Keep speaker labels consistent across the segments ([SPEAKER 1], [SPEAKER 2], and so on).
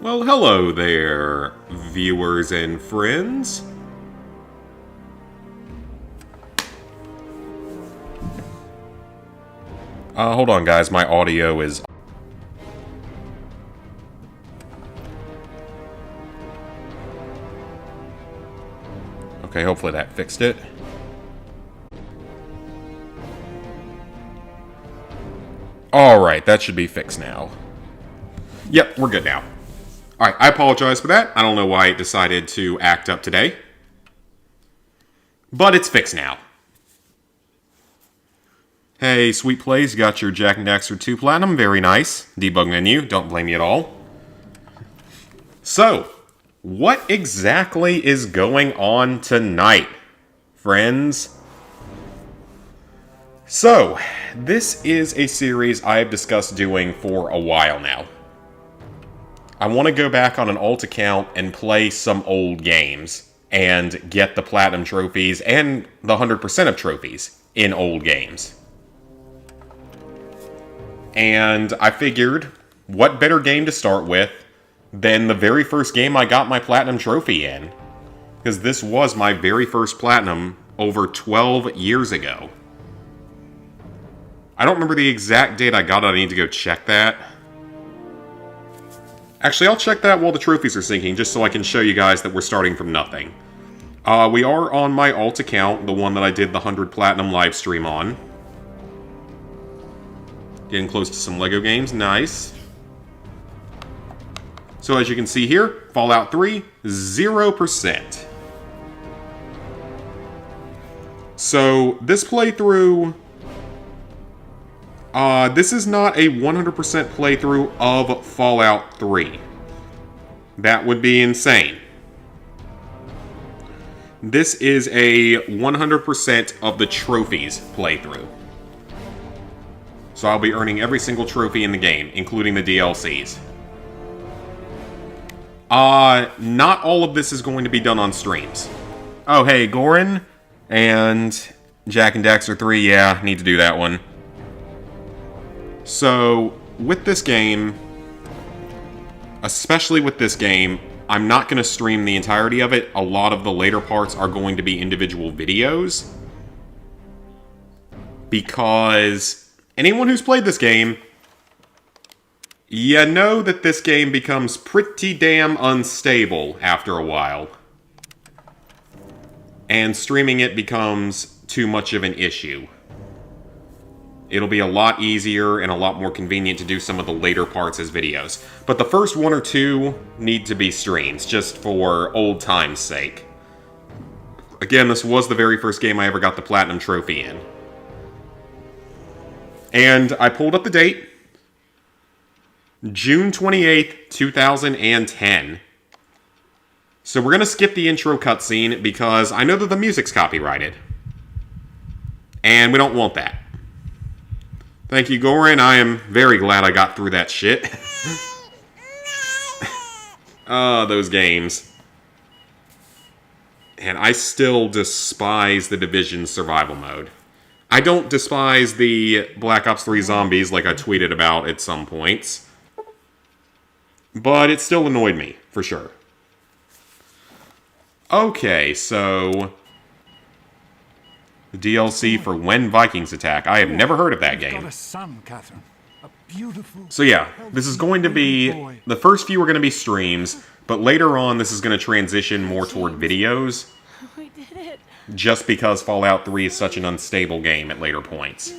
[SPEAKER 1] Well, hello there, viewers and friends. Hold on, guys. My audio is... Okay, hopefully that fixed it. Alright, that should be fixed now. Yep, we're good now. Alright, I apologize for that. I don't know why it decided to act up today. But it's fixed now. Hey, Sweet Plays, you got your Jak and Daxter 2 Platinum. Very nice. Debug menu, don't blame me at all. So, what exactly is going on tonight, friends? So, this is a series I've discussed doing for a while now. I want to go back on an alt account and play some old games and get the Platinum trophies and the 100% of trophies in old games. And I figured, what better game to start with than the very first game I got my Platinum trophy in? Because this was my very first Platinum over 12 years ago. I don't remember the exact date I got it. I need to go check that. Actually, I'll check that while the trophies are syncing, just so I can show you guys that we're starting from nothing. We are on my alt account, the one that I did the 100 Platinum live stream on. Getting close to some LEGO games, nice. So as you can see here, Fallout 3, 0%. So this playthrough... this is not a 100% playthrough of Fallout 3. That would be insane. This is a 100% of the trophies playthrough. So I'll be earning every single trophy in the game, including the DLCs. Not all of this is going to be done on streams. Oh, hey, Goran and Jak and Daxter 3, yeah, need to do that one. So, with this game, especially with this game, I'm not going to stream the entirety of it. A lot of the later parts are going to be individual videos. Because anyone who's played this game, you know that this game becomes pretty damn unstable after a while. And streaming it becomes too much of an issue. It'll be a lot easier and a lot more convenient to do some of the later parts as videos. But the first one or two need to be streams, just for old time's sake. Again, this was the very first game I ever got the Platinum trophy in. And I pulled up the date. June 28th, 2010. So we're going to skip the intro cutscene because I know that the music's copyrighted. And we don't want that. Thank you, Goran. I am very glad I got through that shit. Those games. And I still despise the Division survival mode. I don't despise the Black Ops 3 zombies like I tweeted about at some points. But it still annoyed me, for sure. Okay, so... the DLC for When Vikings Attack. I have never heard of that game. So yeah, this is going to be... the first few are going to be streams, but later on this is going to transition more toward videos.
[SPEAKER 2] We did it.
[SPEAKER 1] Just because Fallout 3 is such an unstable game at later points.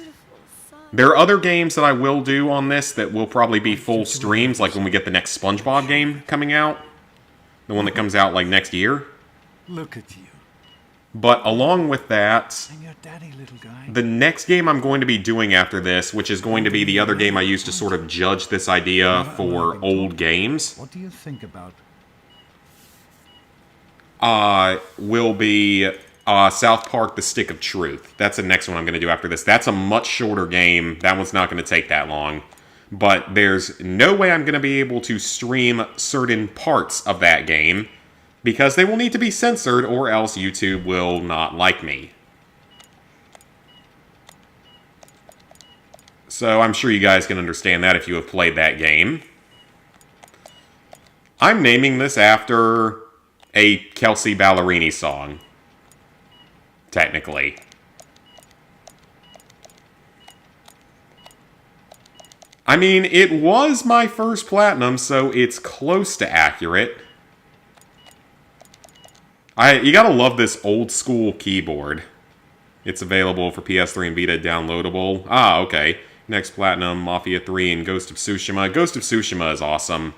[SPEAKER 1] There are other games that I will do on this that will probably be full streams, like when we get the next SpongeBob game coming out. The one that comes out like next year.
[SPEAKER 3] Look at you.
[SPEAKER 1] But along with that,
[SPEAKER 3] I'm your daddy, little guy.
[SPEAKER 1] the next game I'm going to be doing after this, which is going to be the other game I used to sort of judge this idea for old games,
[SPEAKER 3] What do you think about?
[SPEAKER 1] will be South Park: The Stick of Truth. That's the next one I'm going to do after this. That's a much shorter game. That one's not going to take that long. But there's no way I'm going to be able to stream certain parts of that game, because they will need to be censored, or else YouTube will not like me. So I'm sure you guys can understand that if you have played that game. I'm naming this after a Kelsey Ballerini song. Technically. I mean, it was my first platinum, so it's close to accurate. You gotta love this old school keyboard. It's available for PS3 and Vita, downloadable. Ah, okay. Next platinum, Mafia 3 and Ghost of Tsushima. Ghost of Tsushima is awesome.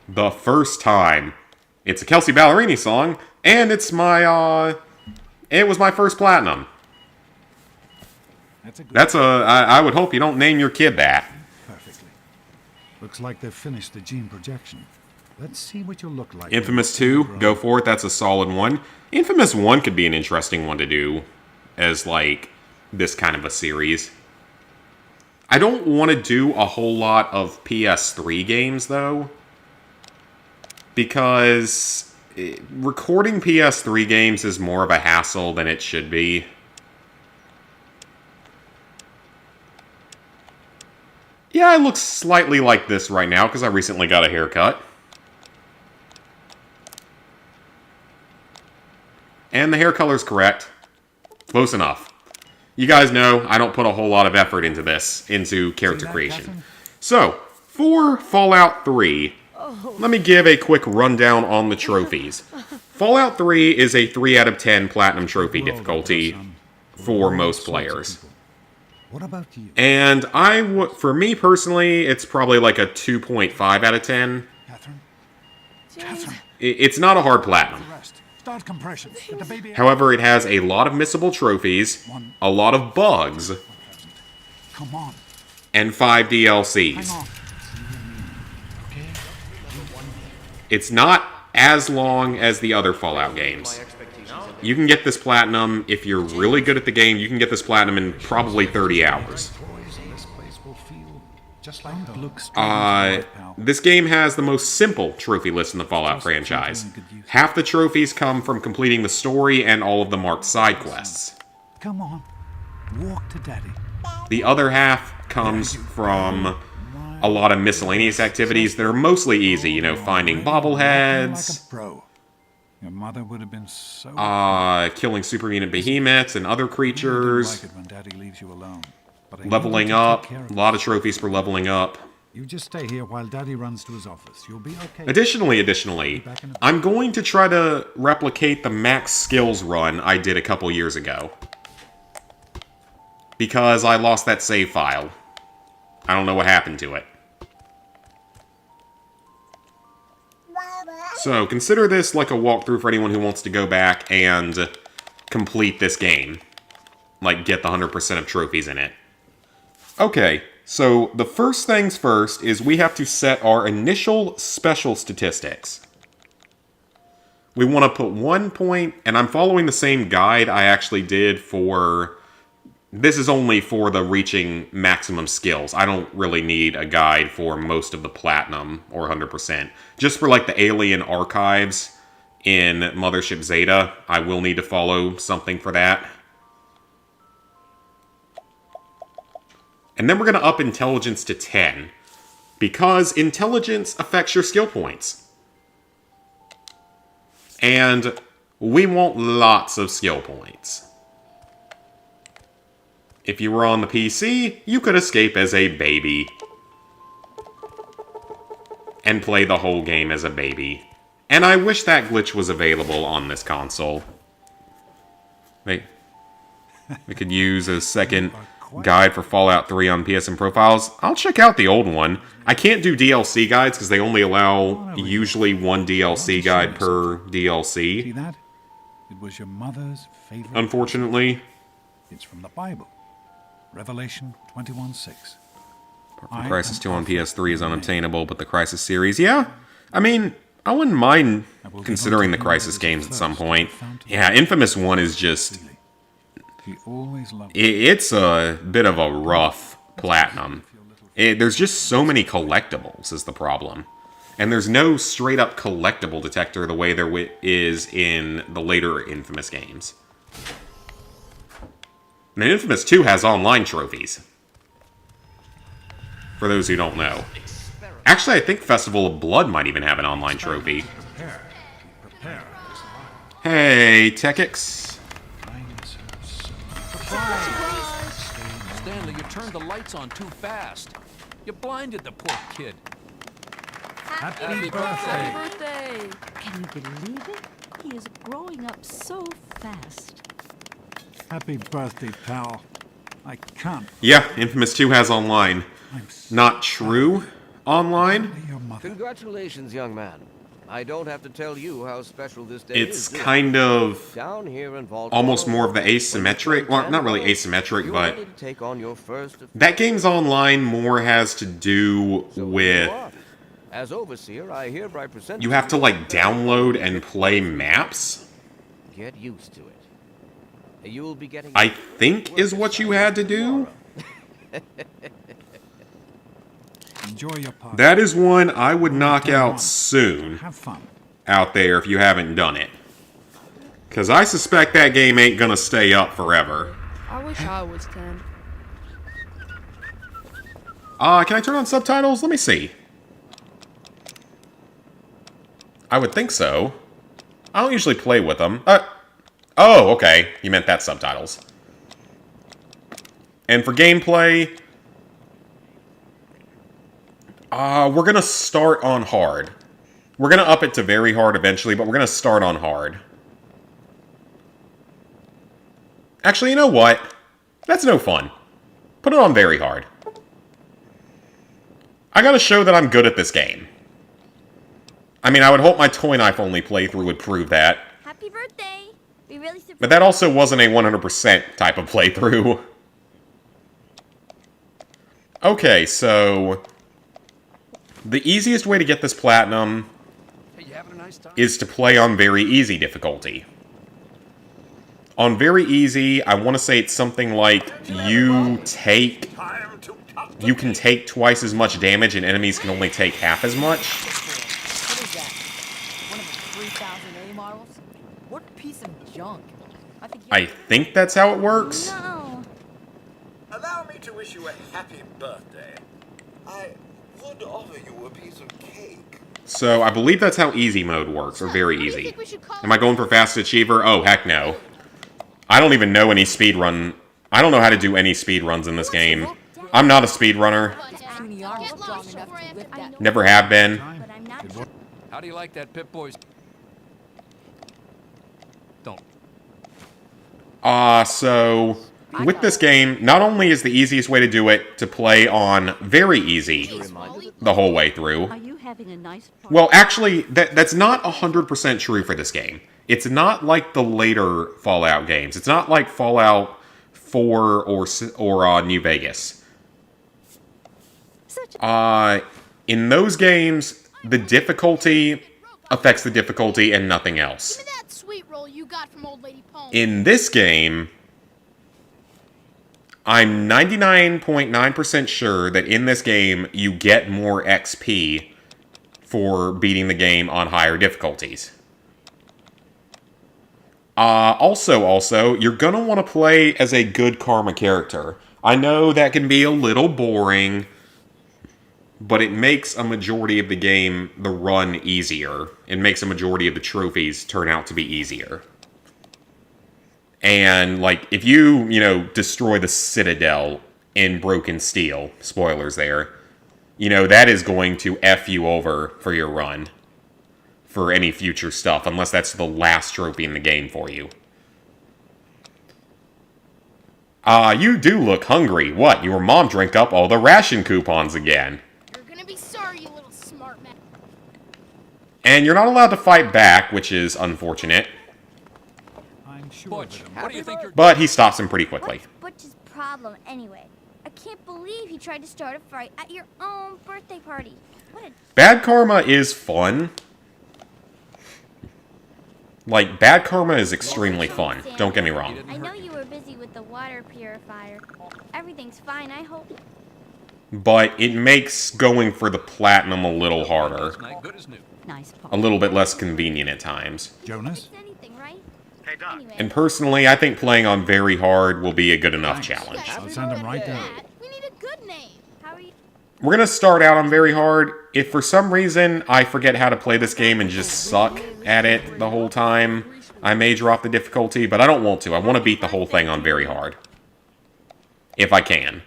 [SPEAKER 1] The first time. It's a Kelsey Ballerini song, and it's my, it was my first platinum. I would hope you don't name your kid that.
[SPEAKER 3] Perfectly. Looks like they've finished the gene projection. Let's see what you'll look like.
[SPEAKER 1] Infamous 2, go for it, that's a solid one. Infamous 1 could be an interesting one to do as, like, this kind of a series. I don't want to do a whole lot of PS3 games, though. Because recording PS3 games is more of a hassle than it should be. Yeah, I look slightly like this right now because I recently got a haircut. And the hair color's correct. Close enough. You guys know I don't put a whole lot of effort into this, into character creation. So, for Fallout 3... let me give a quick rundown on the trophies. Fallout 3 is a 3 out of 10 Platinum Trophy difficulty for most players.
[SPEAKER 3] What about you?
[SPEAKER 1] And for me personally, it's probably like a 2.5 out of 10.
[SPEAKER 3] Catherine.
[SPEAKER 1] It's not a hard Platinum.
[SPEAKER 3] Start compression. Get the baby out.
[SPEAKER 1] However, it has a lot of missable trophies, a lot of bugs,
[SPEAKER 3] Come on.
[SPEAKER 1] and 5 DLCs.
[SPEAKER 3] Hang on.
[SPEAKER 1] It's not as long as the other Fallout games. You can get this platinum, if you're really good at the game, you can get this platinum in probably 30 hours. This game has the most simple trophy list in the Fallout franchise. Half the trophies come from completing the story and all of the marked side quests.
[SPEAKER 3] Come on. Walk to daddy.
[SPEAKER 1] The other half comes from a lot of miscellaneous activities that are mostly easy, you know, finding bobbleheads,
[SPEAKER 3] Like a pro. Your mother would have been so
[SPEAKER 1] killing supermutant behemoths and other
[SPEAKER 3] You don't
[SPEAKER 1] creatures,
[SPEAKER 3] like it when daddy leaves you alone. But I
[SPEAKER 1] leveling
[SPEAKER 3] need you to
[SPEAKER 1] up,
[SPEAKER 3] take care of
[SPEAKER 1] a lot of trophies for leveling up.
[SPEAKER 3] You just stay here while daddy runs to his office. You'll be okay.
[SPEAKER 1] Additionally, I'm going to try to replicate the max skills run I did a couple years ago. Because I lost that save file. I don't know what happened to it. So, consider this like a walkthrough for anyone who wants to go back and complete this game. Like, get the 100% of trophies in it. Okay, so the first things first is we have to set our initial special statistics. We want to put 1 point, and I'm following the same guide I actually did for... This is only for the reaching maximum skills. I don't really need a guide for most of the platinum or 100%. Just for like the alien archives in Mothership Zeta, I will need to follow something for that. And then we're going to up intelligence to 10. Because intelligence affects your skill points. And we want lots of skill points. If you were on the PC, you could escape as a baby. And play the whole game as a baby. And I wish that glitch was available on this console. Wait. We could use a second guide for Fallout 3 on PSN profiles. I'll check out the old one. I can't do DLC guides because they only allow usually one DLC guide per
[SPEAKER 3] See
[SPEAKER 1] DLC.
[SPEAKER 3] that? It was your mother's favorite.
[SPEAKER 1] Unfortunately.
[SPEAKER 3] It's from the Bible. Revelation 21:6.
[SPEAKER 1] The Crysis 2 on PS3 is unobtainable, but the Crysis series, yeah. I mean, I wouldn't mind considering the Crysis games at some point. Yeah, Infamous 1 is just...
[SPEAKER 3] He always loved
[SPEAKER 1] It's a bit of a rough platinum. There's just so many collectibles is the problem. And there's no straight-up collectible detector the way there is in the later Infamous games. And Infamous 2 has online trophies. For those who don't know. Actually, I think Festival of Blood might even have an online trophy.
[SPEAKER 3] Prepare. Prepare.
[SPEAKER 1] Hey, Tekix.
[SPEAKER 2] Stanley, you turned the lights on too fast. You blinded the poor kid.
[SPEAKER 3] Happy birthday.
[SPEAKER 4] Happy birthday!
[SPEAKER 5] Can you believe it? He is growing up so fast.
[SPEAKER 3] Happy birthday, pal. I can't.
[SPEAKER 1] Yeah, Infamous 2 has online.
[SPEAKER 3] I'm so
[SPEAKER 1] Not true online.
[SPEAKER 3] your mother.
[SPEAKER 6] Congratulations, young man. I don't have to tell you how special this day
[SPEAKER 1] It's
[SPEAKER 6] is. do I?
[SPEAKER 1] kind of
[SPEAKER 6] Down here in Vault
[SPEAKER 1] almost
[SPEAKER 6] 101,
[SPEAKER 1] more of the asymmetric. Well, not really asymmetric,
[SPEAKER 6] you're
[SPEAKER 1] but
[SPEAKER 6] ready to take on your first
[SPEAKER 1] that game's online more has to do
[SPEAKER 6] So
[SPEAKER 1] with
[SPEAKER 6] you are. As overseer, I hereby present
[SPEAKER 1] you have to like download and play maps.
[SPEAKER 6] Get used to it. You'll be getting
[SPEAKER 1] I think is what you had to do.
[SPEAKER 3] Enjoy your party.
[SPEAKER 1] That is one I would knock out soon
[SPEAKER 3] Have fun.
[SPEAKER 1] out there if you haven't done it. Because I suspect that game ain't gonna stay up forever.
[SPEAKER 4] I wish I was 10.
[SPEAKER 1] Can I turn on subtitles? Let me see. I would think so. I don't usually play with them. Oh, okay. You meant that subtitles. And for gameplay, we're gonna start on hard. We're gonna up it to very hard eventually, but we're gonna start on hard. Actually, you know what? That's no fun. Put it on very hard. I gotta show that I'm good at this game. I mean, I would hope my toy knife only playthrough would prove that.
[SPEAKER 7] Happy birthday! We really
[SPEAKER 1] But that also wasn't a 100% type of playthrough. Okay, so the easiest way to get this platinum
[SPEAKER 2] Hey, you having a nice time?
[SPEAKER 1] is to play on very easy difficulty. On very easy, I want to say it's something like you can take twice as much damage and enemies can only take half as much.
[SPEAKER 4] What is that? One of the 3000A models? What piece of junk?
[SPEAKER 1] I think that's how it works.
[SPEAKER 7] No.
[SPEAKER 8] Allow me to wish you a happy birthday. I would offer you a piece of cake.
[SPEAKER 1] So I believe that's how easy mode works, or very easy. Am I going for fast achiever? Oh, heck no. I don't even know any speedrun. I don't know how to do any speedruns in this game. I'm not a speedrunner. Never have been.
[SPEAKER 7] But I'm not sure.
[SPEAKER 2] How do you like that, Pip Boys? Don't.
[SPEAKER 1] So with this game, not only is the easiest way to do it to play on very easy the whole way through.
[SPEAKER 5] Are you having a nice party?
[SPEAKER 1] Well, actually, that's not 100% true for this game. It's not like the later Fallout games. It's not like Fallout 4 or New Vegas. In those games, the difficulty affects the difficulty and nothing else.
[SPEAKER 9] Give me that sweet roll you got from Old Lady Pone.
[SPEAKER 1] In this game, I'm 99.9% sure that in this game, you get more XP for beating the game on higher difficulties. Also, you're gonna want to play as a good karma character. I know that can be a little boring, but it makes a majority of the game, the run, easier. It makes a majority of the trophies turn out to be easier. And, like, if you destroy the Citadel in Broken Steel, spoilers there, that is going to F you over for your run. For any future stuff, unless that's the last trophy in the game for you. You do look hungry. What, your mom drank up all the ration coupons again?
[SPEAKER 9] You're gonna be sorry, you little smart man.
[SPEAKER 1] And you're not allowed to fight back, which is unfortunate.
[SPEAKER 3] I'm sure
[SPEAKER 2] Butch,
[SPEAKER 3] that
[SPEAKER 2] what do you think you're...
[SPEAKER 1] But he stops him pretty quickly.
[SPEAKER 7] What's Butch's problem anyway? I can't believe he tried to start a fight at your own birthday party. What a...
[SPEAKER 1] Bad karma is fun. Like, bad karma is extremely fun. Don't get me wrong.
[SPEAKER 7] I know you were busy with the water purifier. Everything's fine, I hope.
[SPEAKER 1] But it makes going for the platinum a little harder.
[SPEAKER 2] Last night, good as new.
[SPEAKER 5] Nice
[SPEAKER 1] A
[SPEAKER 5] party.
[SPEAKER 1] little bit less convenient at times.
[SPEAKER 3] Jonas?
[SPEAKER 7] It's anything, right?
[SPEAKER 8] Hey,
[SPEAKER 7] Anyway,
[SPEAKER 1] And personally, I think playing on very hard will be a good enough challenge.
[SPEAKER 3] I'll send him right down.
[SPEAKER 9] We need a good name.
[SPEAKER 7] how are you?
[SPEAKER 1] We're going to start out on very hard. If for some reason I forget how to play this game and just suck at it the whole time, I may drop the difficulty, but I don't want to. I want to beat the whole thing on very hard. If I can.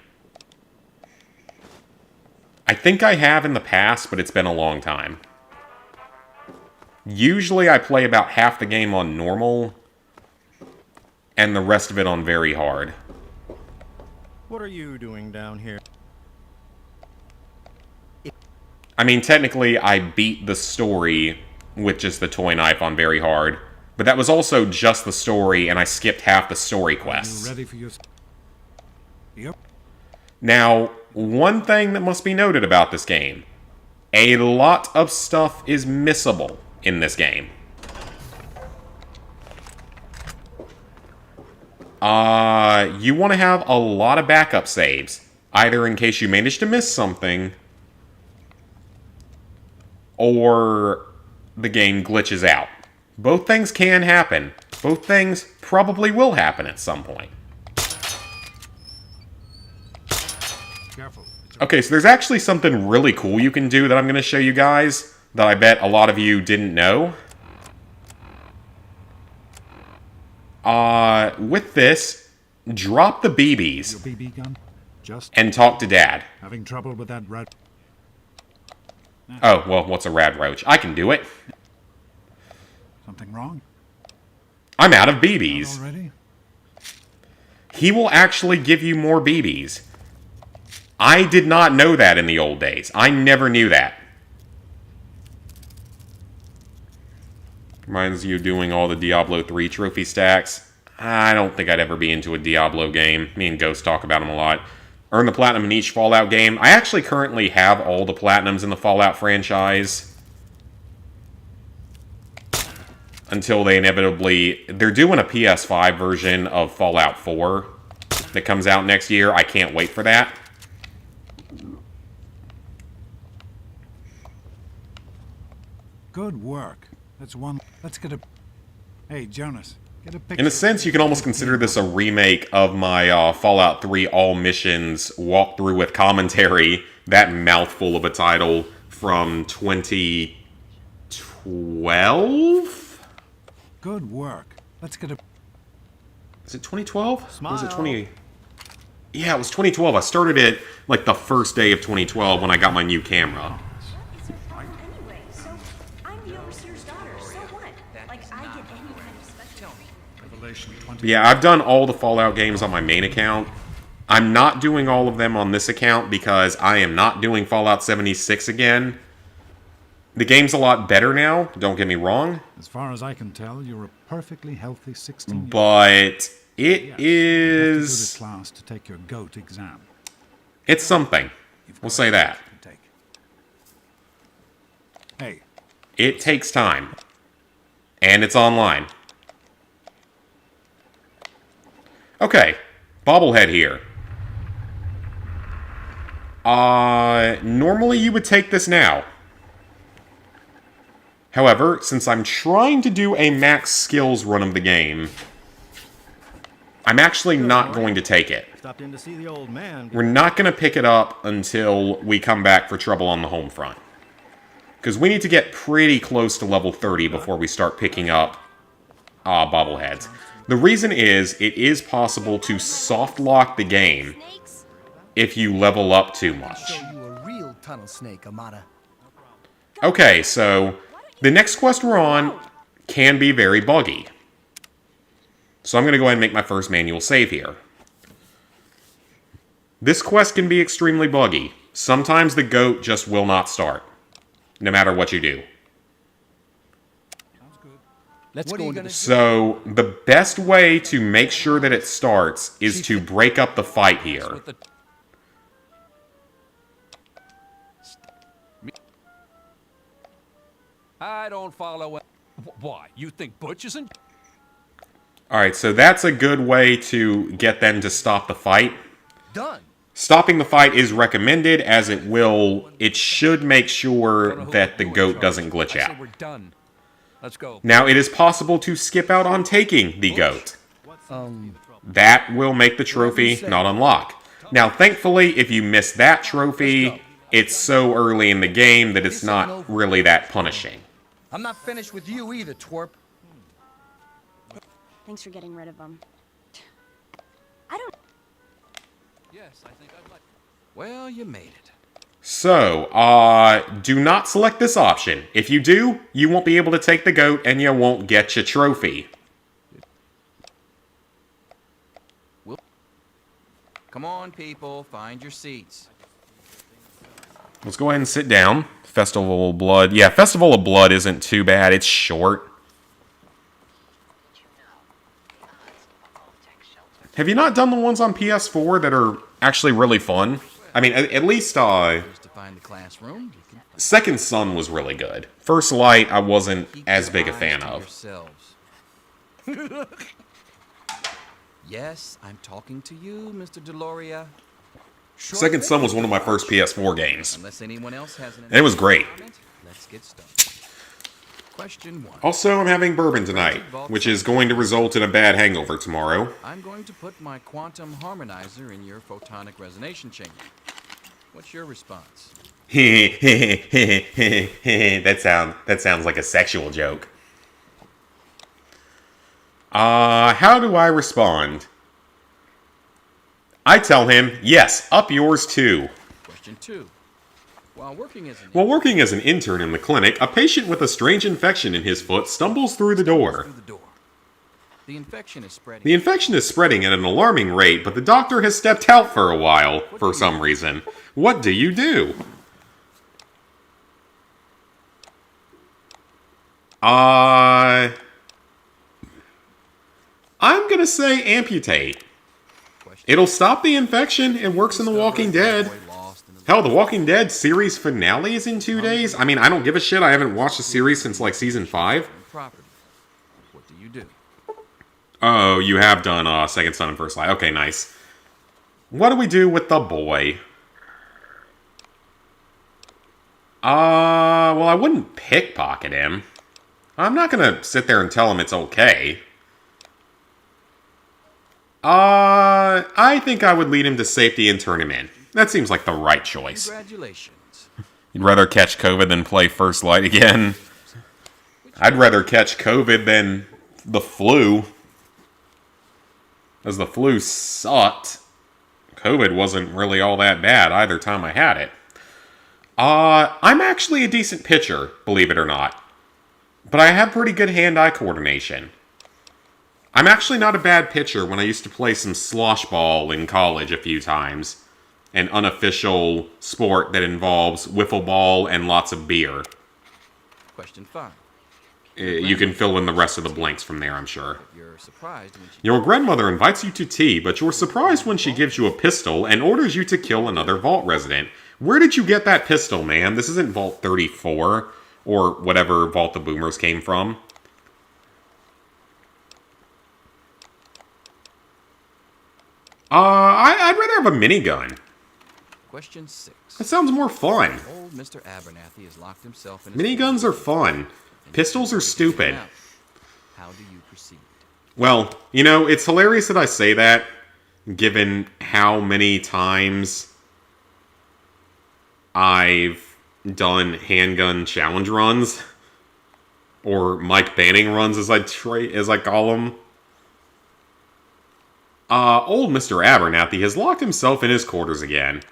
[SPEAKER 1] I think I have in the past, but it's been a long time. Usually I play about half the game on normal, and the rest of it on very hard.
[SPEAKER 10] What are you doing down here?
[SPEAKER 1] I mean, technically, I beat the story with just the toy knife on very hard, but that was also just the story, and I skipped half the story
[SPEAKER 3] You
[SPEAKER 1] quests.
[SPEAKER 3] ready for your... Yep.
[SPEAKER 1] Now, one thing that must be noted about this game, a lot of stuff is missable in this game. You want to have a lot of backup saves, either in case you manage to miss something, or the game glitches out. Both things can happen. Both things probably will happen at some point.
[SPEAKER 3] Careful. It's
[SPEAKER 1] Okay, so there's actually something really cool you can do that I'm going to show you guys that I bet a lot of you didn't know. With this, drop the
[SPEAKER 3] your
[SPEAKER 1] BBs
[SPEAKER 3] BB gun. Just
[SPEAKER 1] and talk to Dad.
[SPEAKER 3] having trouble with that rat.
[SPEAKER 1] Oh, well, what's a rad roach? I can do it.
[SPEAKER 3] Something wrong?
[SPEAKER 1] I'm out of BBs.
[SPEAKER 3] Already?
[SPEAKER 1] He will actually give you more BBs. I did not know that in the old days. I never knew that. Reminds you of doing all the Diablo 3 trophy stacks. I don't think I'd ever be into a Diablo game. Me and Ghost talk about them a lot. Earn the platinum in each Fallout game. I actually currently have all the platinums in the Fallout franchise. Until they inevitably... They're doing a PS5 version of Fallout 4 that comes out next year. I can't wait for that.
[SPEAKER 3] Good work. That's one. Let's get a... Hey, Jonas. Get a picture.
[SPEAKER 1] In a sense, you can almost consider this a remake of my Fallout 3 All Missions walkthrough with commentary. That mouthful of a title from 2012?
[SPEAKER 3] Good work. Let's get a...
[SPEAKER 1] Is it 2012? Or was it
[SPEAKER 10] Smile.
[SPEAKER 1] 20... Yeah, it was 2012. I started it like the first day of 2012 when I got my new camera.
[SPEAKER 5] It's a problem anyway, so I'm the overseer's daughter, so what? Like, I get any kind of special...
[SPEAKER 3] Revelation
[SPEAKER 1] But
[SPEAKER 3] 20.
[SPEAKER 1] yeah, I've done all the Fallout games on my main account. I'm not doing all of them on this account because I am not doing Fallout 76 again. The game's a lot better now, don't get me wrong,
[SPEAKER 3] As far as I can tell, you're a perfectly healthy 16-year-old.
[SPEAKER 1] but it
[SPEAKER 3] Yes,
[SPEAKER 1] is...
[SPEAKER 3] You have to go to class to take your G.O.A.T exam.
[SPEAKER 1] It's something.
[SPEAKER 3] You've
[SPEAKER 1] We'll
[SPEAKER 3] got
[SPEAKER 1] say
[SPEAKER 3] a
[SPEAKER 1] that.
[SPEAKER 3] test to take. Hey,
[SPEAKER 1] It takes time. And it's online. Okay, bobblehead here. Normally you would take this now. However, since I'm trying to do a max skills run of the game, I'm actually not going to take it.
[SPEAKER 10] Stopped in to see the old man.
[SPEAKER 1] We're not going to pick it up until we come back for Trouble on the Home Front. Because we need to get pretty close to level 30 before we start picking up bobbleheads. The reason is, it is possible to soft lock the game
[SPEAKER 7] Snakes?
[SPEAKER 1] if you level up too much.
[SPEAKER 11] Show you a real tunnel snake, Amata.
[SPEAKER 1] Okay, so the next quest we're on can be very buggy. So I'm going to go ahead and make my first manual save here. This quest can be extremely buggy. Sometimes the goat just will not start, no matter what you do.
[SPEAKER 11] Let's
[SPEAKER 6] What
[SPEAKER 11] go
[SPEAKER 6] are you
[SPEAKER 11] into
[SPEAKER 6] gonna
[SPEAKER 11] the...
[SPEAKER 1] So the best way to make sure that it starts is to break up the fight here.
[SPEAKER 2] With the... I don't follow it. Why? You think Butch isn't?
[SPEAKER 1] Alright, so that's a good way to get them to stop the fight.
[SPEAKER 11] Done.
[SPEAKER 1] Stopping the fight is recommended, as it should make sure that the goat doesn't glitch
[SPEAKER 2] I say
[SPEAKER 1] out.
[SPEAKER 2] we're done. Let's go.
[SPEAKER 1] Now, it is possible to skip out on taking the goat. That will make the trophy not unlock. Now, thankfully, if you miss that trophy, it's so early in the game that it's not really that punishing.
[SPEAKER 11] I'm not finished with you either, twerp.
[SPEAKER 5] Thanks for getting rid of them. I don't...
[SPEAKER 2] Yes, I think I'd like.
[SPEAKER 6] Well, you made it.
[SPEAKER 1] So, do not select this option. If you do, you won't be able to take the goat and you won't get your trophy.
[SPEAKER 6] Come on, people, find your seats.
[SPEAKER 1] Let's go ahead and sit down. Festival of Blood. Yeah, Festival of Blood isn't too bad. It's short. Have you not done the ones on PS4 that are actually really fun? I mean, at least,
[SPEAKER 6] Just to find the classroom.
[SPEAKER 1] Second Son was really good. First Light, I wasn't
[SPEAKER 6] Keep
[SPEAKER 1] as
[SPEAKER 6] your
[SPEAKER 1] big a
[SPEAKER 6] eyes
[SPEAKER 1] fan
[SPEAKER 6] to
[SPEAKER 1] of.
[SPEAKER 6] yourselves. Yes, I'm talking to you, Mr. Deloria.
[SPEAKER 1] Second Son was one of my first PS4 games.
[SPEAKER 6] Unless anyone else has an
[SPEAKER 1] And it was great.
[SPEAKER 6] comment, let's get started. Question 1.
[SPEAKER 1] Also, I'm having bourbon tonight, which is going to result in a bad hangover tomorrow.
[SPEAKER 6] I'm going to put my quantum harmonizer in your photonic resonation chamber. What's your response?
[SPEAKER 1] that sounds like a sexual joke. How do I respond? I tell him, yes, up yours too.
[SPEAKER 6] Question 2. While working
[SPEAKER 1] as an intern in the clinic, a patient with a strange infection in his foot stumbles through the door.
[SPEAKER 6] The infection is spreading.
[SPEAKER 1] The infection is spreading at an alarming rate, but the doctor has stepped out for a while, for some reason. What do you do? I'm gonna say amputate. It'll stop the infection. It works in The Walking Dead. Hell, The Walking Dead series finale is in 2 days. I mean, I don't give a shit. I haven't watched the series since, like, season 5.
[SPEAKER 6] Property. What do you do?
[SPEAKER 1] Oh, you have done Second Son and First Light. Okay, nice. What do we do with the boy? Well, I wouldn't pickpocket him. I'm not gonna sit there and tell him it's okay. I think I would lead him to safety and turn him in. That seems like the right choice.
[SPEAKER 6] Congratulations.
[SPEAKER 1] You'd rather catch COVID than play First Light again? I'd rather catch COVID than the flu. As the flu sucked. COVID wasn't really all that bad either time I had it. I'm actually a decent pitcher, believe it or not. But I have pretty good hand-eye coordination. I'm actually not a bad pitcher when I used to play some slosh ball in college a few times. An unofficial sport that involves wiffle ball and lots of beer.
[SPEAKER 6] Question 5.
[SPEAKER 1] You can fill in the rest of the blanks from there, I'm sure.
[SPEAKER 6] You're surprised when she...
[SPEAKER 1] Your grandmother invites you to tea, but you're surprised when she gives you a pistol and orders you to kill another vault resident. Where did you get that pistol, man? This isn't Vault 34, or whatever Vault the Boomers came from. I'd rather have a minigun.
[SPEAKER 6] Question 6.
[SPEAKER 1] That sounds more fun.
[SPEAKER 6] Old Mr. Abernathy has locked himself in his...
[SPEAKER 1] Miniguns are fun. Pistols are stupid.
[SPEAKER 6] How do you proceed?
[SPEAKER 1] Well, you know, it's hilarious that I say that, given how many times I've done handgun challenge runs, or Mike Banning runs, as I call them. Old Mr. Abernathy has locked himself in his quarters again.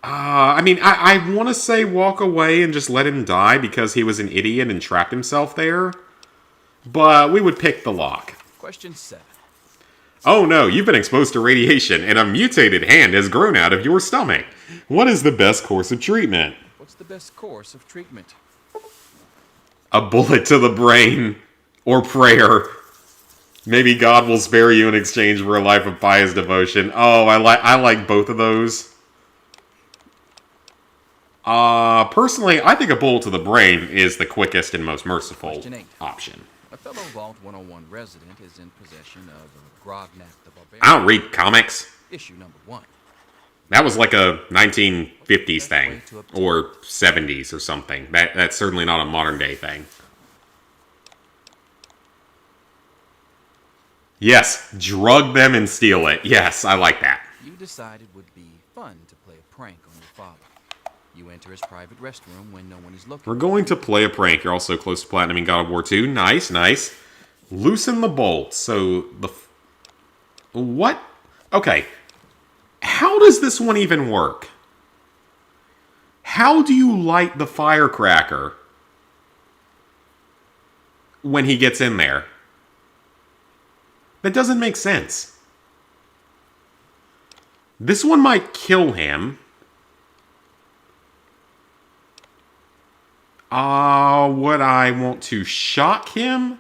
[SPEAKER 1] I mean, I want to say walk away and just let him die because he was an idiot and trapped himself there. But we would pick the lock.
[SPEAKER 6] Question 7.
[SPEAKER 1] Oh no, you've been exposed to radiation and a mutated hand has grown out of your stomach. What is the best course of treatment?
[SPEAKER 6] What's the best course of treatment?
[SPEAKER 1] A bullet to the brain. Or prayer. Maybe God will spare you in exchange for a life of pious devotion. Oh, I like both of those. Personally, I think a bullet to the brain is the quickest and most merciful option.
[SPEAKER 6] A fellow Vault 101 resident is in possession of Grognak the Barbarian.
[SPEAKER 1] I don't read comics.
[SPEAKER 6] Issue number 1.
[SPEAKER 1] That was like a 1950s thing, or 70s or something. That's certainly not a modern day thing. Yes, drug them and steal it. Yes, I like that.
[SPEAKER 6] You decided it would be fun to play a prank on your father. You enter his private restroom when no one is looking.
[SPEAKER 1] We're going to play a prank. You're also close to platinum in God of War 2. Nice, nice. Loosen the bolts. So the... What? Okay. How does this one even work? How do you light the firecracker when he gets in there? That doesn't make sense. This one might kill him. Would I want to shock him?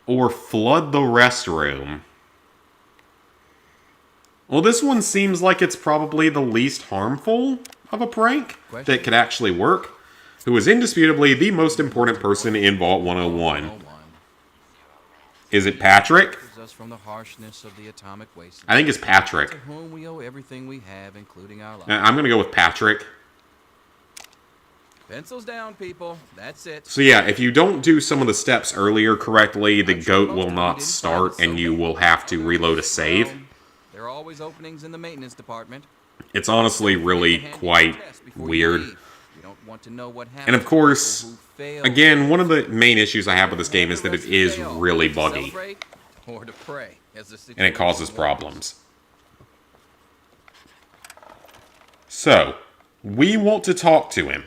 [SPEAKER 1] Or flood the restroom? Well, this one seems like it's probably the least harmful of a prank that could actually work. Who is indisputably the most important person in Vault 101. Is it Patrick?
[SPEAKER 6] Us from the harshness of the atomic wasteland.
[SPEAKER 1] I think it's Patrick.
[SPEAKER 6] To whom we owe everything we have, including our lives.
[SPEAKER 1] I'm going to go with Patrick.
[SPEAKER 6] Pencils down, people. That's it.
[SPEAKER 1] So yeah, if you don't do some of the steps earlier correctly, the GOAT will not start and you will have to reload a save.
[SPEAKER 6] There are always openings in the maintenance department.
[SPEAKER 1] It's honestly really quite weird.
[SPEAKER 6] You don't want to know what happened.
[SPEAKER 1] And of course, again, one of the main issues I have with this game is that it is really buggy.
[SPEAKER 6] Or to pray,
[SPEAKER 1] and it causes problems. So, we want to talk to him.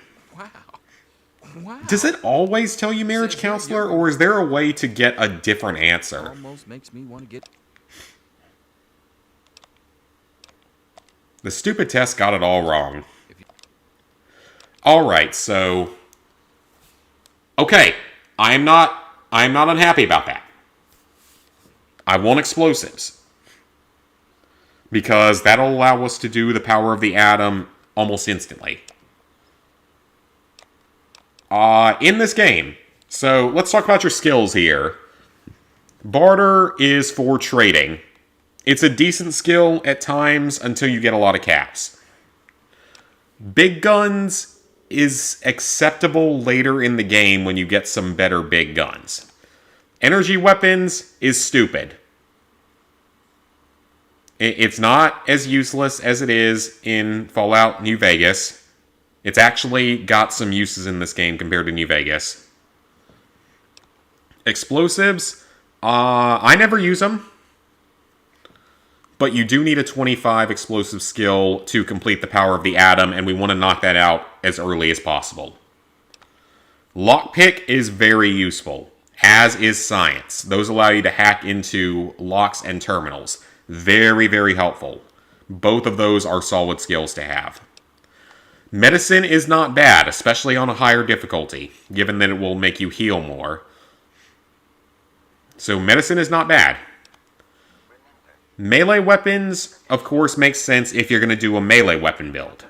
[SPEAKER 6] Wow.
[SPEAKER 1] Does it always tell you marriage counselor, or is there a way to get a different answer?
[SPEAKER 6] Almost makes me want to get...
[SPEAKER 1] The stupid test got it all wrong. Alright, so... Okay, I'm not unhappy about that. I want explosives. Because that'll allow us to do the power of the atom almost instantly. In this game, so let's talk about your skills here. Barter is for trading. It's a decent skill at times until you get a lot of caps. Big guns is acceptable later in the game when you get some better big guns. Energy weapons is stupid. It's not as useless as it is in Fallout New Vegas. It's actually got some uses in this game compared to New Vegas. Explosives, I never use them. But you do need a 25 explosive skill to complete the power of the atom, and we want to knock that out as early as possible. Lockpick is very useful, as is science. Those allow you to hack into locks and terminals. Very, very helpful. Both of those are solid skills to have. Medicine is not bad, especially on a higher difficulty, given that it will make you heal more. So medicine is not bad. Melee weapons, of course, makes sense if you're going to do a melee weapon build.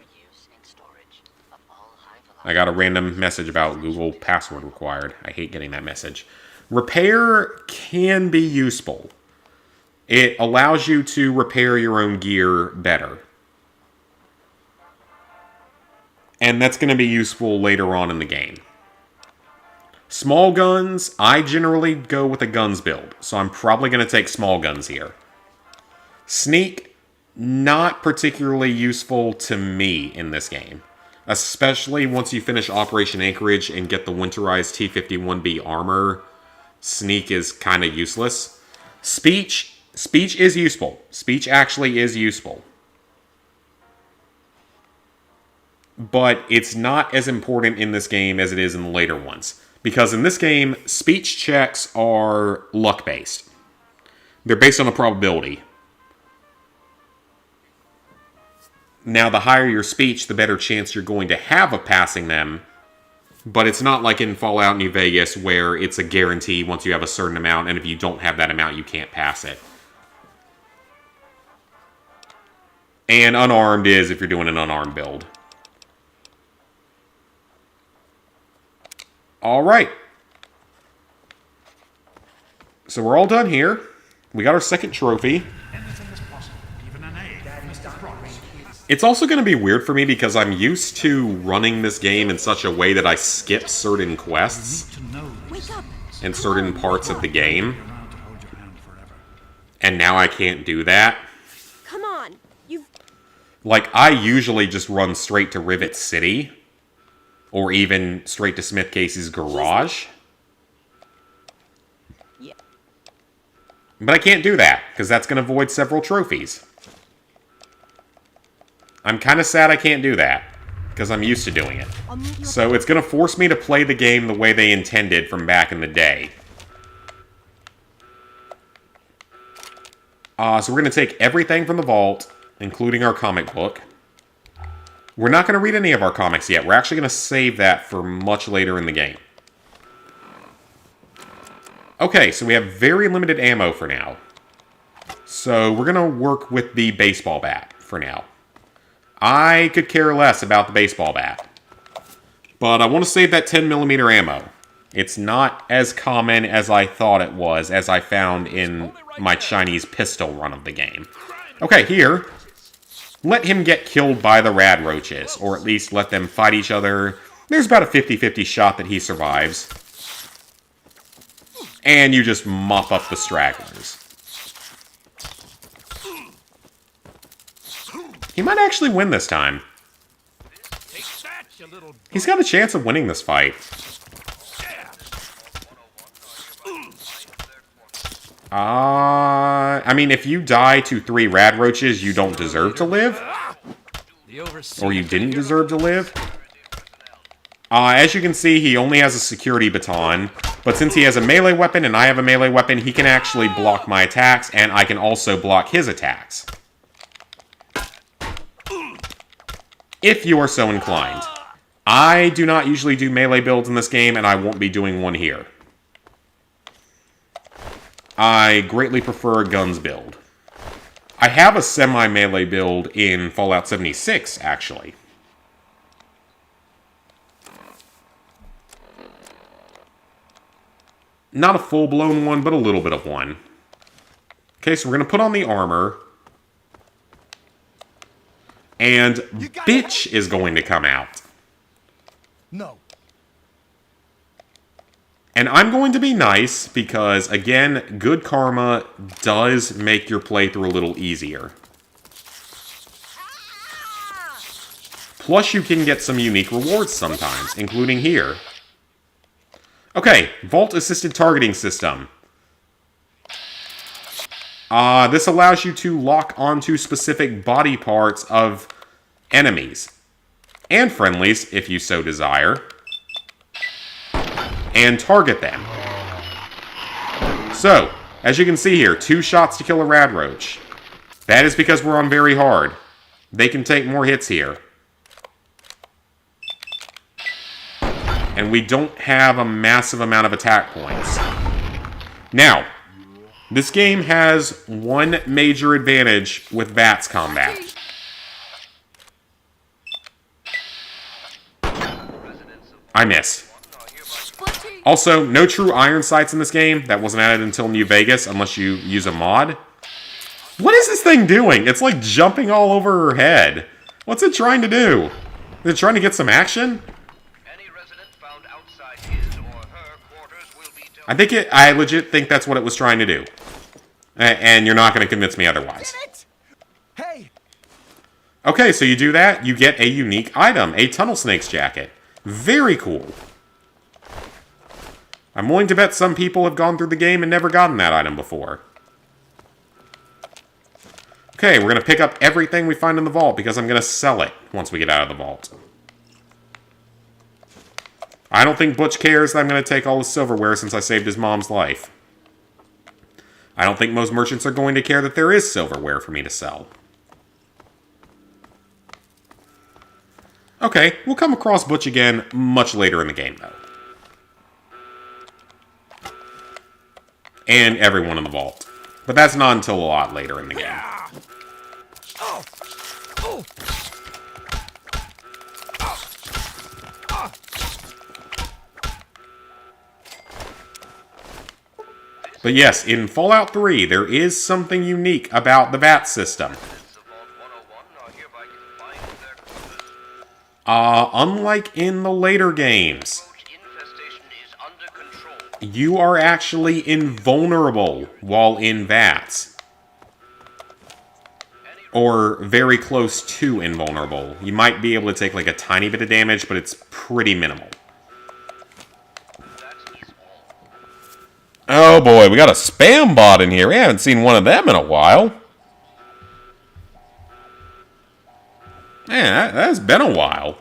[SPEAKER 1] I got a random message about Google password required. I hate getting that message. Repair can be useful. It allows you to repair your own gear better. And that's going to be useful later on in the game. Small guns, I generally go with a guns build, so I'm probably going to take small guns here. Sneak, not particularly useful to me in this game. Especially once you finish Operation Anchorage and get the winterized T-51B armor, Sneak is kind of useless. Speech is useful. Speech actually is useful. But it's not as important in this game as it is in the later ones. Because in this game, speech checks are luck-based. They're based on a probability. Now, the higher your speech, the better chance you're going to have of passing them. But it's not like in Fallout New Vegas where it's a guarantee once you have a certain amount, and if you don't have that amount, you can't pass it. And unarmed is if you're doing an unarmed build. Alright. So we're all done here. We got our second trophy.
[SPEAKER 3] Anything is possible, even an egg.
[SPEAKER 11] Daddy's dying.
[SPEAKER 1] It's also going to be weird for me because I'm used to running this game in such a way that I skip certain quests and certain parts of the game. And now I can't do that.
[SPEAKER 5] Come on.
[SPEAKER 1] Like, I usually just run straight to Rivet City. Or even straight to Smith Casey's garage.
[SPEAKER 5] Yeah.
[SPEAKER 1] But I can't do that, because that's going to void several trophies. I'm kind of sad I can't do that, because I'm used to doing it. So it's going to force me to play the game the way they intended from back in the day. So we're going to take everything from the vault, including our comic book. We're not going to read any of our comics yet. We're actually going to save that for much later in the game. Okay, so we have very limited ammo for now. So we're going to work with the baseball bat for now. I could care less about the baseball bat. But I want to save that 10mm ammo. It's not as common as I thought it was, as I found in my Chinese pistol run of the game. Okay, here. Let him get killed by the rad roaches, or at least let them fight each other. There's about a 50-50 shot that he survives. And you just mop up the stragglers. He might actually win this time. He's got a chance of winning this fight. I mean, if you die to 3 rad roaches, you don't deserve to live. Or you didn't deserve to live. As you can see, he only has a security baton. But since he has a melee weapon and I have a melee weapon, he can actually block my attacks, and I can also block his attacks. If you are so inclined. I do not usually do melee builds in this game, and I won't be doing one here. I greatly prefer a guns build. I have a semi-melee build in Fallout 76, actually. Not a full-blown one, but a little bit of one. Okay, so we're going to put on the armor. And Bitch is going to come out.
[SPEAKER 11] No.
[SPEAKER 1] And I'm going to be nice because, again, good karma does make your playthrough a little easier. Plus, you can get some unique rewards sometimes, including here. Okay, Vault-Assisted Targeting System. This allows you to lock onto specific body parts of enemies. And friendlies, if you so desire. And target them. So, as you can see here, 2 shots to kill a rad roach. That is because we're on very hard. They can take more hits here. And we don't have a massive amount of attack points. Now, this game has one major advantage with VATS combat. I miss. Also, no true iron sights in this game. That wasn't added until New Vegas, unless you use a mod. What is this thing doing? It's like jumping all over her head. What's it trying to do? Is it trying to get some action? I legit think that's what it was trying to do. And you're not going to convince me otherwise.
[SPEAKER 11] Hey!
[SPEAKER 1] Okay, so you do that, you get a unique item, a Tunnel Snake's jacket. Very cool. I'm willing to bet some people have gone through the game and never gotten that item before. Okay, we're going to pick up everything we find in the vault because I'm going to sell it once we get out of the vault. I don't think Butch cares that I'm going to take all his silverware since I saved his mom's life. I don't think most merchants are going to care that there is silverware for me to sell. Okay, we'll come across Butch again much later in the game, though. And everyone in the vault. But that's not until a lot later in the game. But yes, in Fallout 3, there is something unique about the VAT system. Unlike in the later games, you are actually invulnerable while in vats. Or very close to invulnerable. You might be able to take like a tiny bit of damage, but it's pretty minimal. Oh boy, we got a spam bot in here. We haven't seen one of them in a while. Man, that's been a while.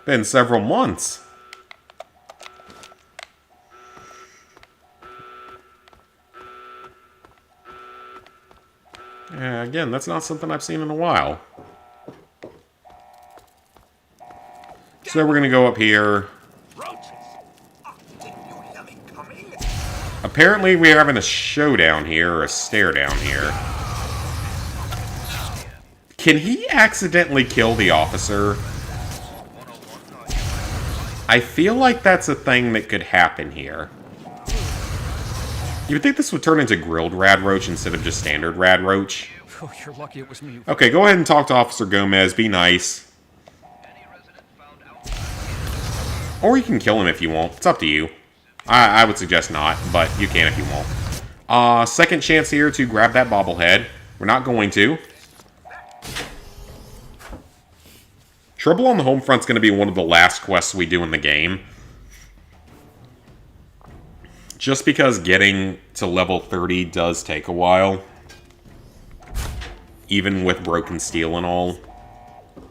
[SPEAKER 1] Been several months. Yeah, again, that's not something I've seen in a while. So we're gonna go up here. Apparently we're having a showdown here, or a stare down here. Can he accidentally kill the officer? I feel like that's a thing that could happen here. You would think this would turn into grilled rad roach instead of just standard rad roach.
[SPEAKER 6] Oh, you're lucky it was me.
[SPEAKER 1] Okay, go ahead and talk to Officer Gomez. Be nice. Or you can kill him if you want. It's up to you. I would suggest not, but you can if you want. Second chance here to grab that bobblehead. We're not going to. Trouble on the Home Front's going to be one of the last quests we do in the game. Just because getting to level 30 does take a while. Even with broken steel and all.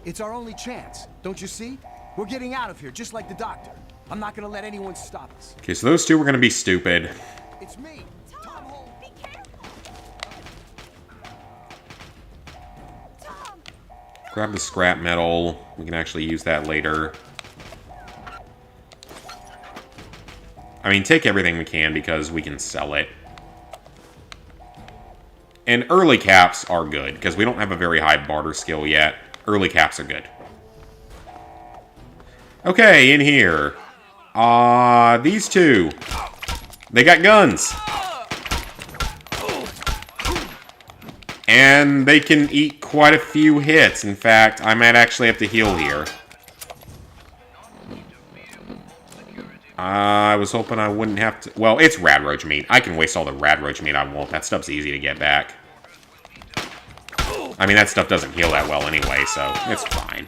[SPEAKER 11] It's our only chance, don't you see? We're getting out of here, just like the doctor. I'm not gonna let anyone stop us.
[SPEAKER 1] Okay, so those two are going to be stupid.
[SPEAKER 11] It's me, Tom Holmes.
[SPEAKER 7] Be careful! Tom!
[SPEAKER 1] Grab the scrap metal. We can actually use that later. I mean, take everything we can because we can sell it. And early caps are good, because we don't have a very high barter skill yet. Early caps are good. Okay, in here. These two. They got guns. And they can eat quite a few hits. In fact, I might actually have to heal here. I was hoping I wouldn't have to... Well, it's rad roach meat. I can waste all the rad roach meat I want. That stuff's easy to get back. I mean, that stuff doesn't heal that well anyway, so it's fine.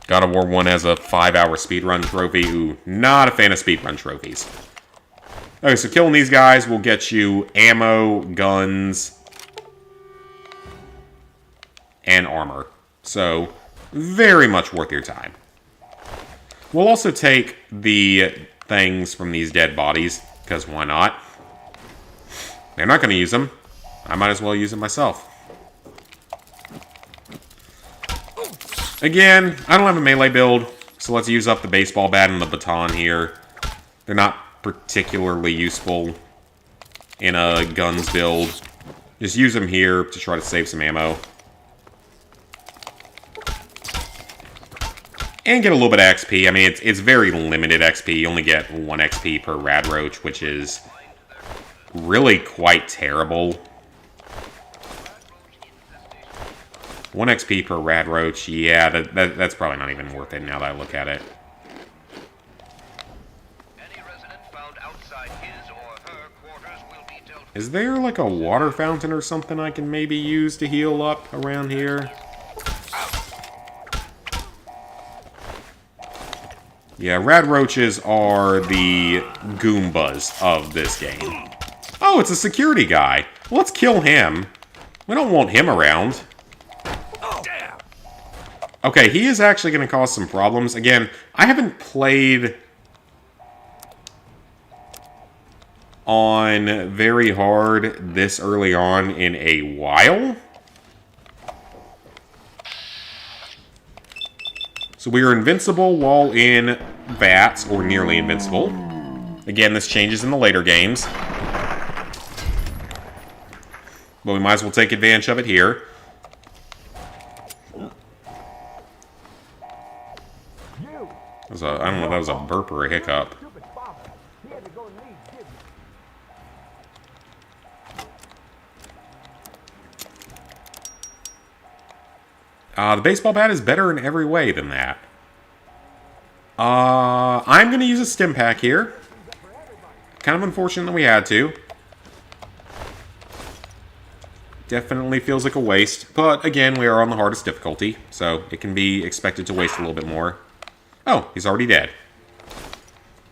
[SPEAKER 1] God of War 1 has a 5-hour speedrun trophy. Ooh, not a fan of speedrun trophies. Okay, so killing these guys will get you ammo, guns, and armor. So, very much worth your time. We'll also take the things from these dead bodies, because why not? They're not going to use them. I might as well use them myself. Again, I don't have a melee build, so let's use up the baseball bat and the baton here. They're not particularly useful in a guns build. Just use them here to try to save some ammo. And get a little bit of XP. I mean, it's very limited XP. You only get 1 XP per rad roach, which is really quite terrible. 1 XP per rad roach. Yeah, that's probably not even worth it now that I look at it. Is there like a water fountain or something I can maybe use to heal up around here? Yeah, rad roaches are the Goombas of this game. Oh, it's a security guy. Let's kill him. We don't want him around. Okay, he is actually going to cause some problems. Again, I haven't played on very hard this early on in a while. So we are invincible while in vats, or nearly invincible. Again, this changes in the later games. But we might as well take advantage of it here. I don't know if that was a burp or a hiccup. The baseball bat is better in every way than that. I'm going to use a stim pack here. Kind of unfortunate that we had to. Definitely feels like a waste. But, again, we are on the hardest difficulty. So, it can be expected to waste a little bit more. Oh, he's already dead.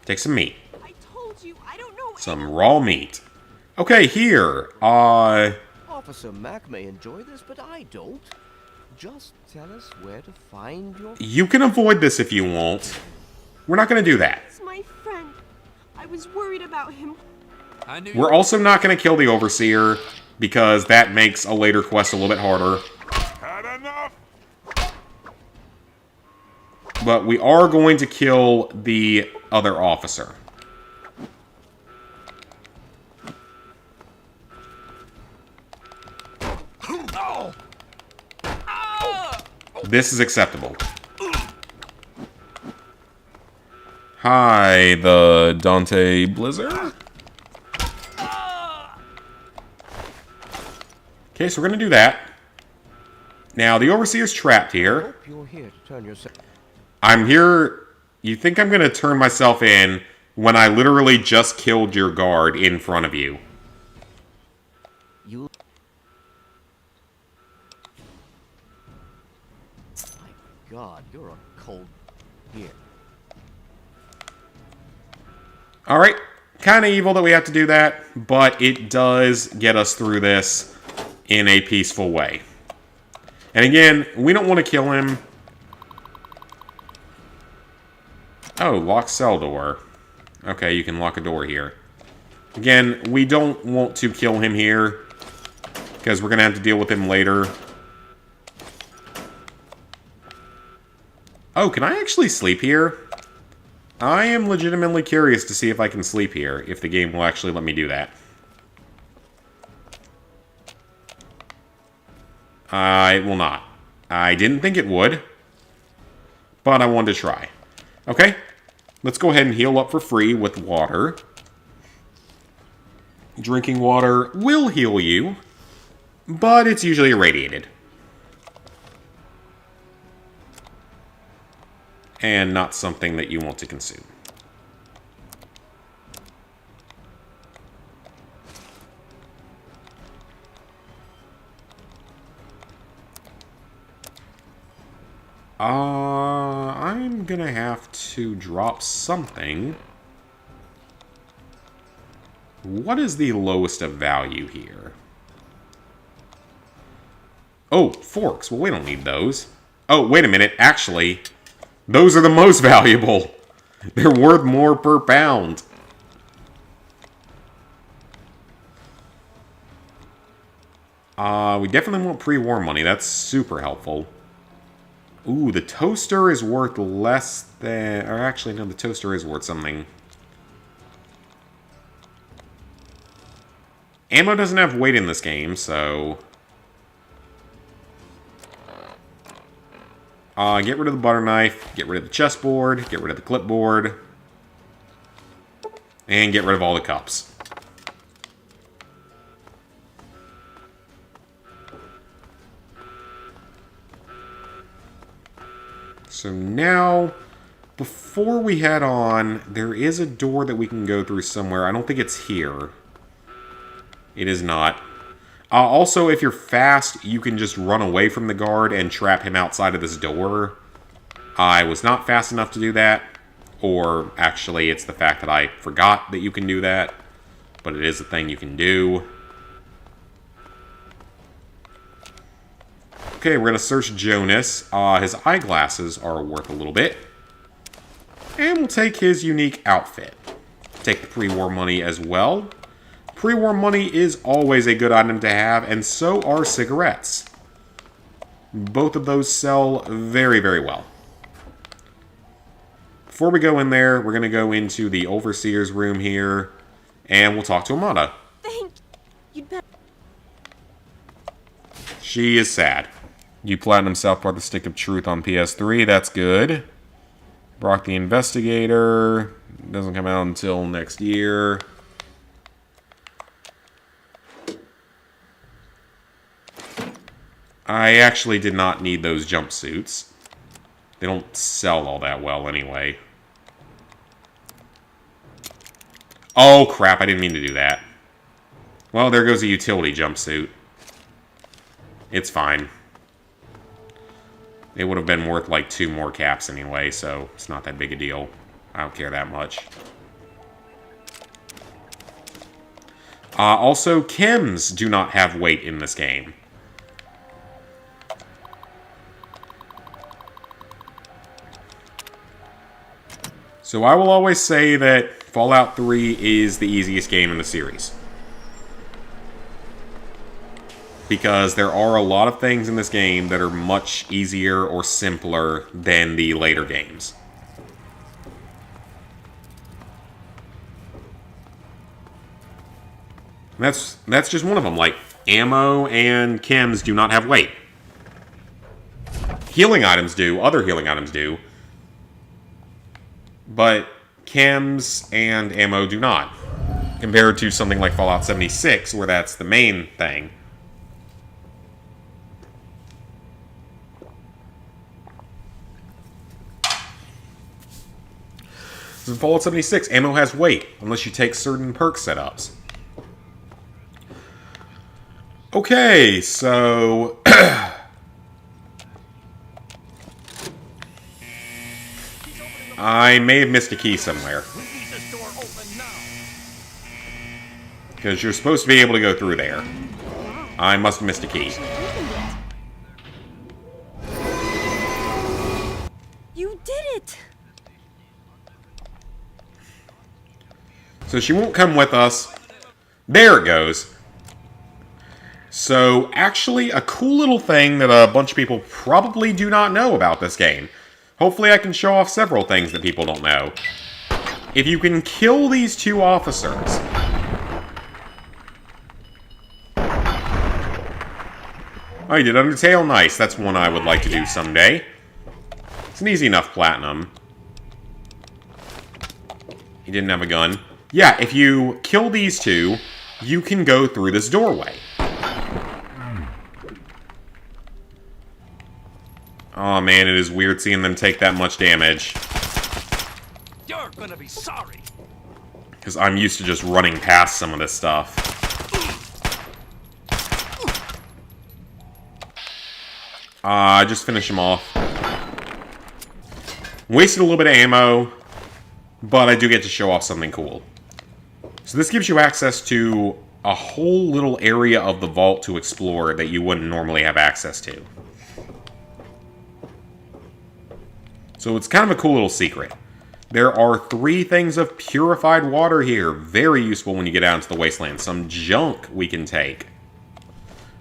[SPEAKER 1] Take some meat.
[SPEAKER 5] I told you, I don't know.
[SPEAKER 1] Some raw meat. Okay, here.
[SPEAKER 12] Officer Mac may enjoy this, but I don't. Just tell us where to find your...
[SPEAKER 1] You can avoid this if you want. We're not going to do that.
[SPEAKER 5] It's my friend. I was worried about him.
[SPEAKER 1] We're also not going to kill the Overseer, because that makes a later quest a little bit harder.
[SPEAKER 8] Had enough.
[SPEAKER 1] But we are going to kill the other officer. This is acceptable. Hi, the Dante Blizzard. Okay, so we're going to do that. Now, the Overseer's trapped here.
[SPEAKER 12] Hope you're here to turn yourself...
[SPEAKER 1] I'm here... You think I'm going to turn myself in when I literally just killed your guard in front of you?
[SPEAKER 12] You... My God, you're a cold... Here.
[SPEAKER 1] Alright, kind of evil that we have to do that, but it does get us through this in a peaceful way. And again, we don't want to kill him. Oh, lock cell door. Okay, you can lock a door here. Again, we don't want to kill him here, because we're going to have to deal with him later. Oh, can I actually sleep here? I am legitimately curious to see if I can sleep here, if the game will actually let me do that. It will not. I didn't think it would, but I wanted to try. Okay, let's go ahead and heal up for free with water. Drinking water will heal you, but it's usually irradiated. And not something that you want to consume. I'm gonna have to drop something. What is the lowest of value here? Oh, forks. Well, we don't need those. Oh, wait a minute. Actually, those are the most valuable. They're worth more per pound. We definitely want pre-war money. That's super helpful. Ooh, the toaster is worth less than... Or actually, no, the toaster is worth something. Ammo doesn't have weight in this game, so... get rid of the butter knife, get rid of the chessboard, get rid of the clipboard, and get rid of all the cups. So now, before we head on, there is a door that we can go through somewhere. I don't think it's here. It is not. Also, if you're fast, you can just run away from the guard and trap him outside of this door. I was not fast enough to do that. Or, actually, it's the fact that I forgot that you can do that. But it is a thing you can do. Okay, we're going to search Jonas. His eyeglasses are worth a little bit. And we'll take his unique outfit. Take the pre-war money as well. Pre-war money is always a good item to have, and so are cigarettes. Both of those sell very, very well. Before we go in there, we're going to go into the Overseer's room here, and we'll talk to Amanda.
[SPEAKER 5] Thank you. You'd better...
[SPEAKER 1] She is sad. You platinum South Park The Stick of Truth on PS3, that's good. Brock the Investigator, doesn't come out until next year. I actually did not need those jumpsuits. They don't sell all that well anyway. Oh, crap, I didn't mean to do that. Well, there goes a utility jumpsuit. It's fine. It would have been worth like 2 more caps anyway, so it's not that big a deal. I don't care that much. Also, chems do not have weight in this game. So I will always say that Fallout 3 is the easiest game in the series. Because there are a lot of things in this game that are much easier or simpler than the later games. That's just one of them. Like, ammo and chems do not have weight. Healing items do. Other healing items do. But chems and ammo do not. Compared to something like Fallout 76, where that's the main thing. So in Fallout 76, ammo has weight, unless you take certain perk setups. Okay, so... I may have missed a key somewhere. Because you're supposed to be able to go through there. I must have missed a key.
[SPEAKER 4] You did it!
[SPEAKER 1] So she won't come with us. There it goes. So, actually, a cool little thing that a bunch of people probably do not know about this game. Hopefully I can show off several things that people don't know. If you can kill these 2 officers... Oh, you did Undertale? Nice. That's one I would like to do someday. It's an easy enough platinum. He didn't have a gun. Yeah, if you kill these 2, you can go through this doorway. Oh man, it is weird seeing them take that much damage.
[SPEAKER 2] You're gonna be sorry.
[SPEAKER 1] Because I'm used to just running past some of this stuff. Just finish him off. Wasted a little bit of ammo, but I do get to show off something cool. So this gives you access to a whole little area of the vault to explore that you wouldn't normally have access to. So it's kind of a cool little secret. There are 3 things of purified water here. Very useful when you get out into the Wasteland. Some junk we can take.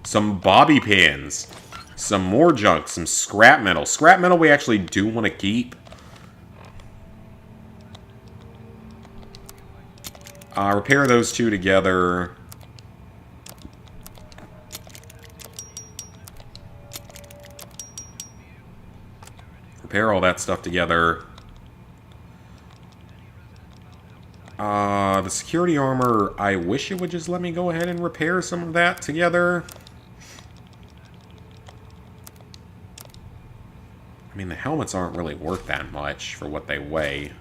[SPEAKER 1] Some bobby pins. Some more junk. Some scrap metal. Scrap metal we actually do want to keep. Repair those 2 together. Repair all that stuff together. The security armor, I wish it would just let me go ahead and repair some of that together. I mean, the helmets aren't really worth that much for what they weigh.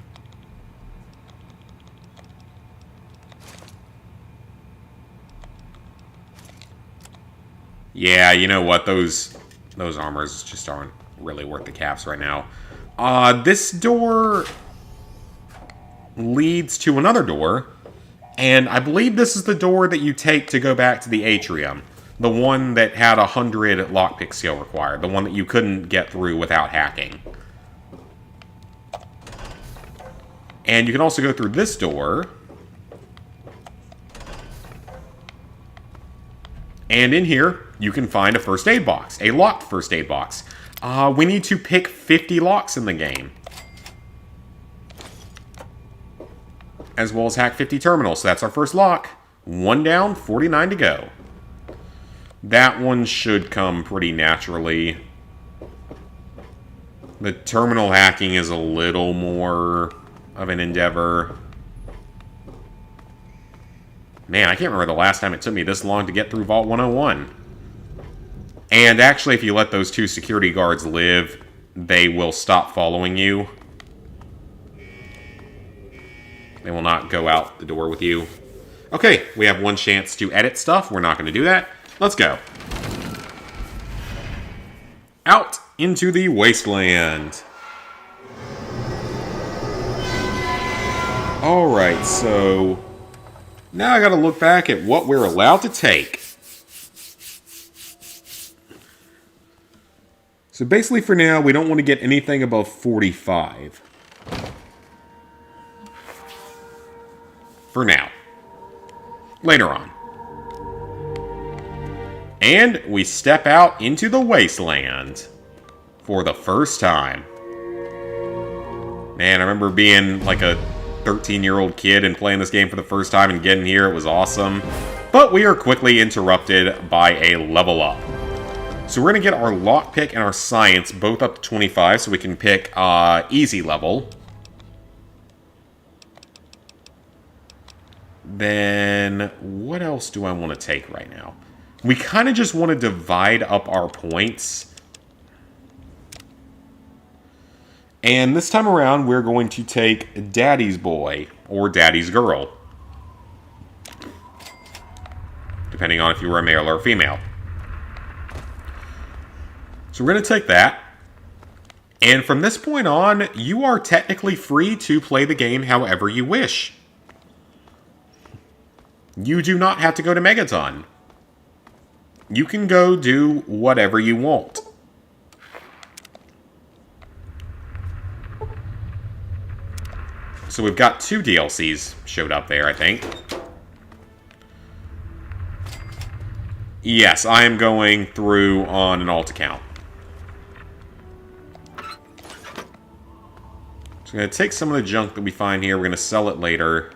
[SPEAKER 1] Yeah, you know what? Those armors just aren't really worth the caps right now. This door leads to another door, and I believe this is the door that you take to go back to the atrium. The one that had 100 lockpick skill required. The one that you couldn't get through without hacking. And you can also go through this door. And in here, you can find a first aid box. A locked first aid box. We need to pick 50 locks in the game. As well as hack 50 terminals. So that's our first lock. 1 down, 49 to go. That one should come pretty naturally. The terminal hacking is a little more of an endeavor. Man, I can't remember the last time it took me this long to get through Vault 101. And actually, if you let those 2 security guards live, they will stop following you. They will not go out the door with you. Okay, we have 1 chance to edit stuff. We're not going to do that. Let's go. Out into the Wasteland. Alright, so now I gotta look back at what we're allowed to take. So basically for now, we don't want to get anything above 45. For now. Later on. And we step out into the Wasteland. For the first time. Man, I remember being like a 13-year-old kid and playing this game for the first time and getting here. It was awesome. But we are quickly interrupted by a level up. So we're going to get our lockpick and our science both up to 25 so we can pick easy level. Then what else do I want to take right now? We kind of just want to divide up our points. And this time around, we're going to take Daddy's Boy, or Daddy's Girl. Depending on if you were a male or a female. So we're going to take that. And from this point on, you are technically free to play the game however you wish. You do not have to go to Megaton. You can go do whatever you want. So we've got 2 DLCs showed up there, I think. Yes, I am going through on an alt account. So I'm going to take some of the junk that we find here. We're going to sell it later.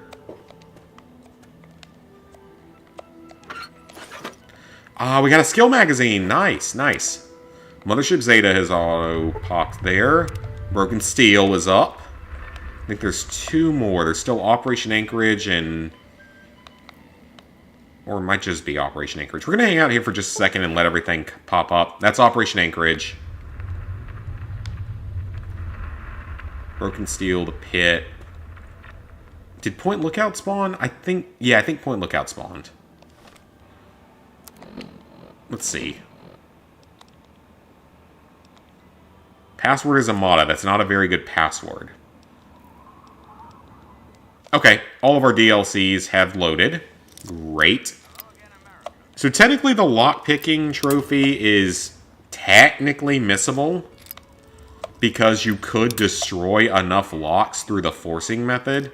[SPEAKER 1] Ah, we got a skill magazine. Nice, nice. Mothership Zeta has auto-popped there. Broken Steel is up. I think there's 2 more. There's still Operation Anchorage and... Or it might just be Operation Anchorage. We're going to hang out here for just a second and let everything pop up. That's Operation Anchorage. Broken Steel, the Pit. Did Point Lookout spawn? I think... Yeah, I think Point Lookout spawned. Let's see. Password is Amada. That's not a very good password. Okay, all of our DLCs have loaded. Great. So technically the lockpicking trophy is technically missable because you could destroy enough locks through the forcing method.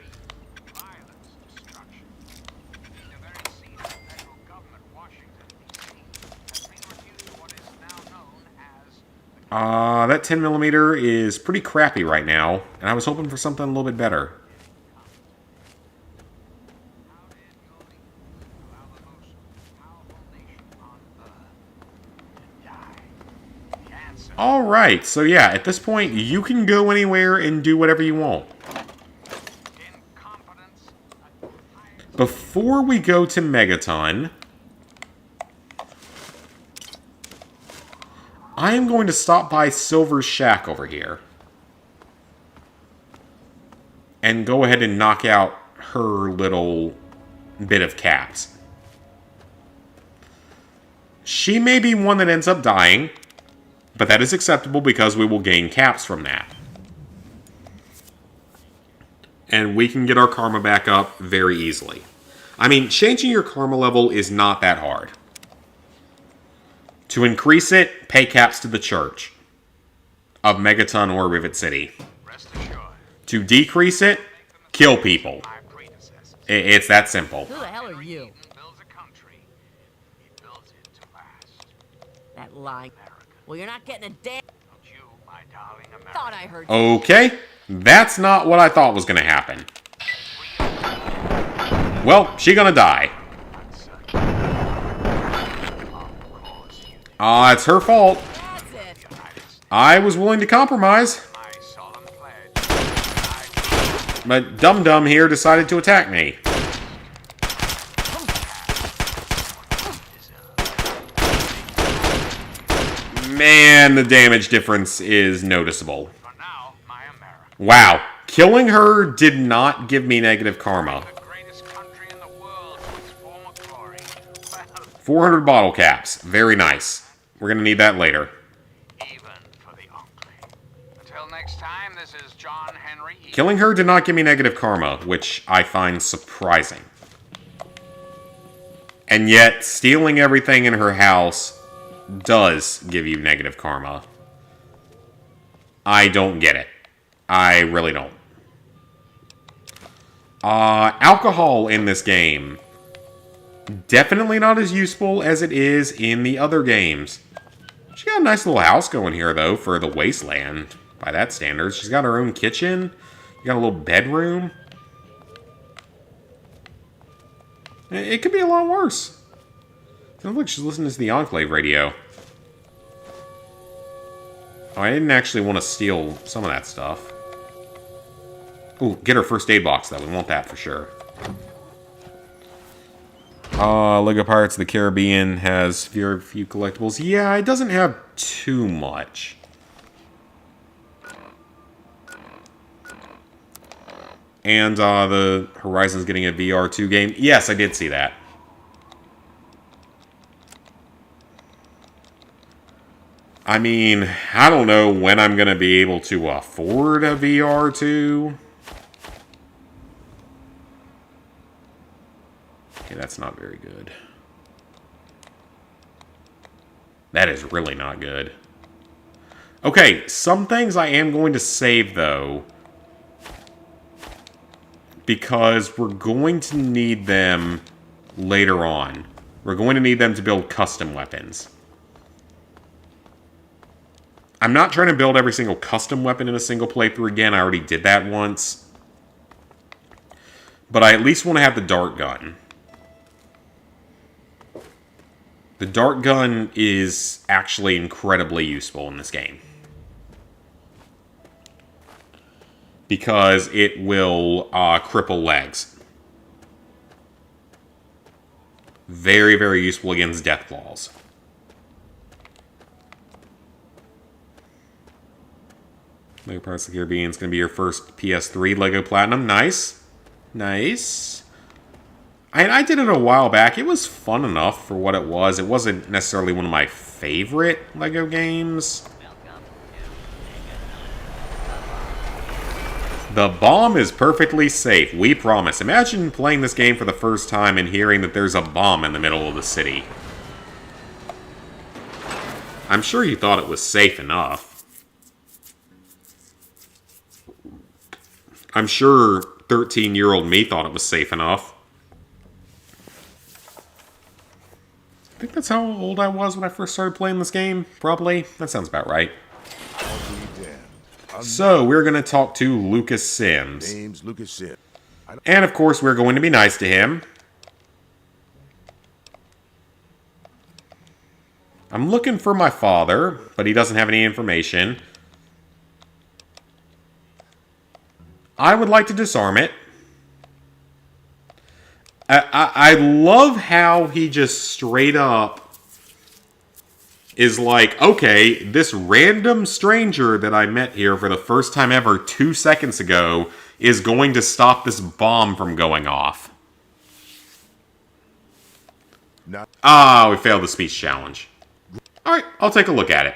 [SPEAKER 1] That 10mm is pretty crappy right now, and I was hoping for something a little bit better. Alright, so yeah, at this point, you can go anywhere and do whatever you want. Before we go to Megaton, I am going to stop by Silver's shack over here. And go ahead and knock out her little bit of caps. She may be one that ends up dying, but that is acceptable because we will gain caps from that. And we can get our karma back up very easily. I mean, changing your karma level is not that hard. To increase it, pay caps to the church of Megaton or Rivet City. To decrease it, kill people. It's that simple.
[SPEAKER 4] Who the hell are you? That lie. Well, you're not getting a damn... Thought I heard you.
[SPEAKER 1] Okay, that's not what I thought was going to happen. Well, she gonna die. It's her fault. I was willing to compromise. But Dum Dum here decided to attack me. Man, the damage difference is noticeable. Wow. Killing her did not give me negative karma. 400 bottle caps. Very nice. We're going to need that later. Killing her did not give me negative karma, which I find surprising. And yet, stealing everything in her house does give you negative karma. I don't get it. I really don't. Alcohol in this game. Definitely not as useful as it is in the other games. She got a nice little house going here, though, for the Wasteland. By that standard. She's got her own kitchen. You got a little bedroom. It could be a lot worse. Sounds like she's listening to the Enclave radio. Oh, I didn't actually want to steal some of that stuff. Ooh, get her first aid box, though. We want that for sure. Lego Pirates of the Caribbean has very few collectibles. Yeah, it doesn't have too much. And the Horizon's getting a VR2 game. Yes, I did see that. I mean, I don't know when I'm going to be able to afford a VR2. Okay, that's not very good. That is really not good. Okay, some things I am going to save, though. Because we're going to need them later on. We're going to need them to build custom weapons. I'm not trying to build every single custom weapon in a single playthrough again. I already did that once. But I at least want to have the dart gun. The dart gun is actually incredibly useful in this game. Because it will cripple legs. Very, very useful against Deathclaws. Lego Pirates of the Caribbean is going to be your first PS3 Lego Platinum. Nice. Nice. I did it a while back. It was fun enough for what it was. It wasn't necessarily one of my favorite Lego games. The bomb is perfectly safe, we promise. Imagine playing this game for the first time and hearing that there's a bomb in the middle of the city. I'm sure you thought it was safe enough. I'm sure 13-year-old me thought it was safe enough. I think that's how old I was when I first started playing this game, probably. That sounds about right. So, we're going to talk to Lucas Sims.
[SPEAKER 13] Name's Lucas Sims.
[SPEAKER 1] And, of course, we're going to be nice to him. I'm looking for my father, but he doesn't have any information. I would like to disarm it. I love how he just straight up is like, okay, this random stranger that I met here for the first time ever 2 seconds ago is going to stop this bomb from going off. Ah, we failed the speech challenge. Alright, I'll take a look at it.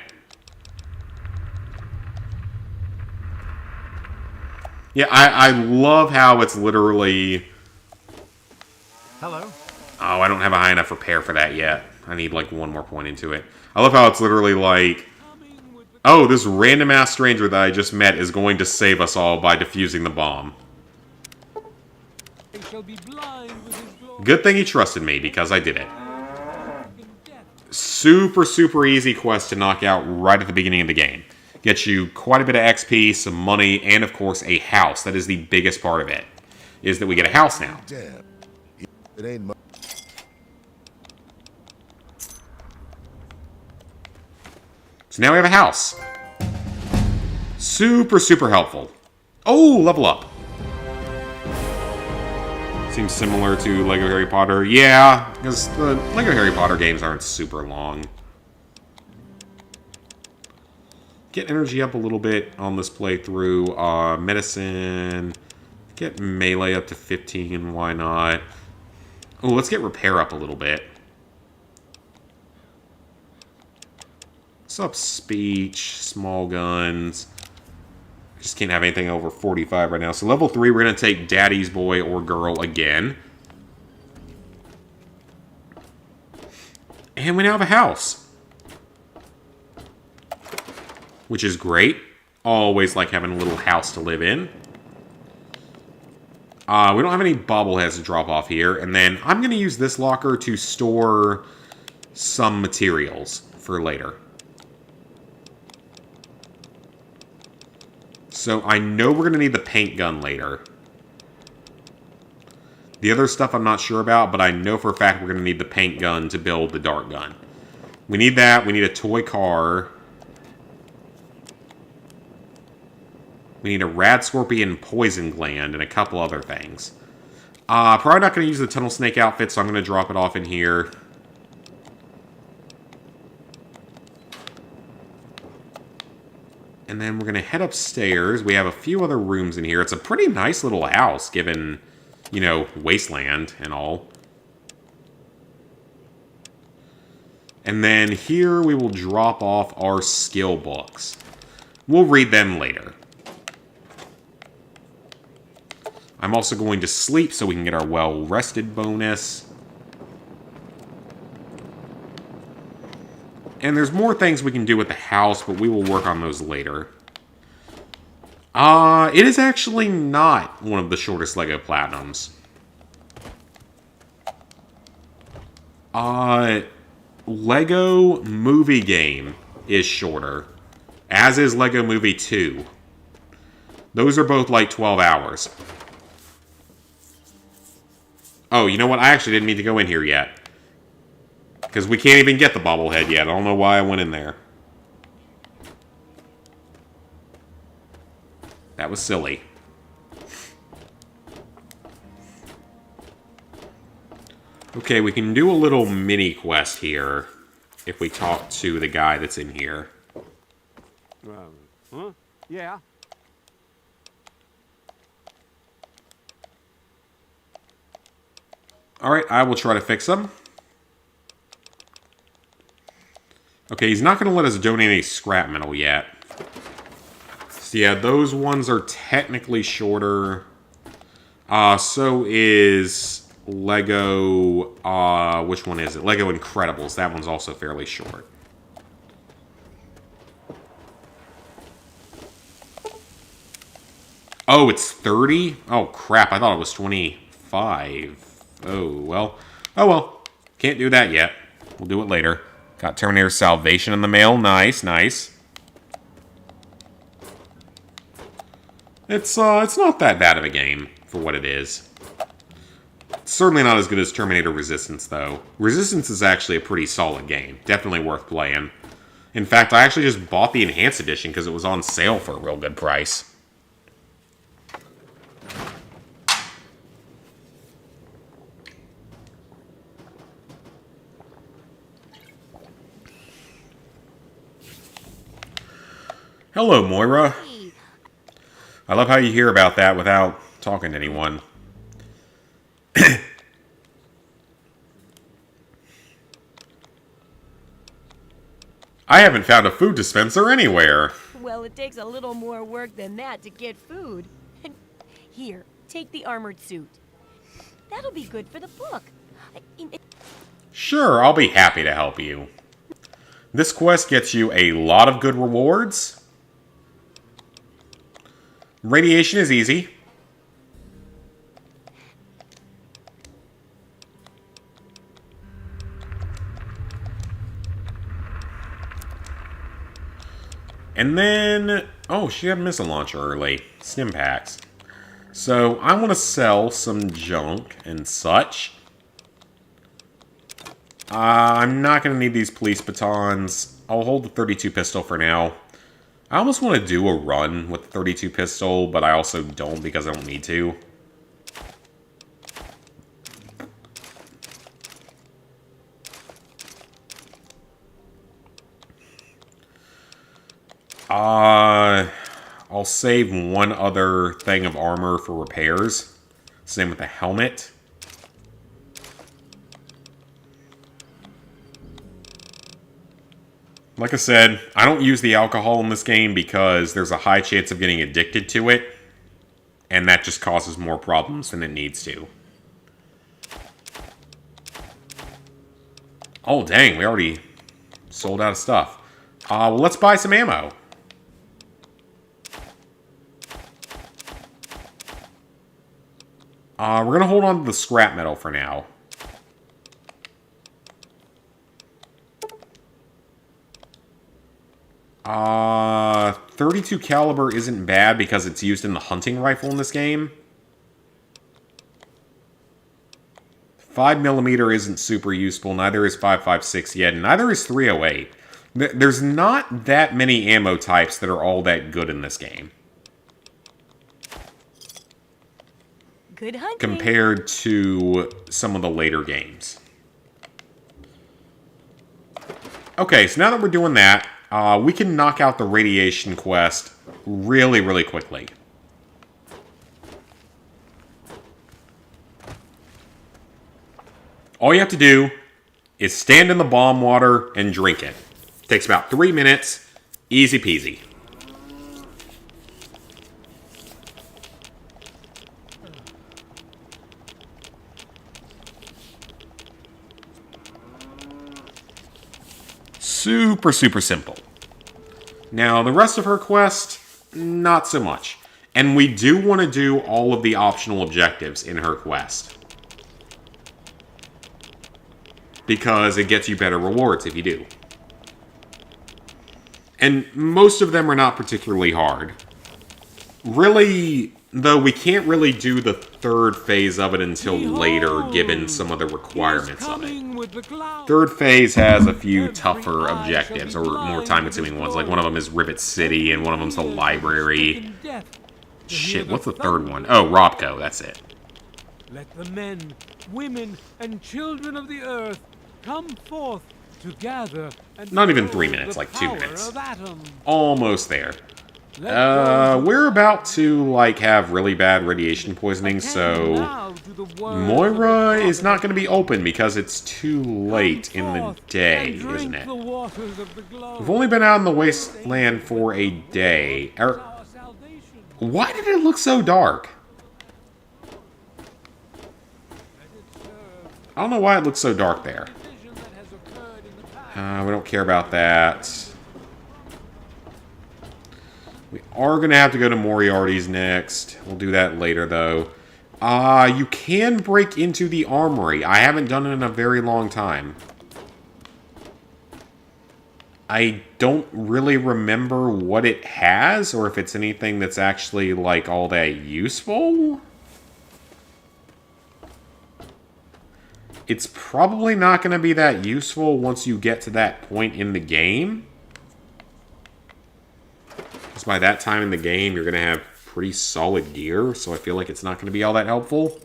[SPEAKER 1] Yeah, I love how it's literally...
[SPEAKER 10] Hello.
[SPEAKER 1] Oh, I don't have a high enough repair for that yet. I need like one more point into it. I love how it's literally like, oh, this random ass stranger that I just met is going to save us all by defusing the bomb. Good thing he trusted me because I did it. Super, super easy quest to knock out right at the beginning of the game. Gets you quite a bit of XP, some money, and of course a house. That is the biggest part of it, is that we get a house now.
[SPEAKER 13] It ain't much.
[SPEAKER 1] So now we have a house. Super, super helpful. Oh, level up. Seems similar to Lego Harry Potter. Yeah, because the Lego Harry Potter games aren't super long. get energy up a little bit on this playthrough. Medicine. Get melee up to 15. Why not? Oh, let's get repair up a little bit. What's up, speech, small guns? Just can't have anything over 45 right now. So level 3, we're going to take daddy's boy or girl again. And we now have a house. Which is great. Always like having a little house to live in. We don't have any bobbleheads to drop off here. And then I'm going to use this locker to store some materials for later. So I know we're going to need the paint gun later. The other stuff I'm not sure about, but I know for a fact we're going to need the paint gun to build the dart gun. We need that. We need a toy car. We need a rad scorpion poison gland and a couple other things. Probably not going to use the tunnel snake outfit, so I'm going to drop it off in here. And then we're going to head upstairs. We have a few other rooms in here. It's a pretty nice little house, given, you know, Wasteland and all. And then here we will drop off our skill books. We'll read them later. I'm also going to sleep so we can get our well-rested bonus. And there's more things we can do with the house, but we will work on those later. It is actually not one of the shortest LEGO Platinums. LEGO Movie Game is shorter, as is LEGO Movie 2. Those are both like 12 hours. Oh, you know what? I actually didn't mean to go in here yet. Because we can't even get the bobblehead yet. I don't know why I went in there. That was silly. Okay, we can do a little mini quest here if we talk to the guy that's in here.
[SPEAKER 10] Huh? Yeah.
[SPEAKER 1] Alright, I will try to fix him. Okay, he's not going to let us donate any scrap metal yet. So yeah, those ones are technically shorter. So is Lego... which one is it? Lego Incredibles. That one's also fairly short. Oh, it's 30? Oh, crap. I thought it was 25. Oh, well. Oh, well. Can't do that yet. We'll do it later. Got Terminator Salvation in the mail. Nice, nice. It's not that bad of a game for what it is. It's certainly not as good as Terminator Resistance, though. Resistance is actually a pretty solid game. Definitely worth playing. In fact, I actually just bought the Enhanced Edition because it was on sale for a real good price. Hello, Moira. I love how you hear about that without talking to anyone. I haven't found a food dispenser anywhere.
[SPEAKER 5] Well, it takes a little more work than that to get food. Here, take the armored suit. That'll be good for the book.
[SPEAKER 1] Sure, I'll be happy to help you. This quest gets you a lot of good rewards. Radiation is easy. And then... oh, she had a missile launcher early. Stim packs. So, I want to sell some junk and such. I'm not going to need these police batons. I'll hold the 32 pistol for now. I almost want to do a run with the 32 pistol, but I also don't because I don't need to. I'll save one other thing of armor for repairs. Same with the helmet. Like I said, I don't use the alcohol in this game because there's a high chance of getting addicted to it. And that just causes more problems than it needs to. Oh, dang, we already sold out of stuff. Well, let's buy some ammo. We're going to hold on to the scrap metal for now. .32 caliber isn't bad because it's used in the hunting rifle in this game. 5mm isn't super useful, neither is 5.56 yet, and neither is 308. There's not that many ammo types that are all that good in this game.
[SPEAKER 5] Good hunting.
[SPEAKER 1] Compared to some of the later games. Okay, so now that we're doing that, we can knock out the radiation quest really, really quickly. All you have to do is stand in the bomb water and drink it. Takes about 3 minutes. Easy peasy. Super, super simple. Now, the rest of her quest, not so much. And we do want to do all of the optional objectives in her quest. Because it gets you better rewards if you do. And most of them are not particularly hard. Really, though, we can't really do the third phase of it until later, given some of the requirements of it. Third phase has a few tougher objectives, or more time-consuming ones. Like, one of them is Rivet City, and one of them's the library. Shit, what's the third one? Oh, Robco, that's it.
[SPEAKER 14] Let the men, women, and children of the earth come forth to gather and
[SPEAKER 1] not even 3 minutes, like 2 minutes. Almost there. We're about to, like, have really bad radiation poisoning, so Moira is not going to be open because it's too late in the day, isn't it? We've only been out in the Wasteland for a day. Why did it look so dark? I don't know why it looks so dark there. We don't care about that. We are going to have to go to Moriarty's next. We'll do that later, though. You can break into the armory. I haven't done it in a very long time. I don't really remember what it has, or if it's anything that's actually, like, all that useful. It's probably not going to be that useful once you get to that point in the game. Because by that time in the game, you're going to have pretty solid gear, so I feel like it's not going to be all that helpful.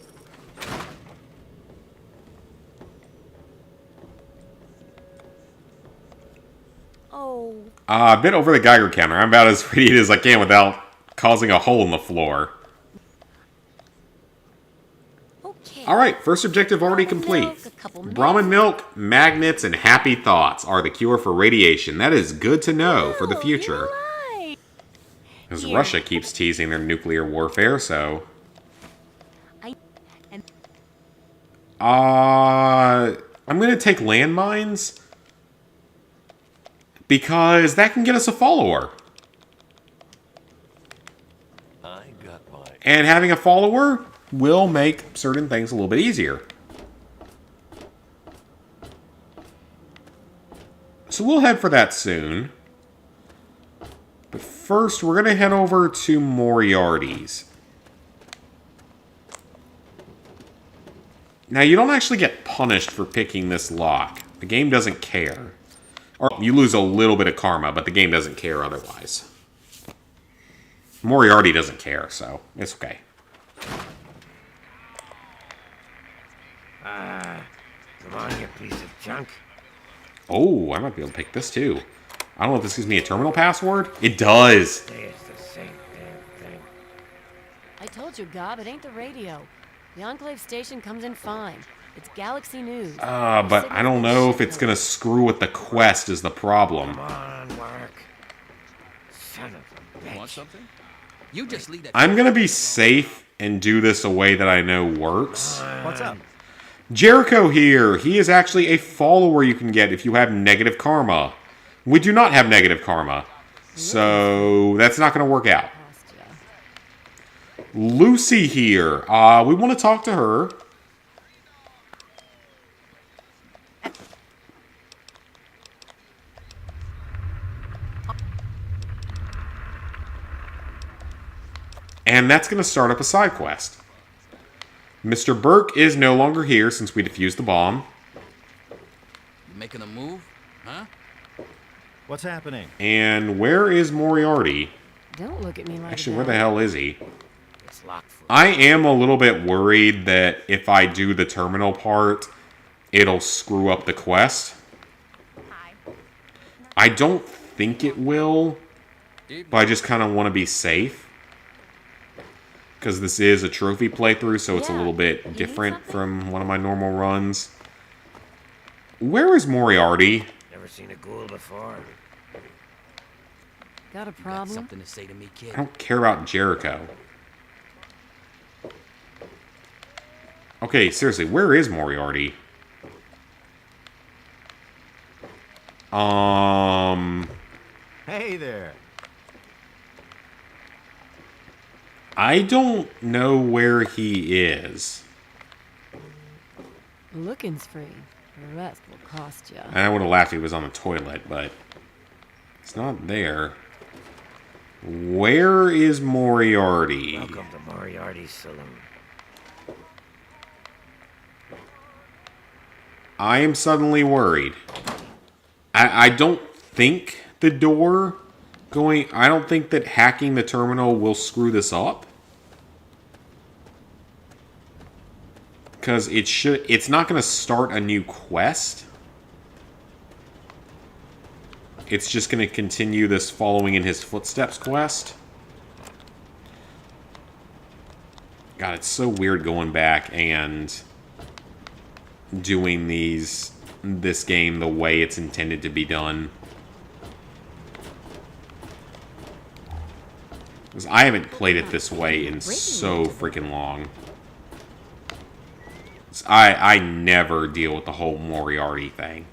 [SPEAKER 5] Oh.
[SPEAKER 1] A bit over the Geiger counter. I'm about as ready as I can without causing a hole in the floor. Alright, first objective already complete. Brahmin milk, magnets, and happy thoughts are the cure for radiation. That is good to know for the future. Because Russia keeps teasing their nuclear warfare, so... I'm going to take landmines. Because that can get us a follower. And having a follower will make certain things a little bit easier. So we'll head for that soon. But first, we're going to head over to Moriarty's. Now, you don't actually get punished for picking this lock. The game doesn't care. Or you lose a little bit of karma, but the game doesn't care otherwise. Moriarty doesn't care, so it's okay.
[SPEAKER 12] Come on, you piece of junk.
[SPEAKER 1] Oh, I might be able to pick this too. I don't know if this gives me a terminal password. It does.
[SPEAKER 5] I told you, Gob, it ain't the radio. The Enclave station comes in fine. It's Galaxy News.
[SPEAKER 1] But I don't know if it's gonna screw with the quest is the problem.
[SPEAKER 12] Come on, Mark. Son of a bitch.
[SPEAKER 6] Want something? You just leave that.
[SPEAKER 1] I'm gonna be safe and do this a way that I know works.
[SPEAKER 10] What's up?
[SPEAKER 1] Jericho here. He is actually a follower you can get if you have negative karma. We do not have negative karma. So that's not going to work out. Lucy here. We want to talk to her. And that's going to start up a side quest. Mr. Burke is no longer here since we defused the bomb.
[SPEAKER 6] You making a move? Huh?
[SPEAKER 10] What's happening?
[SPEAKER 1] And where is Moriarty?
[SPEAKER 5] Don't look at me like
[SPEAKER 1] Actually,
[SPEAKER 5] that.
[SPEAKER 1] where the hell is he?
[SPEAKER 12] It's locked for
[SPEAKER 1] I am a little bit worried that if I do the terminal part, it'll screw up the quest. I don't think it will, but I just kind of want to be safe. Because this is a trophy playthrough, so it's a little bit different from one of my normal runs. Where is Moriarty?
[SPEAKER 12] Never seen a ghoul before.
[SPEAKER 5] Got a
[SPEAKER 6] Got
[SPEAKER 5] problem?
[SPEAKER 6] something to say to me, kid?
[SPEAKER 1] I don't care about Jericho. Okay, seriously, where is Moriarty?
[SPEAKER 10] Hey there.
[SPEAKER 1] I don't know where he is.
[SPEAKER 5] Looking's free. The rest will cost you.
[SPEAKER 1] I would have laughed if he was on the toilet, but it's not there. Where is Moriarty?
[SPEAKER 12] Welcome to Moriarty's saloon.
[SPEAKER 1] I am suddenly worried. I don't think the door going... I don't think that hacking the terminal will screw this up. Because it's not going to start a new quest. It's just going to continue this following in his footsteps quest. God, it's so weird going back and doing this game the way it's intended to be done. Because I haven't played it this way in so freaking long. I never deal with the whole Moriarty thing.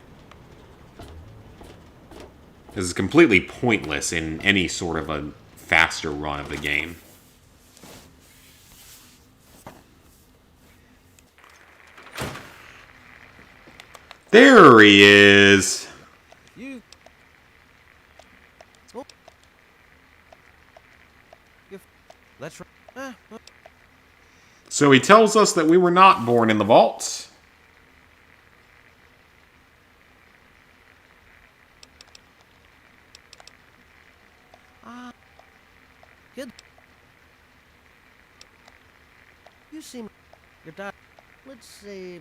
[SPEAKER 1] This is completely pointless in any sort of a faster run of the game. There he is!
[SPEAKER 12] Let's.
[SPEAKER 1] So he tells us that we were not born in the vaults.
[SPEAKER 12] Kid. You seem. You're done. Let's see.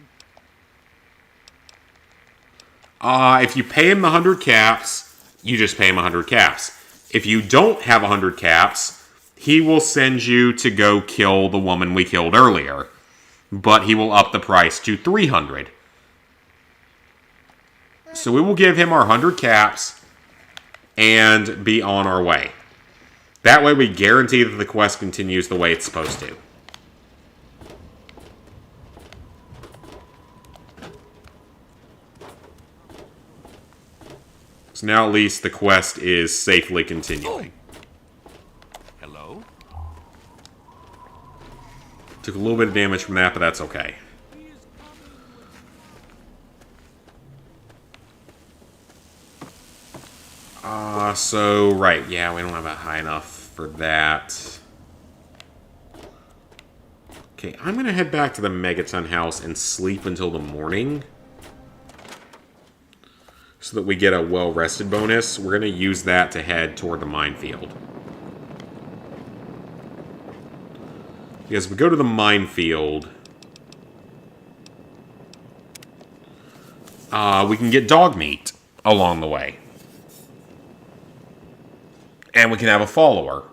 [SPEAKER 1] If you pay him the 100 caps, you just pay him 100 caps. If you don't have 100 caps, he will send you to go kill the woman we killed earlier. But he will up the price to 300. So we will give him our 100 caps and be on our way. That way we guarantee that the quest continues the way it's supposed to. So now at least the quest is safely continuing.
[SPEAKER 6] Hello?
[SPEAKER 1] Took a little bit of damage from that, but that's okay. Right, yeah, we don't have it high enough for that. Okay, I'm gonna head back to the Megaton house and sleep until the morning. So that we get a well-rested bonus. We're gonna use that to head toward the Minefield. Because if we go to the Minefield, we can get Dogmeat along the way. And we can have a follower.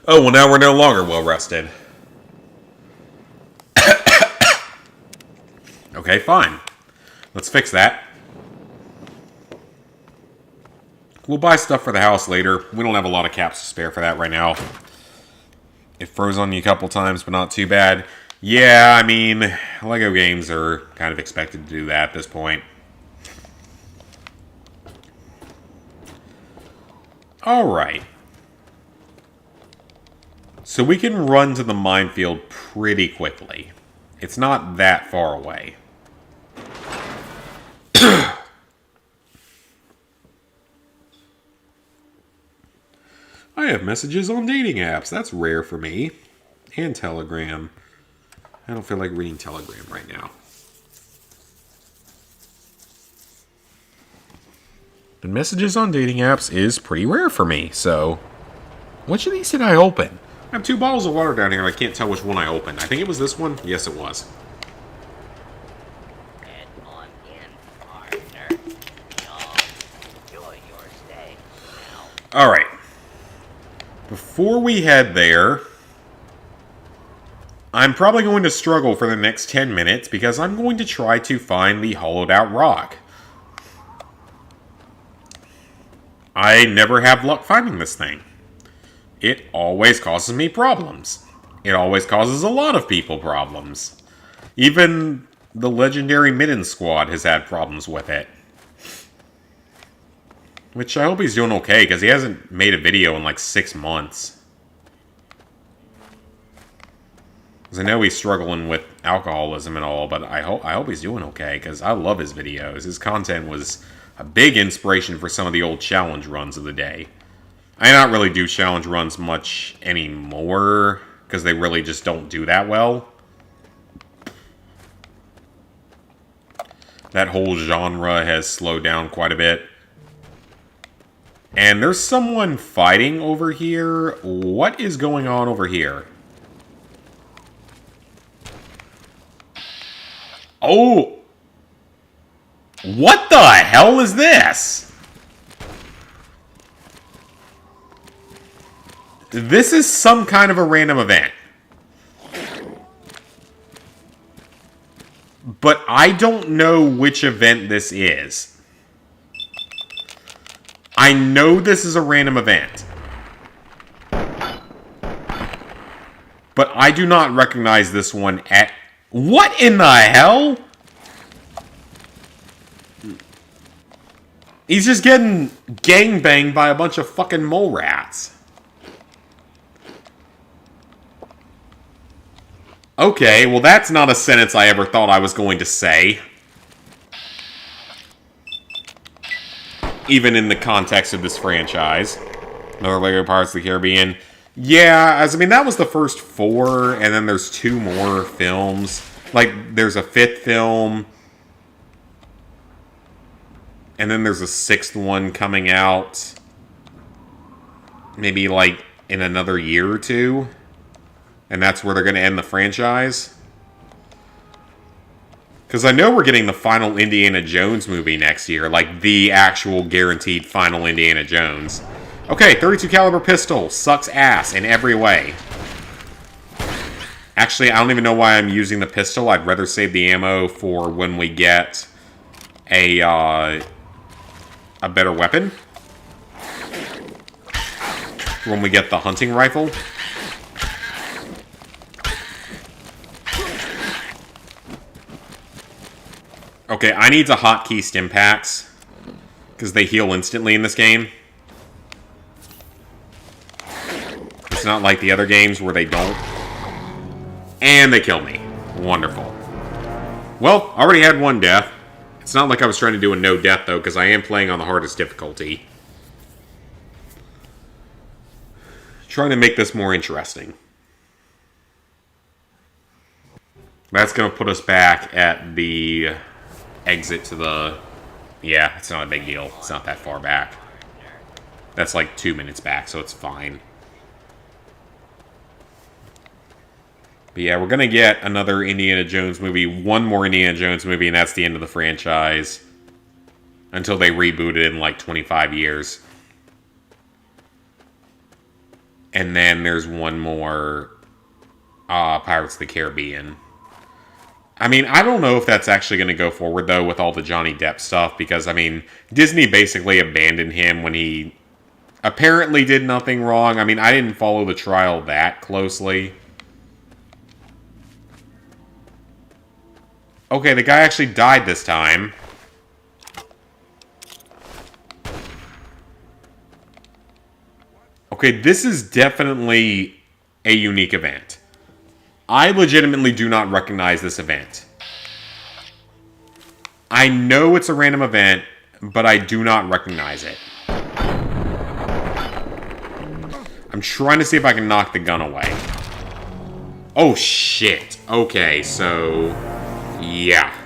[SPEAKER 1] Oh, well now we're no longer well rested. Okay, fine. Let's fix that. We'll buy stuff for the house later. We don't have a lot of caps to spare for that right now. It froze on you a couple times, but not too bad. Yeah, I mean, LEGO games are kind of expected to do that at this point. Alright. So we can run to the minefield pretty quickly. It's not that far away. I have messages on dating apps. That's rare for me. And Telegram. I don't feel like reading Telegram right now. And messages on dating apps is pretty rare for me, so... Which of these did I open? I have 2 bottles of water down here, and I can't tell which one I opened. I think it was this one. Yes, it was. Alright. Before we head there, I'm probably going to struggle for the next 10 minutes because I'm going to try to find the hollowed out rock. I never have luck finding this thing. It always causes me problems. It always causes a lot of people problems. Even the legendary Midden squad has had problems with it. Which I hope he's doing okay, because he hasn't made a video in like 6 months. Because I know he's struggling with alcoholism and all, but I hope he's doing okay, because I love his videos. His content was a big inspiration for some of the old challenge runs of the day. I don't really do challenge runs much anymore, because they really just don't do that well. That whole genre has slowed down quite a bit. And there's someone fighting over here. What is going on over here? Oh! What the hell is this? This is some kind of a random event. But I don't know which event this is. I know this is a random event. But I do not recognize this one at... What in the hell? He's just getting gangbanged by a bunch of fucking mole rats. Okay, well that's not a sentence I ever thought I was going to say. Even in the context of this franchise. Another LEGO Pirates of the Caribbean. Yeah, I mean, that was the first 4, and then there's 2 more films. Like, there's a 5th film. And then there's a 6th one coming out. Maybe, like, in another year or 2. And that's where they're going to end the franchise. Because I know we're getting the final Indiana Jones movie next year. Like, the actual guaranteed final Indiana Jones. Okay, 32 caliber pistol. Sucks ass in every way. Actually, I don't even know why I'm using the pistol. I'd rather save the ammo for when we get a better weapon. When we get the hunting rifle. Okay, I need the hotkey stim packs. Because they heal instantly in this game. It's not like the other games where they don't. And they kill me. Wonderful. Well, already had 1 death. It's not like I was trying to do a no death, though, because I am playing on the hardest difficulty. Trying to make this more interesting. That's going to put us back at the exit to the... Yeah, it's not a big deal. It's not that far back. That's like 2 minutes back, so it's fine. But yeah, we're going to get another Indiana Jones movie, one more Indiana Jones movie, and that's the end of the franchise. Until they reboot it in like 25 years. And then there's one more Pirates of the Caribbean. I mean, I don't know if that's actually going to go forward, though, with all the Johnny Depp stuff. Because, I mean, Disney basically abandoned him when he apparently did nothing wrong. I mean, I didn't follow the trial that closely. Okay, the guy actually died this time. Okay, this is definitely a unique event. I legitimately do not recognize this event. I know it's a random event, but I do not recognize it. I'm trying to see if I can knock the gun away. Oh, shit. Okay, so... yeah.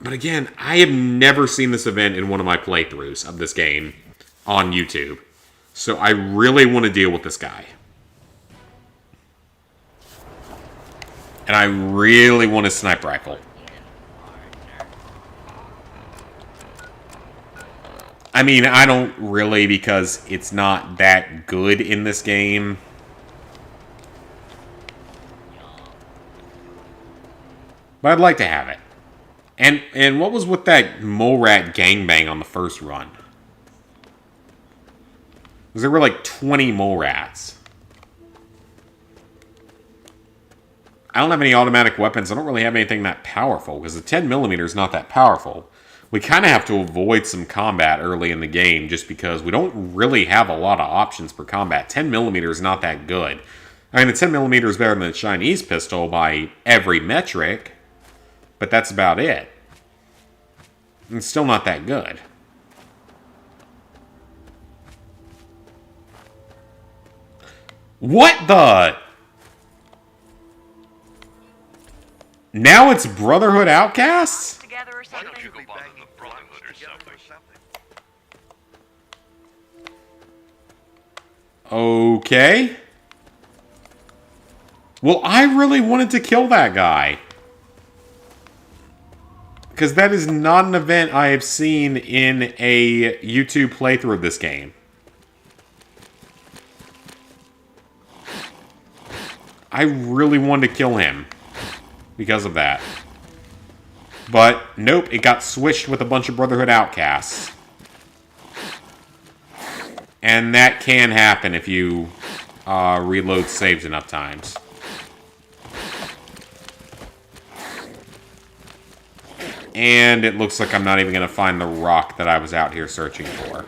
[SPEAKER 1] But again, I have never seen this event in one of my playthroughs of this game on YouTube. So I really want to deal with this guy. And I really want a sniper rifle. I mean, I don't really, because it's not that good in this game. But I'd like to have it. And what was with that mole rat gangbang on the first run? Because there were like 20 mole rats. I don't have any automatic weapons. I don't really have anything that powerful, because the 10mm is not that powerful. We kind of have to avoid some combat early in the game, just because we don't really have a lot of options for combat. 10mm is not that good. I mean, the 10mm is better than the Chinese pistol by every metric. But that's about it. It's still not that good. What the? Now it's Brotherhood Outcasts?
[SPEAKER 15] Why don't you go bother the Brotherhood or something?
[SPEAKER 1] Okay. Well, I really wanted to kill that guy. Because that is not an event I have seen in a YouTube playthrough of this game. I really wanted to kill him because of that. But, nope, it got switched with a bunch of Brotherhood outcasts. And that can happen if you reload saves enough times. And it looks like I'm not even going to find the rock that I was out here searching for.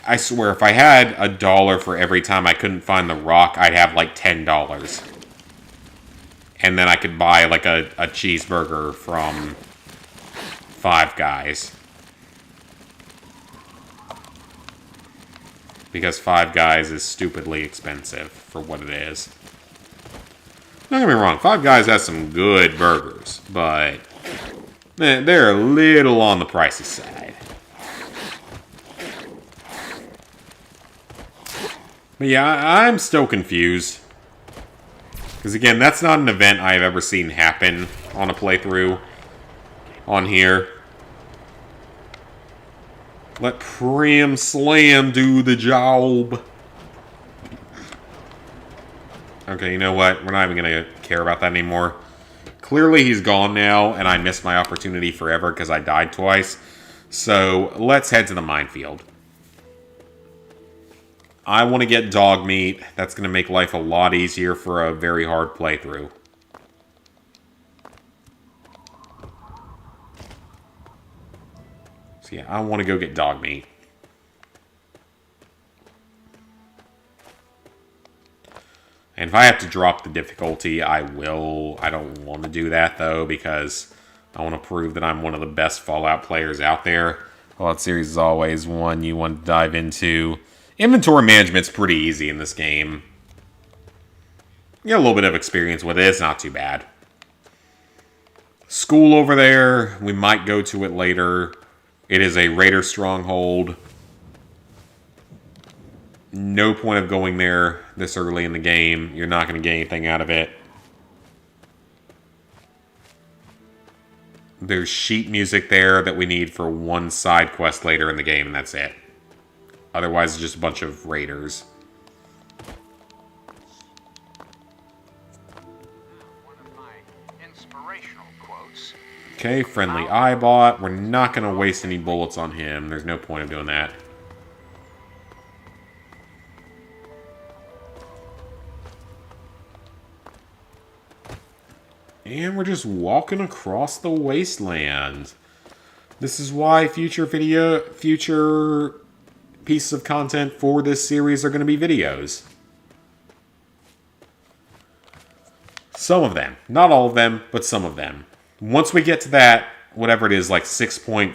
[SPEAKER 1] I swear, if I had $1 for every time I couldn't find the rock, I'd have like $10. And then I could buy like a cheeseburger from Five Guys. Because Five Guys is stupidly expensive for what it is. Don't get me wrong, Five Guys has some good burgers, but they're a little on the pricey side. But yeah, I'm still confused. Because again, that's not an event I've ever seen happen on a playthrough on here. Let Prim Slam do the job. Okay, you know what? We're not even going to care about that anymore. Clearly he's gone now, and I missed my opportunity forever because I died twice. So, let's head to the Minefield. I want to get Dogmeat. That's going to make life a lot easier for a very hard playthrough. So yeah, I want to go get Dogmeat. And if I have to drop the difficulty, I will. I don't want to do that, though, because I want to prove that I'm one of the best Fallout players out there. Fallout series is always one you want to dive into. Inventory management's pretty easy in this game. You get a little bit of experience with it. It's not too bad. School over there. We might go to it later. It is a raider stronghold. No point of going there this early in the game. You're not going to get anything out of it. There's sheet music there that we need for one side quest later in the game, and that's it. Otherwise, it's just a bunch of raiders. Okay, friendly Eyebot. We're not going to waste any bullets on him. There's no point of doing that. And we're just walking across the wasteland. This is why future pieces of content for this series are going to be videos. Some of them. Not all of them, but some of them. Once we get to that, whatever it is, like 6.5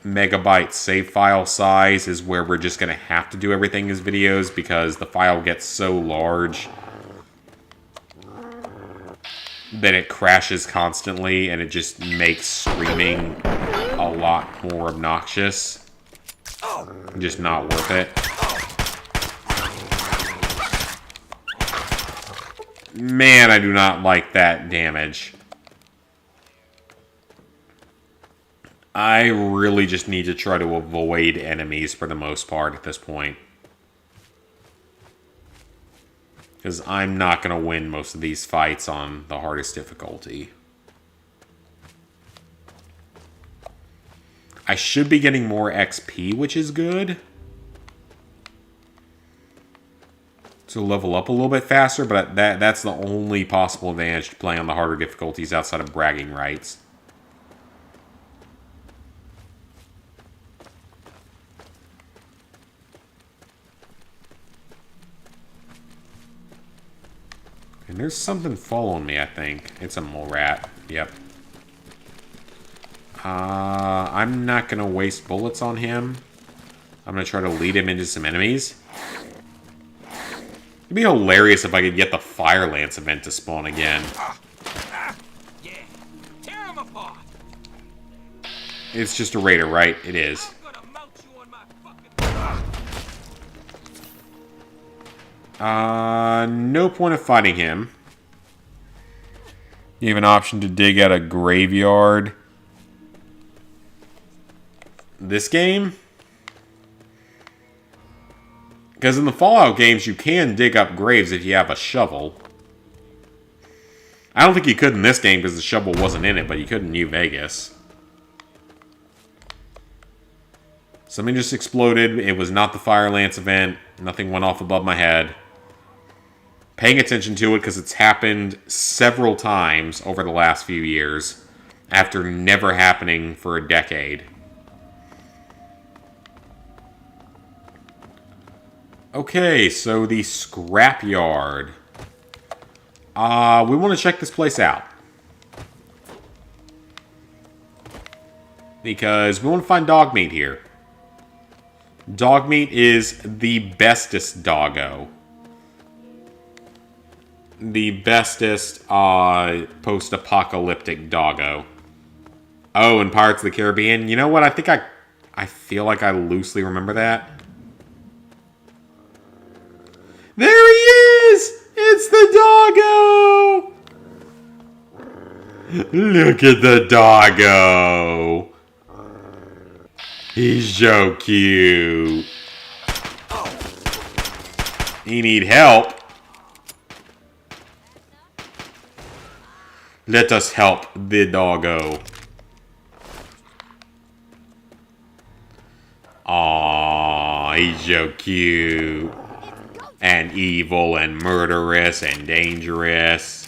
[SPEAKER 1] megabyte save file size is where we're just going to have to do everything as videos because the file gets so large that it crashes constantly and it just makes streaming a lot more obnoxious. Just not worth it. Man, I do not like that damage. I really just need to try to avoid enemies for the most part at this point. Because I'm not going to win most of these fights on the hardest difficulty. I should be getting more XP, which is good. To level up a little bit faster, but that's the only possible advantage to playing on the harder difficulties outside of bragging rights. And there's something following me, I think. It's a mole rat. Yep. I'm not going to waste bullets on him. I'm going to try to lead him into some enemies. It'd be hilarious if I could get the Fire Lance event to spawn again.
[SPEAKER 2] Yeah, tear him apart.
[SPEAKER 1] It's just a raider, right? It is. No point of fighting him. You have an option to dig out a graveyard. This game? Because in the Fallout games, you can dig up graves if you have a shovel. I don't think you could in this game because the shovel wasn't in it, but you could in New Vegas. Something just exploded. It was not the Fire Lance event. Nothing went off above my head. Paying attention to it because it's happened several times over the last few years after never happening for a decade. Okay, so the scrapyard. We want to check this place out. Because we want to find Dogmeat here. Dogmeat is the bestest doggo. The bestest post-apocalyptic doggo. Oh, and Pirates of the Caribbean. You know what? I feel like I loosely remember that. There he is! It's the doggo! Look at the doggo! He's so cute. He need help. Let us help the doggo. Aww, he's so cute. And evil and murderous and dangerous.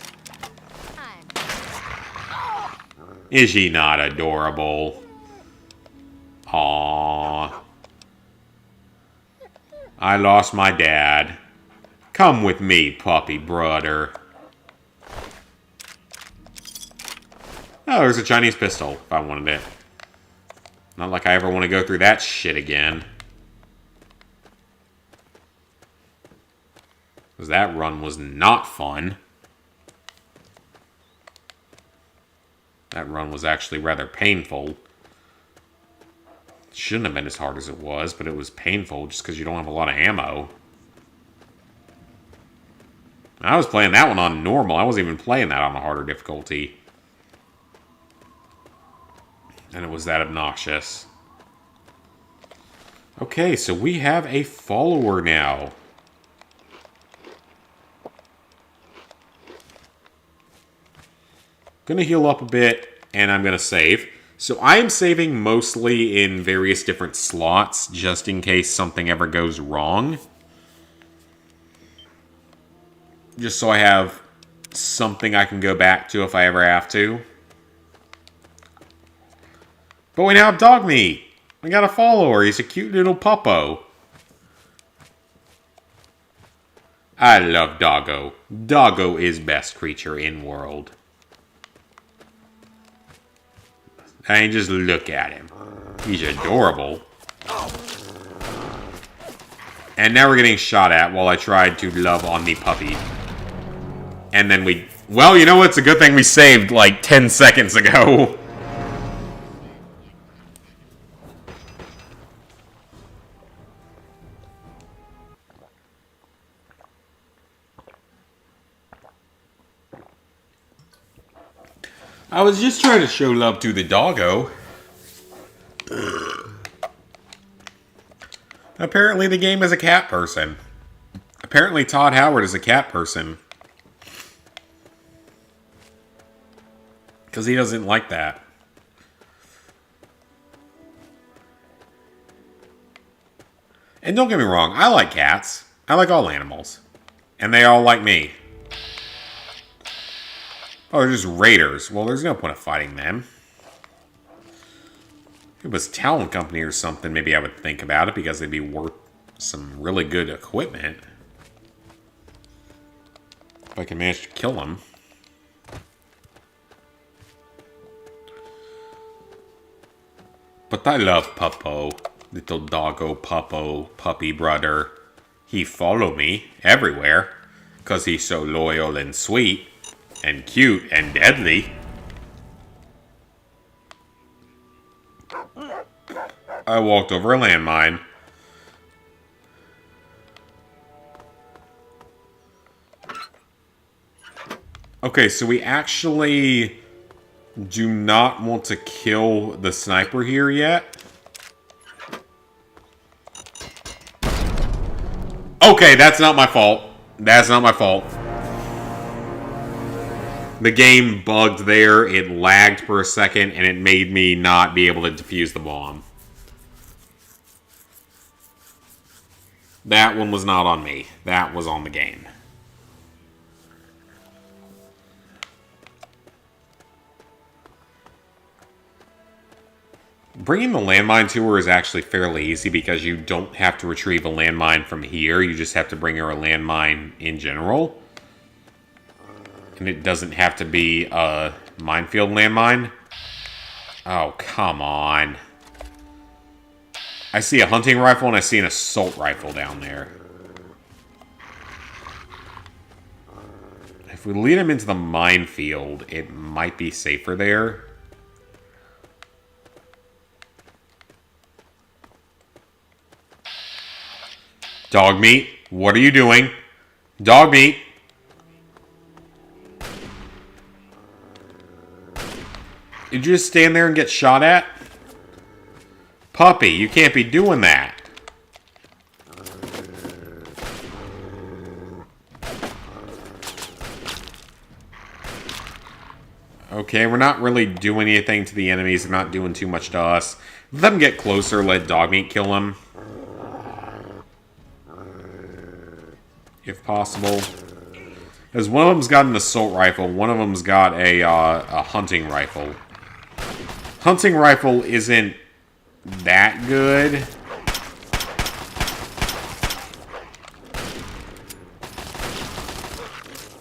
[SPEAKER 1] Is he not adorable? Aww. I lost my dad. Come with me, puppy brother. Oh, there's a Chinese pistol, if I wanted it. Not like I ever want to go through that shit again. Because that run was not fun. That run was actually rather painful. Shouldn't have been as hard as it was, but it was painful just because you don't have a lot of ammo. I was playing that one on normal. I wasn't even playing that on the harder difficulty. And it was that obnoxious. Okay, so we have a follower now. Gonna heal up a bit, and I'm gonna save. So I am saving mostly in various different slots, just in case something ever goes wrong. Just so I have something I can go back to if I ever have to. But we now have Dogmeat. We got a follower. He's a cute little puppo. I love Doggo. Doggo is best creature in world. I mean, just look at him. He's adorable. And now we're getting shot at while I tried to love on the puppy. And then we... Well, you know what? It's a good thing we saved like 10 seconds ago. I was just trying to show love to the doggo. Apparently the game is a cat person. Apparently Todd Howard is a cat person. Because he doesn't like that. And don't get me wrong, I like cats. I like all animals. And they all like me. Oh, they're just raiders. Well, there's no point of fighting them. If it was Talon Company or something, maybe I would think about it because they'd be worth some really good equipment. If I can manage to kill them. But I love Puppo. Little doggo Puppo, puppy brother. He follow me everywhere. Because he's so loyal and sweet. And cute and deadly. I walked over a landmine. Okay, so we actually do not want to kill the sniper here yet. Okay, that's not my fault. That's not my fault. The game bugged there, it lagged for a second, and it made me not be able to defuse the bomb. That one was not on me. That was on the game. Bringing the landmine to her is actually fairly easy because you don't have to retrieve a landmine from here. You just have to bring her a landmine in general. And it doesn't have to be a minefield landmine. Oh, come on. I see a hunting rifle and I see an assault rifle down there. If we lead him into the minefield, it might be safer there. Dogmeat, what are you doing? Dogmeat. Did you just stand there and get shot at? Puppy, you can't be doing that. Okay, we're not really doing anything to the enemies. They're not doing too much to us. Let them get closer. Let Dogmeat kill them. If possible. Because one of them's got an assault rifle. One of them's got a hunting rifle. Hunting rifle isn't that good.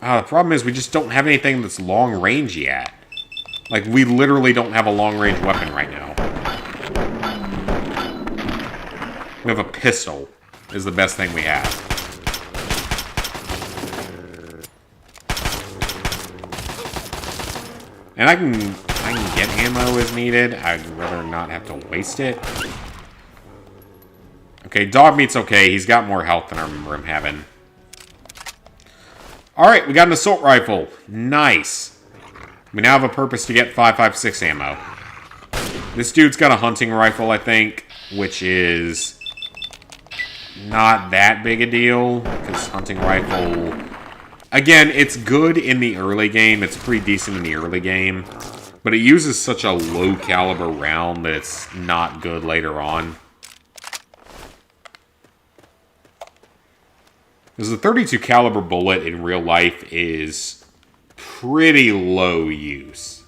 [SPEAKER 1] The problem is we just don't have anything that's long range yet. Like, we literally don't have a long range weapon right now. We have a pistol, is the best thing we have. And I can get ammo as needed. I'd rather not have to waste it. Okay, Dogmeat's okay. He's got more health than I remember him having. Alright, we got an assault rifle. Nice. We now have a purpose to get 5.56 ammo. This dude's got a hunting rifle, I think, which is not that big a deal, because hunting rifle... Again, it's good in the early game. It's pretty decent in the early game. But it uses such a low caliber round that it's not good later on. Because the 32 caliber bullet in real life is pretty low use.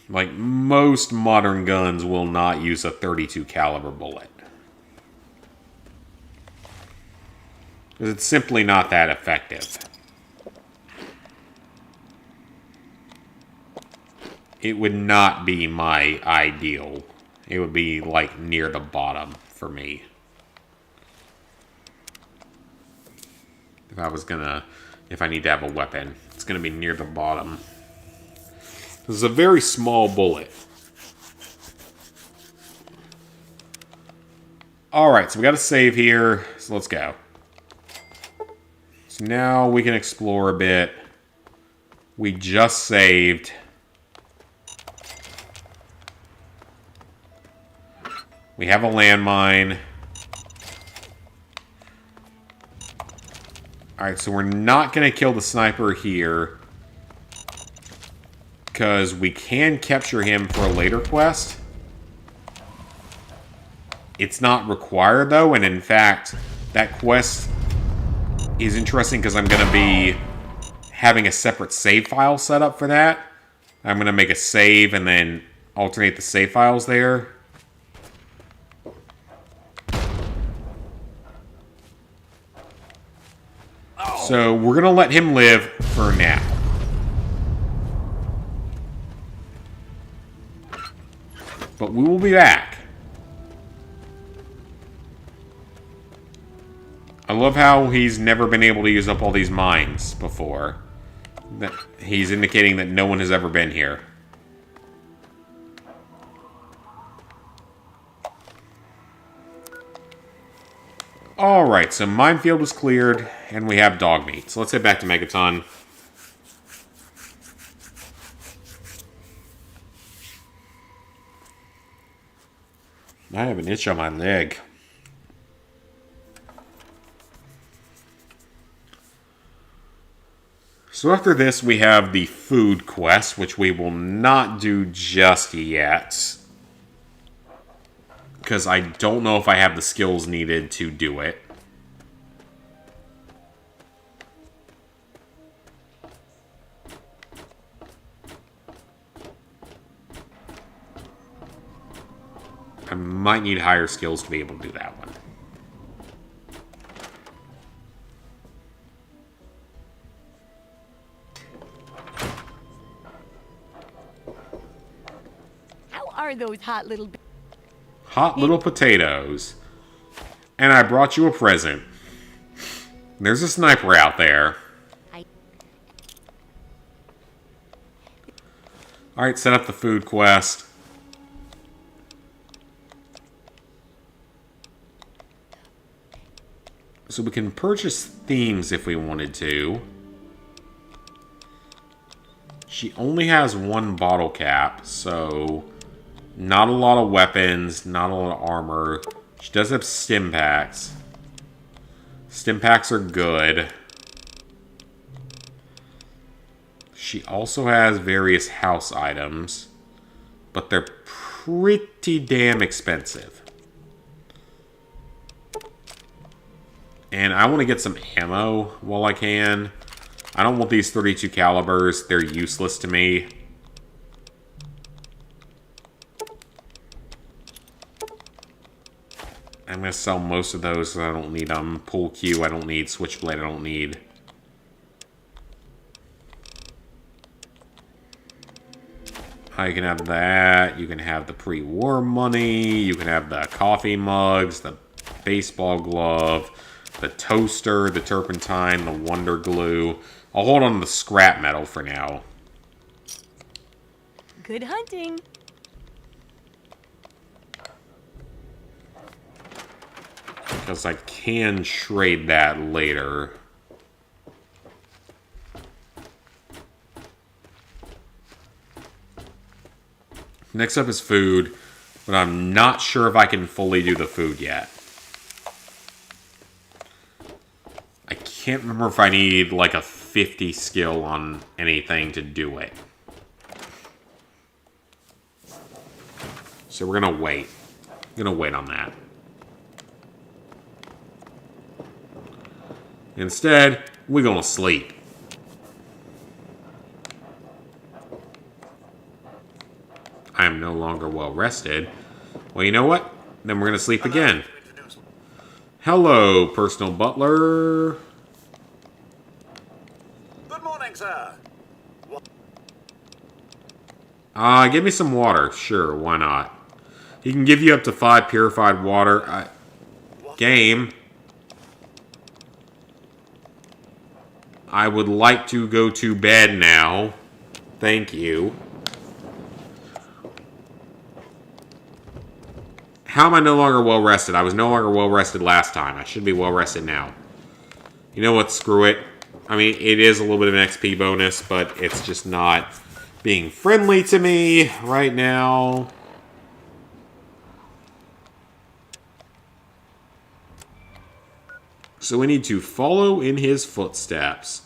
[SPEAKER 1] Like, most modern guns will not use a 32 caliber bullet. Because it's simply not that effective. It would not be my ideal. It would be, like, near the bottom for me. If I need to have a weapon, it's gonna be near the bottom. This is a very small bullet. Alright, so we got a save here, so let's go. So now we can explore a bit. We just saved. We have a landmine. Alright, so we're not going to kill the sniper here. Because we can capture him for a later quest. It's not required, though, and in fact, that quest is interesting because I'm going to be having a separate save file set up for that. I'm going to make a save and then alternate the save files there. So we're going to let him live for now. But we will be back. I love how he's never been able to use up all these mines before. That he's indicating that no one has ever been here. Alright, so Minefield was cleared, and we have Dogmeat. So let's head back to Megaton. I have an itch on my leg. So after this, we have the food quest, which we will not do just yet. Because I don't know if I have the skills needed to do it. I might need higher skills to be able to do that one.
[SPEAKER 5] How are those hot little...
[SPEAKER 1] Hot little potatoes. And I brought you a present. There's a sniper out there. Alright, set up the food quest. So we can purchase themes if we wanted to. She only has one bottle cap, so... Not a lot of weapons, not a lot of armor. She does have stim packs. Stim packs are good. She also has various house items, but they're pretty damn expensive. And I want to get some ammo while I can. I don't want these 32 calibers. They're useless to me. I'm going to sell most of those because I don't need them. Pull Q, I don't need. Switchblade, I don't need. You can have that. You can have the pre-war money. You can have the coffee mugs, the baseball glove, the toaster, the turpentine, the wonder glue. I'll hold on to the scrap metal for now.
[SPEAKER 5] Good hunting.
[SPEAKER 1] Because I can trade that later. Next up is food, but I'm not sure if I can fully do the food yet. I can't remember if I need like a 50 skill on anything to do it. So we're gonna wait. Gonna wait on that. Instead, we're gonna sleep. I am no longer well rested. Well, you know what? Then we're gonna sleep again. Hello, personal butler.
[SPEAKER 8] Good morning, sir.
[SPEAKER 1] Give me some water. Sure, why not? He can give you up to 5 purified water. Game. I would like to go to bed now. Thank you. How am I no longer well rested? I was no longer well rested last time. I should be well rested now. You know what? Screw it. I mean, it is a little bit of an XP bonus, but it's just not being friendly to me right now. So we need to follow in his footsteps,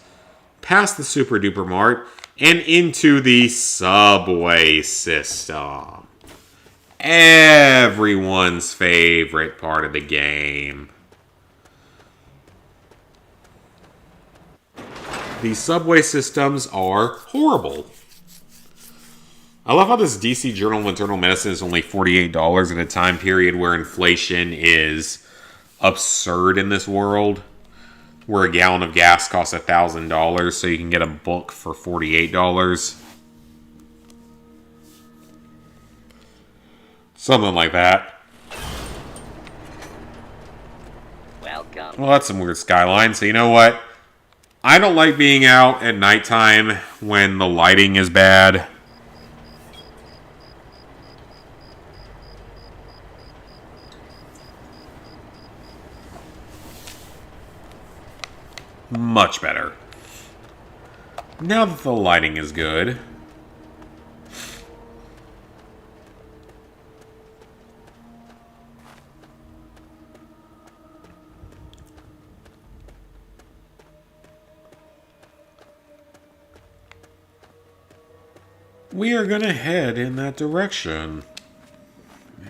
[SPEAKER 1] past the Super Duper Mart, and into the subway system. Everyone's favorite part of the game. These subway systems are horrible. I love how this DC Journal of Internal Medicine is only $48 in a time period where inflation is absurd in this world, where a gallon of gas costs $1,000, so you can get a book for $48. Something like that.
[SPEAKER 16] Welcome.
[SPEAKER 1] Well, that's some weird skyline. So you know what? I don't like being out at nighttime when the lighting is bad. Much better. Now that the lighting is good. We are going to head in that direction.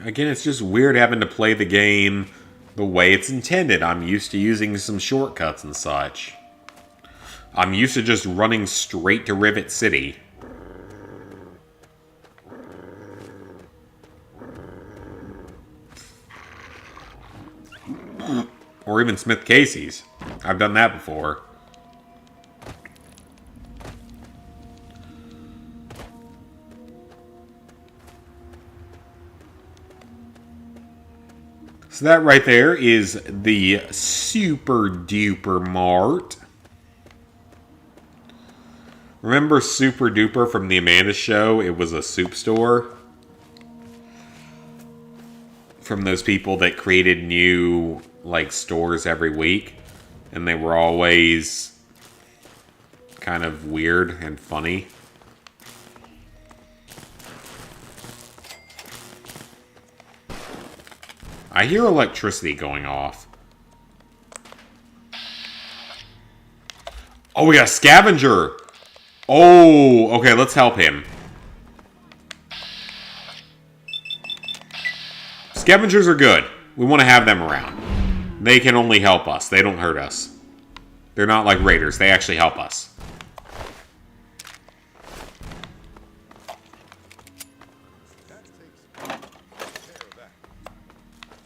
[SPEAKER 1] Again, it's just weird having to play the game the way it's intended. I'm used to using some shortcuts and such. I'm used to just running straight to Rivet City. Or even Smith Casey's. I've done that before. So that right there is the Super Duper Mart. Remember Super Duper from the Amanda Show? It was a soup store. From those people that created new, like, stores every week. And they were always kind of weird and funny. I hear electricity going off. Oh, we got a scavenger! Oh, okay, let's help him. Scavengers are good. We want to have them around. They can only help us. They don't hurt us. They're not like raiders. They actually help us.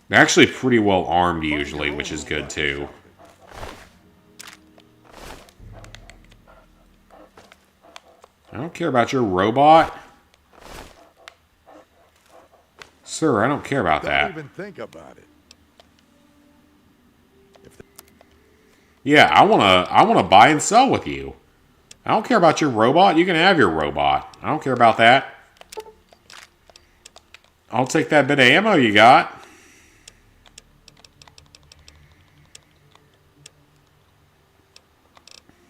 [SPEAKER 1] They're actually pretty well armed usually, which is good too. I don't care about your robot. Sir, I don't care about that.
[SPEAKER 13] Don't even think about it.
[SPEAKER 1] Yeah, I wanna buy and sell with you. I don't care about your robot. You can have your robot. I don't care about that. I'll take that bit of ammo you got.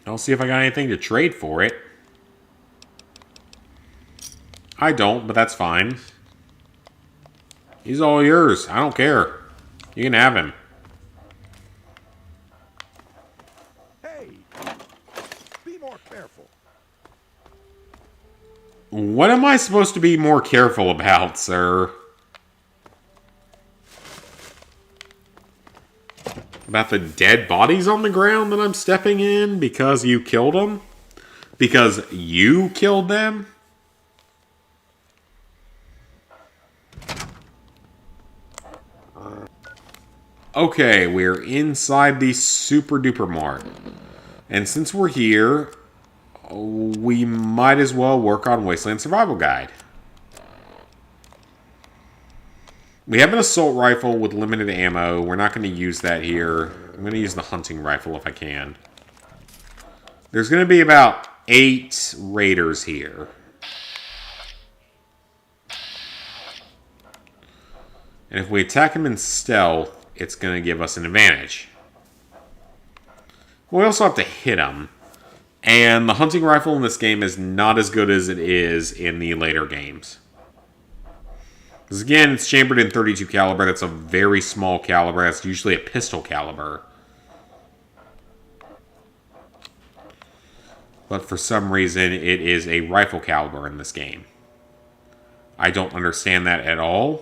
[SPEAKER 1] I'll see if I got anything to trade for it. I don't, but that's fine. He's all yours. I don't care. You can have him.
[SPEAKER 13] Hey, be more careful.
[SPEAKER 1] What am I supposed to be more careful about, sir? About the dead bodies on the ground that I'm stepping in because you killed them? Because you killed them? Okay, we're inside the Super Duper Mart. And since we're here, we might as well work on Wasteland Survival Guide. We have an assault rifle with limited ammo. We're not going to use that here. I'm going to use the hunting rifle if I can. There's going to be about 8 raiders here. And if we attack them in stealth, it's going to give us an advantage. We also have to hit them. And the hunting rifle in this game is not as good as it is in the later games. Because again, it's chambered in .32 caliber. That's a very small caliber. That's usually a pistol caliber. But for some reason, it is a rifle caliber in this game. I don't understand that at all.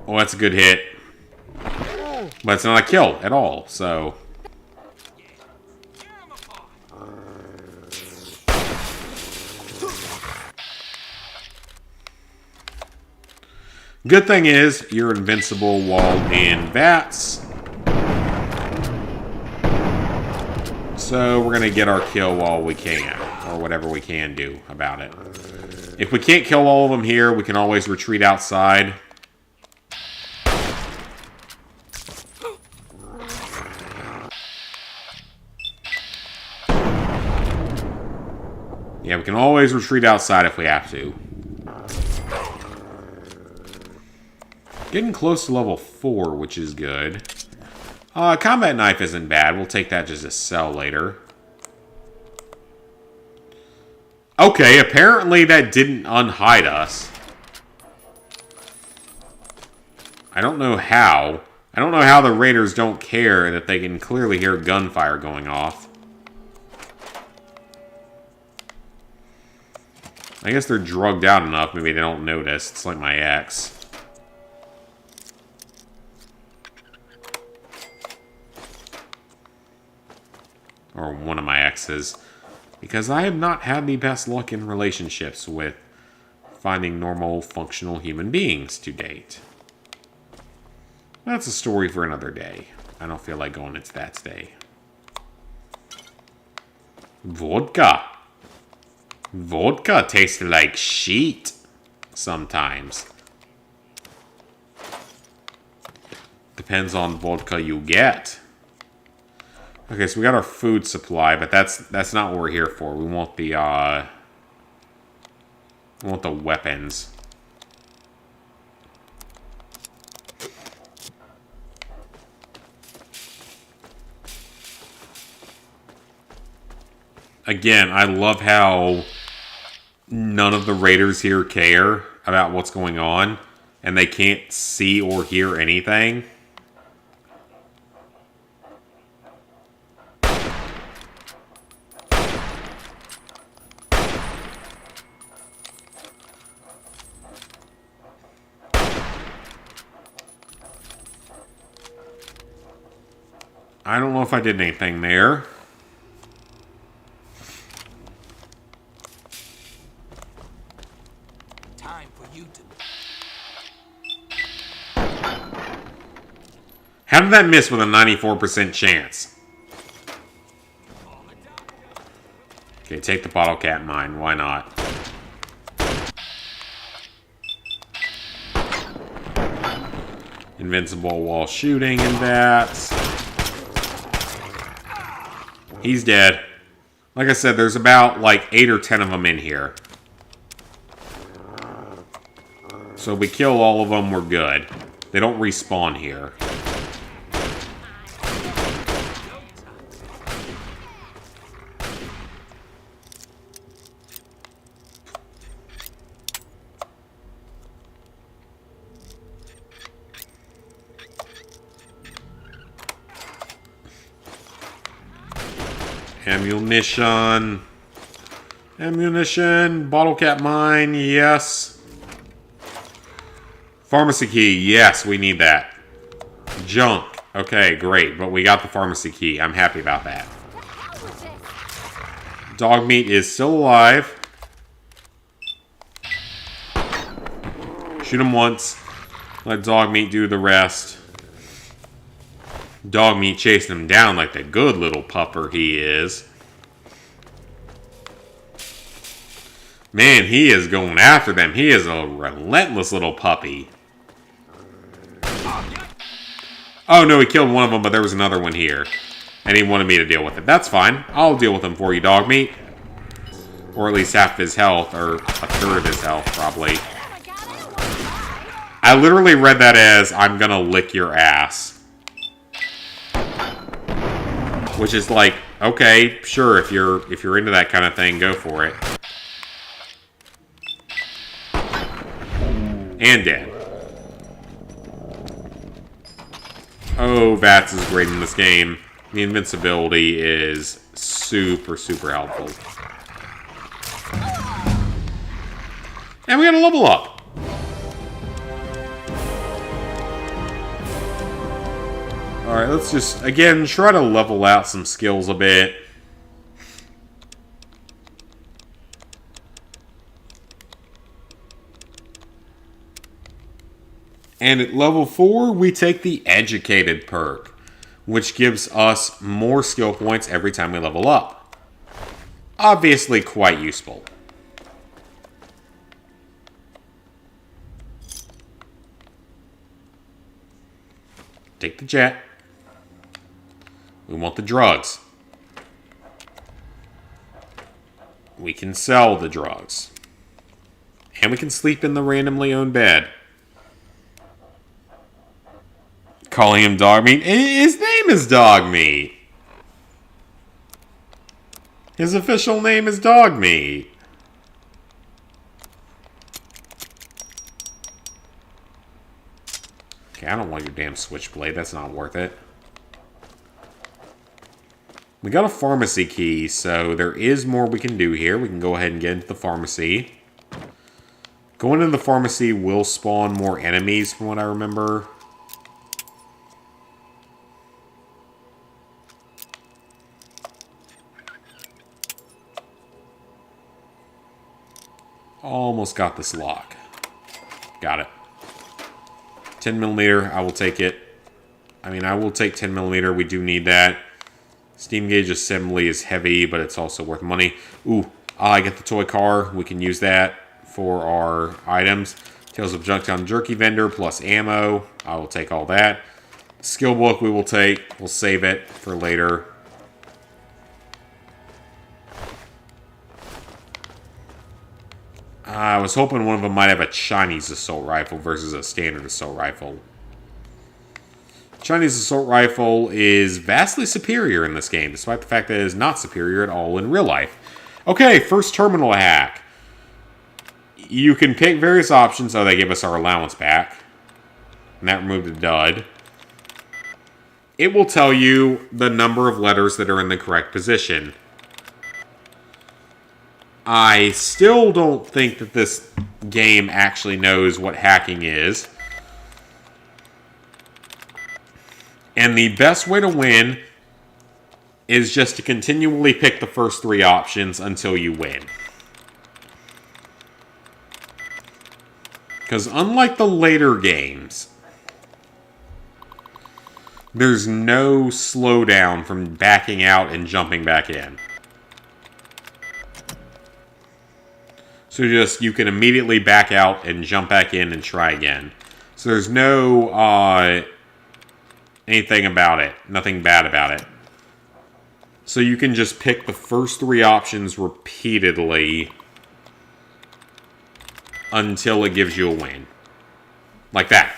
[SPEAKER 1] Oh, that's a good hit. But it's not a kill at all, so... Good thing is, you're invincible while in bats. So we're going to get our kill while we can. Or whatever we can do about it. If we can't kill all of them here, we can always retreat outside. Yeah, we can always retreat outside if we have to. Getting close to level 4, which is good. Combat knife isn't bad. We'll take that just to sell later. Okay, apparently that didn't unhide us. I don't know how. I don't know how the raiders don't care that they can clearly hear gunfire going off. I guess they're drugged out enough. Maybe they don't notice. It's like my ex. Or one of my exes. Because I have not had the best luck in relationships with finding normal, functional human beings to date. That's a story for another day. I don't feel like going into that today. Vodka. Vodka tastes like shit sometimes. Depends on vodka you get. Okay, so we got our food supply, but that's not what we're here for. We want the weapons. Again, I love how none of the raiders here care about what's going on, and they can't see or hear anything. I don't know if I did anything there.
[SPEAKER 2] Time for you to...
[SPEAKER 1] How did that miss with a 94% chance? Okay, take the bottle cap mine. Why not? Invincible while shooting and bats. He's dead. Like I said, there's about like 8 or 10 of them in here. So if we kill all of them, we're good. They don't respawn here. Ammunition. Ammunition. Bottle cap mine. Yes. Pharmacy key. Yes, we need that. Junk. Okay, great. But we got the pharmacy key. I'm happy about that. Dogmeat is still alive. Shoot him once. Let Dogmeat do the rest. Dogmeat chasing him down like the good little pupper he is. Man, he is going after them. He is a relentless little puppy. Oh no, he killed one of them, but there was another one here. And he wanted me to deal with it. That's fine. I'll deal with him for you, Dogmeat. Or at least half his health, or a third of his health, probably. I literally read that as, I'm gonna lick your ass. Which is like, okay, sure, if you're into that kind of thing, go for it. And dead. Oh, VATS is great in this game. The invincibility is super, super helpful. And we got a level up. Alright, let's just, again, try to level out some skills a bit. And at level 4, we take the Educated perk, which gives us more skill points every time we level up. Obviously quite useful. Take the jet. We want the drugs. We can sell the drugs. And we can sleep in the randomly owned bed. Calling him Dogmeat. His name is Dogmeat. His official name is Dogmeat. Okay, I don't want your damn switchblade. That's not worth it. We got a pharmacy key, so there is more we can do here. We can go ahead and get into the pharmacy. Going into the pharmacy will spawn more enemies, from what I remember. Almost got this lock. Got it. 10mm, I will take it. I mean, I will take 10mm. We do need that. Steam gauge assembly is heavy, but it's also worth money. Ooh, I get the toy car. We can use that for our items. Tales of Junktown Jerky Vendor plus ammo. I will take all that. Skill book we will take. We'll save it for later. I was hoping one of them might have a Chinese assault rifle versus a standard assault rifle. Chinese assault rifle is vastly superior in this game, despite the fact that it is not superior at all in real life. Okay, first terminal hack. You can pick various options. Oh, they gave us our allowance back. And that removed a dud. It will tell you the number of letters that are in the correct position. I still don't think that this game actually knows what hacking is. And the best way to win is just to continually pick the first 3 options until you win. Because unlike the later games, there's no slowdown from backing out and jumping back in. So you can immediately back out and jump back in and try again. So there's no anything about it. Nothing bad about it. So you can just pick the first 3 options repeatedly until it gives you a win. Like that.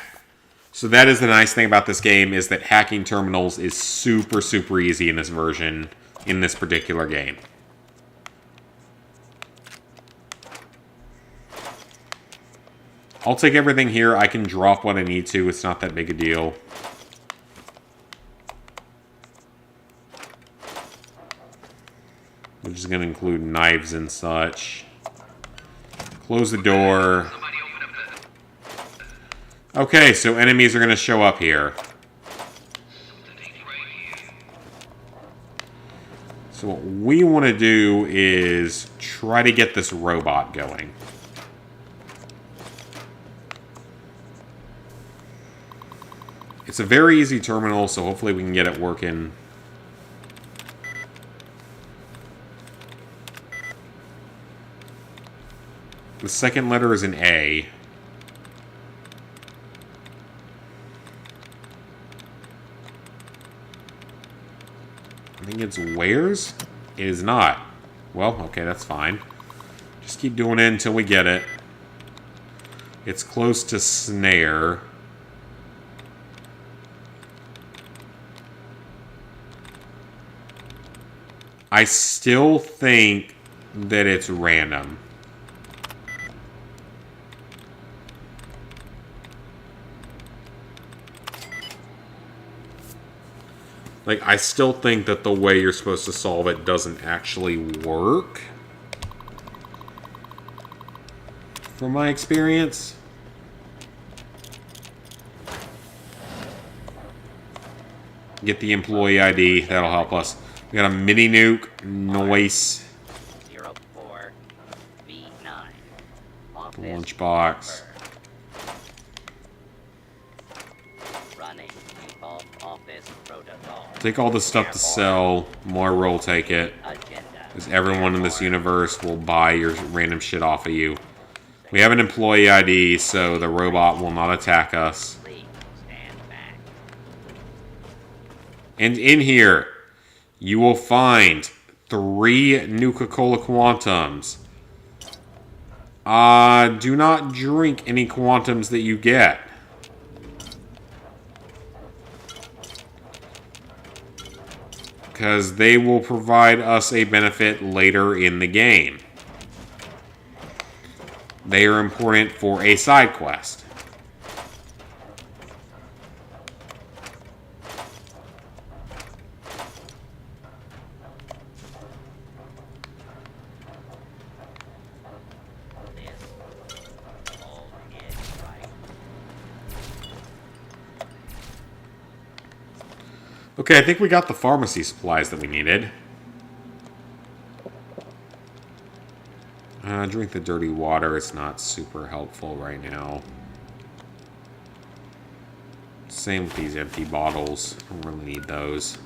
[SPEAKER 1] So that is the nice thing about this game, is that hacking terminals is super, super easy in this version, in this particular game. I'll take everything here. I can drop what I need to. It's not that big a deal. Which is going to include knives and such. Close the door. Okay, so enemies are going to show up here. So what we want to do is try to get this robot going. It's a very easy terminal, so hopefully we can get it working. The second letter is an A. I think it's where's? It is not. Well, okay, that's fine. Just keep doing it until we get it. It's close to snare. I still think that it's random. Like, I still think that the way you're supposed to solve it doesn't actually work. From my experience. Get the employee ID. That'll help us. We got a mini nuke. Noise.
[SPEAKER 16] 04B9.
[SPEAKER 1] Lunchbox.
[SPEAKER 16] Running default office protocol.
[SPEAKER 1] Take all the stuff to sell. Moira will take it. Because everyone in this universe will buy your random shit off of you. We have an employee ID, so the robot will not attack us. And in here, you will find 3 Nuka-Cola Quantums. Do not drink any Quantums that you get. Because they will provide us a benefit later in the game. They are important for a side quest. Okay, I think we got the pharmacy supplies that we needed. Drink the dirty water. It's not super helpful right now. Same with these empty bottles. I don't really need those.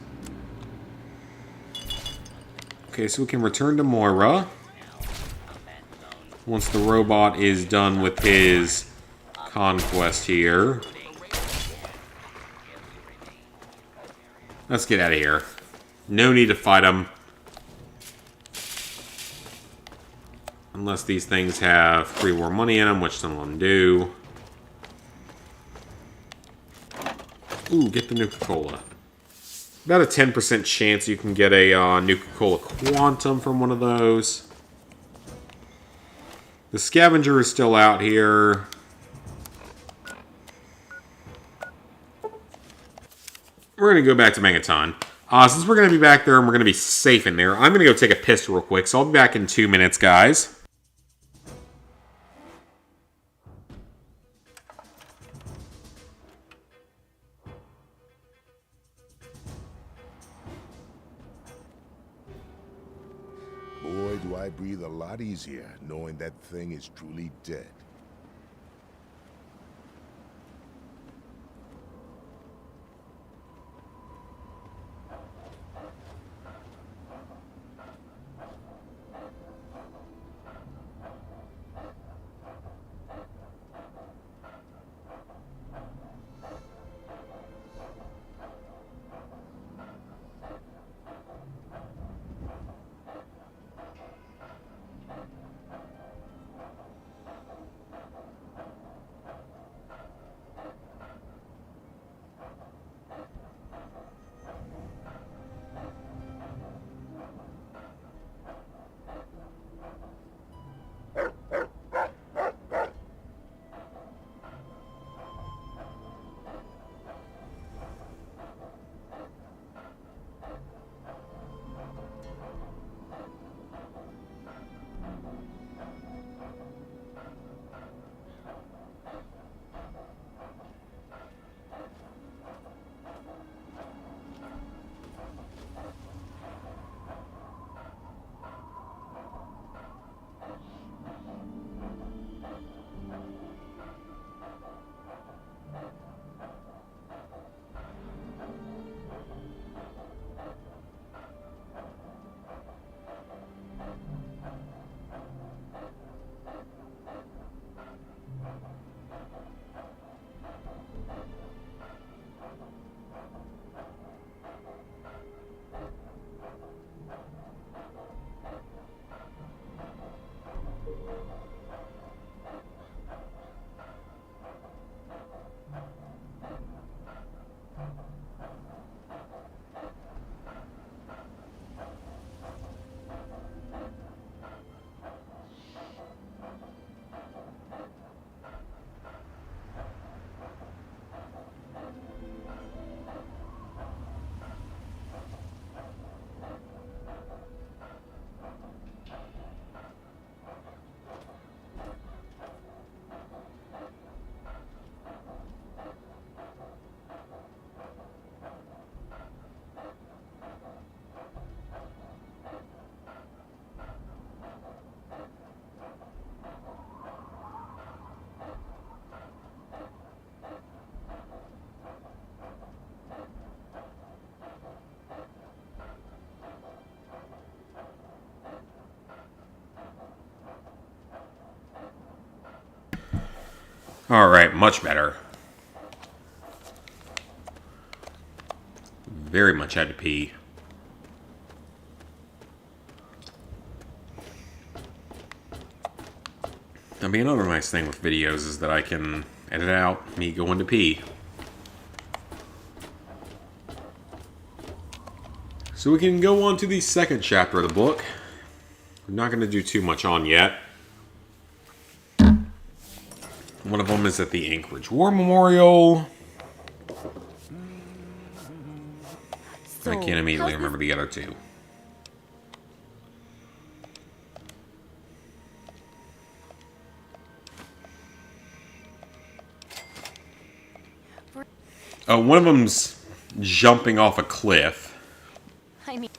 [SPEAKER 1] Okay, so we can return to Moira. Once the robot is done with his conquest here. Let's get out of here. No need to fight him. Unless these things have free war money in them, which some of them do. Ooh, get the Nuka-Cola. About a 10% chance you can get a Nuka-Cola Quantum from one of those. The scavenger is still out here. We're going to go back to Megaton. Since we're going to be back there and we're going to be safe in there, I'm going to go take a piss real quick. So I'll be back in 2 minutes, guys.
[SPEAKER 13] Boy, do I breathe a lot easier knowing that thing is truly dead.
[SPEAKER 1] Alright, much better. Very much had to pee. I mean, another nice thing with videos is that I can edit out me going to pee. So we can go on to the second chapter of the book. I'm not going to do too much on yet. One of them is at the Anchorage War Memorial. I can't immediately remember the other two. Oh, one of them's jumping off a cliff.
[SPEAKER 5] I mean,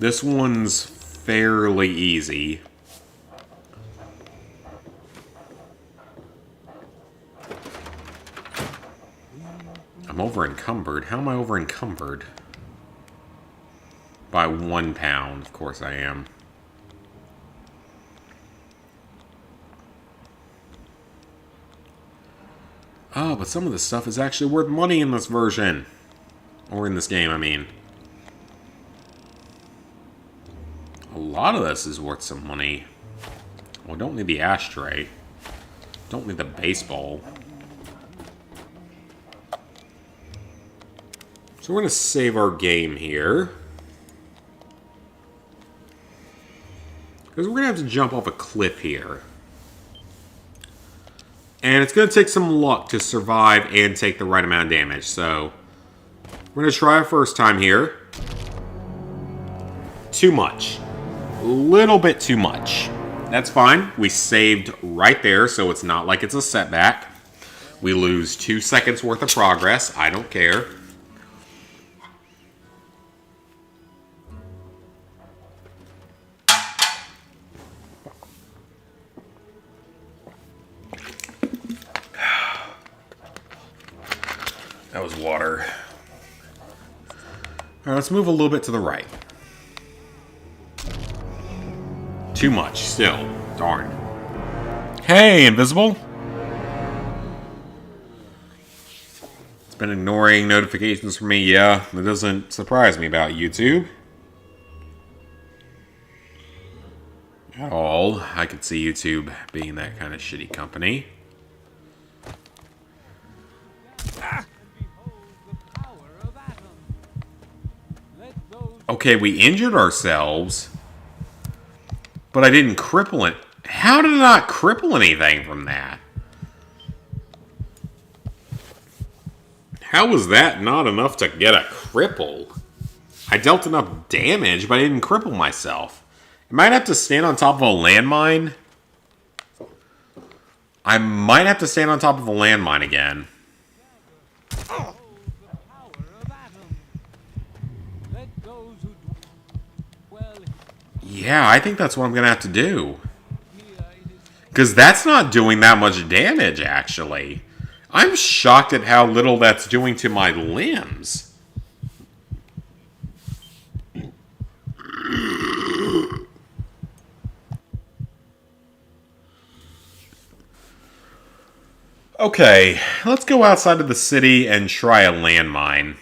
[SPEAKER 1] This one's fairly easy. I'm over encumbered. How am I over encumbered? By 1 pound, of course I am. Oh, but some of this stuff is actually worth money in this version. Or in this game, I mean. A lot of this is worth some money. Well, don't need the ashtray. Don't need the baseball. So we're going to save our game here. Because we're going to have to jump off a cliff here. And it's going to take some luck to survive and take the right amount of damage. So we're going to try a first time here. Too much. A little bit too much. That's fine. We saved right there, so it's not like it's a setback. We lose 2 seconds worth of progress. I don't care. That was water. Alright, let's move a little bit to the right. Too much, still. Darn. Hey, Invisible! It's been ignoring notifications from me, yeah. That doesn't surprise me about YouTube. At all. I could see YouTube being that kind of shitty company. Okay, we injured ourselves, but I didn't cripple it. How did I not cripple anything from that? How was that not enough to get a cripple? I dealt enough damage, but I didn't cripple myself. I might have to stand on top of a landmine. I might have to stand on top of a landmine again. Yeah, I think that's what I'm going to have to do. Because that's not doing that much damage, actually. I'm shocked at how little that's doing to my limbs. Okay, let's go outside of the city and try a landmine.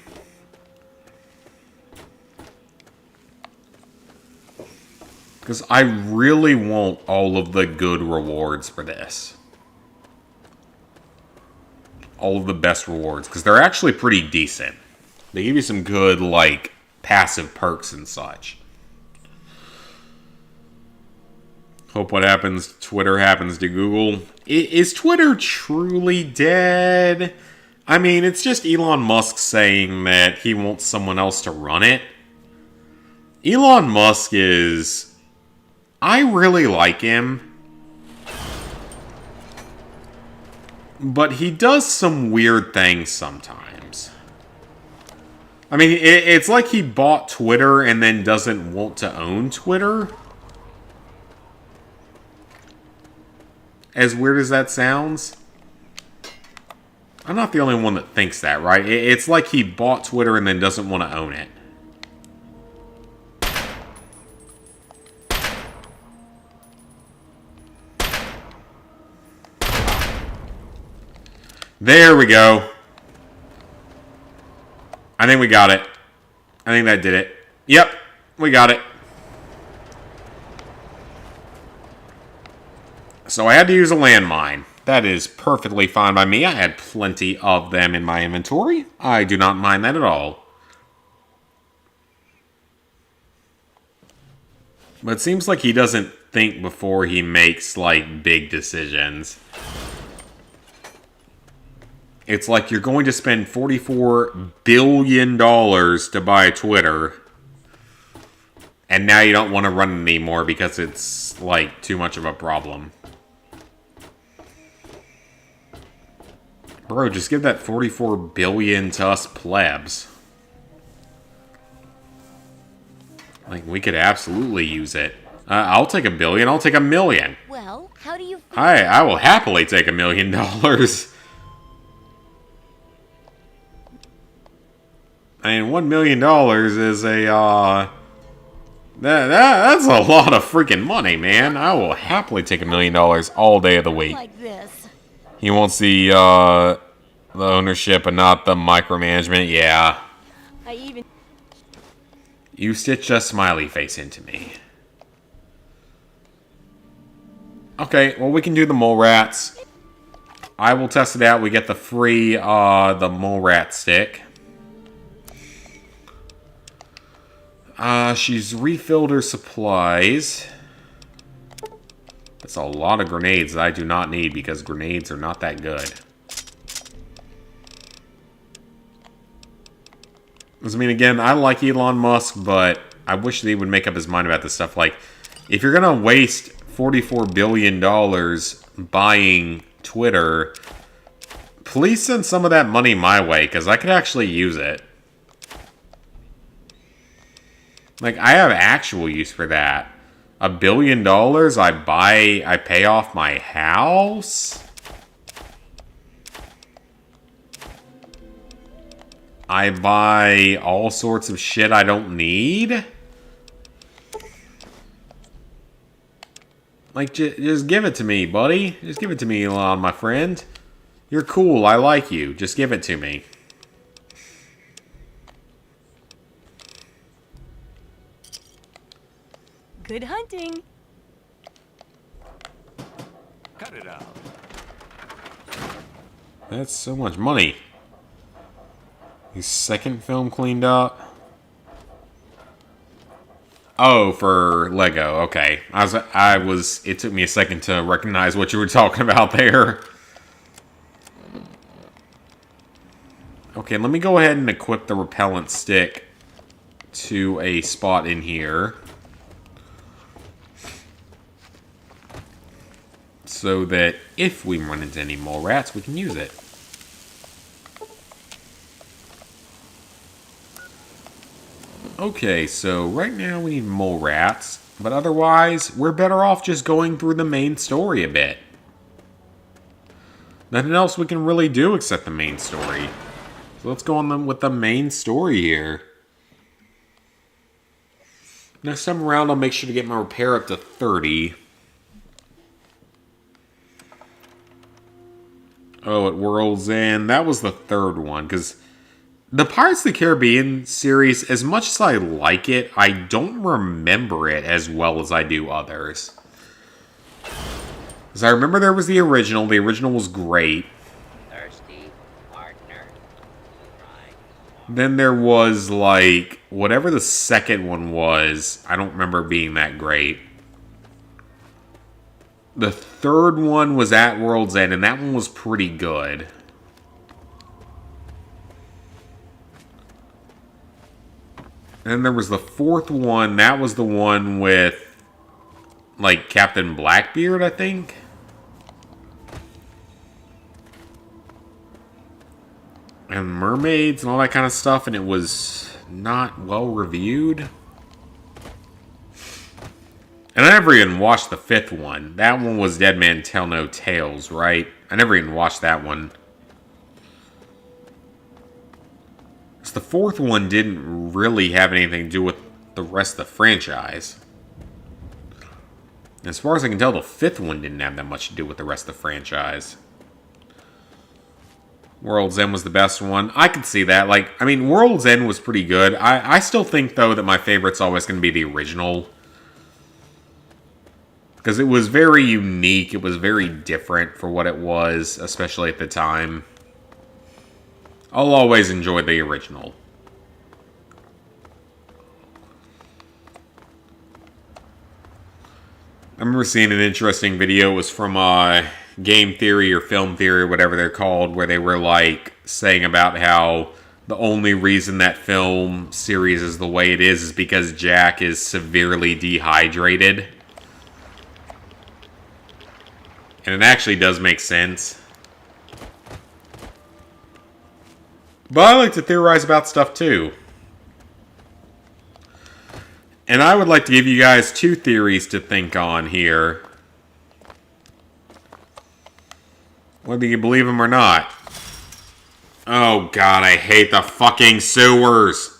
[SPEAKER 1] Because I really want all of the good rewards for this. All of the best rewards. Because they're actually pretty decent. They give you some good, like, passive perks and such. Hope what happens to Twitter happens to Google. Is Twitter truly dead? I mean, it's just Elon Musk saying that he wants someone else to run it. Elon Musk is... I really like him. But he does some weird things sometimes. I mean, it's like he bought Twitter and then doesn't want to own Twitter. As weird as that sounds. I'm not the only one that thinks that, right? It's like he bought Twitter and then doesn't want to own it. There we go. I think we got it. I think that did it. Yep, we got it. So I had to use a landmine. That is perfectly fine by me. I had plenty of them in my inventory. I do not mind that at all. But it seems like he doesn't think before he makes, like, big decisions. It's like you're going to spend $44 billion to buy Twitter. And now you don't want to run it anymore because it's, like, too much of a problem. Bro, just give that $44 billion to us plebs. Like, we could absolutely use it. I'll take $1 billion. I'll take $1 million.
[SPEAKER 5] Well, how do you feel?
[SPEAKER 1] I will happily take $1 million. I mean, $1 million is a, that's a lot of freaking money, man. I will happily take $1 million all day of the week.
[SPEAKER 5] Like this.
[SPEAKER 1] He wants the ownership and not the micromanagement. Yeah. You stitched a smiley face into me. Okay, well, we can do the mole rats. I will test it out. We get the free, the mole rat stick. She's refilled her supplies. That's a lot of grenades that I do not need because grenades are not that good. I mean, again, I like Elon Musk, but I wish that he would make up his mind about this stuff. Like, if you're going to waste $44 billion buying Twitter, please send some of that money my way, because I could actually use it. Like, I have actual use for that. $1 billion, I pay off my house? I buy all sorts of shit I don't need? Like, just give it to me, buddy. Just give it to me, Elon, my friend. You're cool. I like you. Just give it to me.
[SPEAKER 5] Good hunting.
[SPEAKER 2] Cut it out.
[SPEAKER 1] That's so much money. His second film cleaned up. Oh, for Lego. Okay. It took me a second to recognize what you were talking about there. Okay, let me go ahead and equip the repellent stick to a spot in here. So that if we run into any mole rats, we can use it. Okay, so right now we need mole rats, but otherwise, we're better off just going through the main story a bit. Nothing else we can really do except the main story. So let's go on with the main story here. Next time around, I'll make sure to get my repair up to 30. Oh, at World's End. That was the third one, because the Pirates of the Caribbean series, as much as I like it, I don't remember it as well as I do others. Because I remember there was the original. The original was great.
[SPEAKER 16] Thirsty partner.
[SPEAKER 1] Then there was, like, whatever the second one was. I don't remember being that great. The third one was at World's End, and that one was pretty good. And then there was the fourth one. That was the one with, like, Captain Blackbeard, I think. And mermaids and all that kind of stuff, and it was not well reviewed. And I never even watched the fifth one. That one was Dead Man Tell No Tales, right? I never even watched that one. The fourth one didn't really have anything to do with the rest of the franchise. As far as I can tell, the fifth one didn't have that much to do with the rest of the franchise. World's End was the best one. I could see that. Like, I mean, World's End was pretty good. I still think, though, that my favorite's always going to be the original. Because it was very unique. It was very different for what it was, especially at the time. I'll always enjoy the original. I remember seeing an interesting video. It was from Game Theory or Film Theory or whatever they're called, where they were like saying about how the only reason that film series is the way it is because Jack is severely dehydrated. And it actually does make sense. But I like to theorize about stuff too. And I would like to give you guys 2 theories to think on here. Whether you believe them or not. Oh god, I hate the fucking sewers.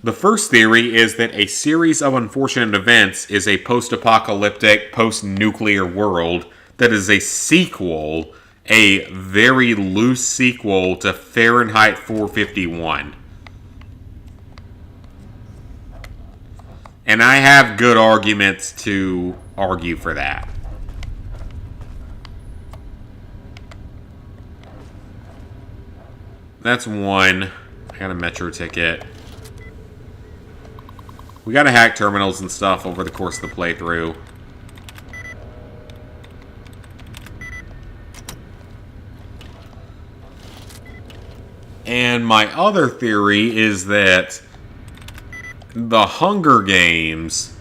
[SPEAKER 1] The first theory is that a series of unfortunate events is a post-apocalyptic, post-nuclear world that is a sequel, a very loose sequel to Fahrenheit 451. And I have good arguments to argue for that. That's one. I got a metro ticket. We gotta hack terminals and stuff over the course of the playthrough. And my other theory is that the Hunger Games,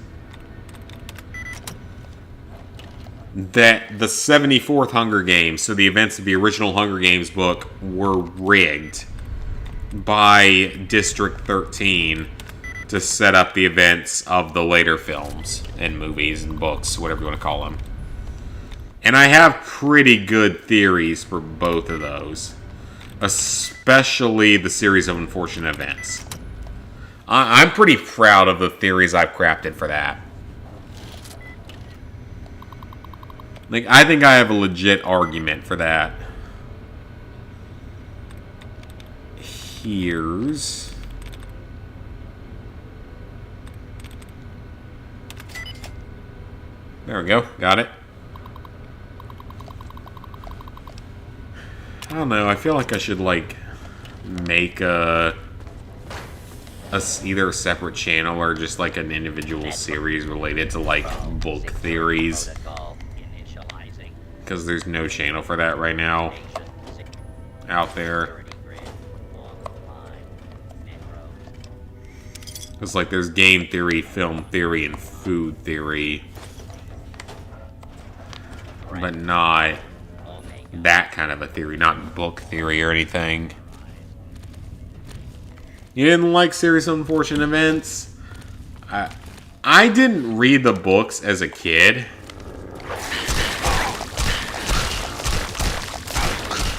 [SPEAKER 1] that the 74th Hunger Games, so the events of the original Hunger Games book, were rigged by District 13 to set up the events of the later films and movies and books, whatever you want to call them. And I have pretty good theories for both of those. Especially the series of unfortunate events. I'm pretty proud of the theories I've crafted for that. Like, I think I have a legit argument for that. Here's... There we go. Got it. I don't know. I feel like I should, like, make either a separate channel or just, like, an individual series related to, like, book theories. Because there's no channel for that right now out there. It's like there's game theory, film theory, and food theory. But not that kind of a theory, not book theory or anything. You didn't like Series of Unfortunate Events? I didn't read the books as a kid.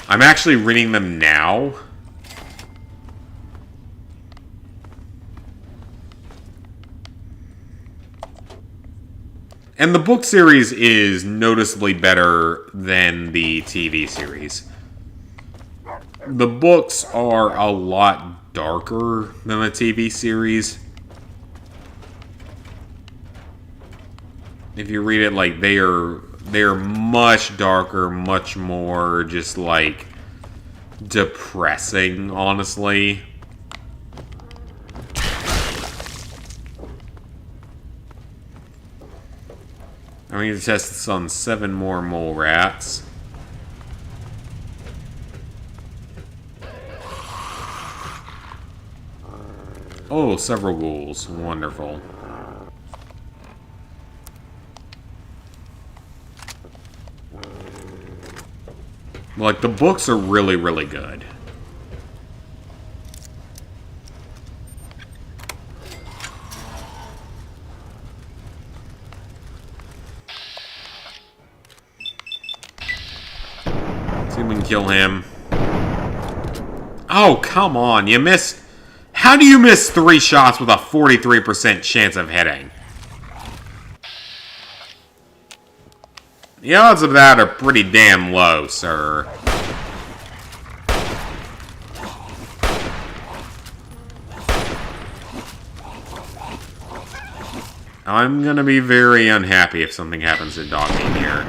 [SPEAKER 1] I'm actually reading them now. And the book series is noticeably better than the TV series. The books are a lot darker than the TV series. If you read it, like, they're much darker, much more just, like, depressing, honestly. I'm going to test this on 7 more mole rats. Oh, several ghouls. Wonderful. Like, the books are really, really good. See if we can kill him. Oh, come on. You missed... How do you miss 3 shots with a 43% chance of hitting? The odds of that are pretty damn low, sir. I'm gonna be very unhappy if something happens to Dogmeat here.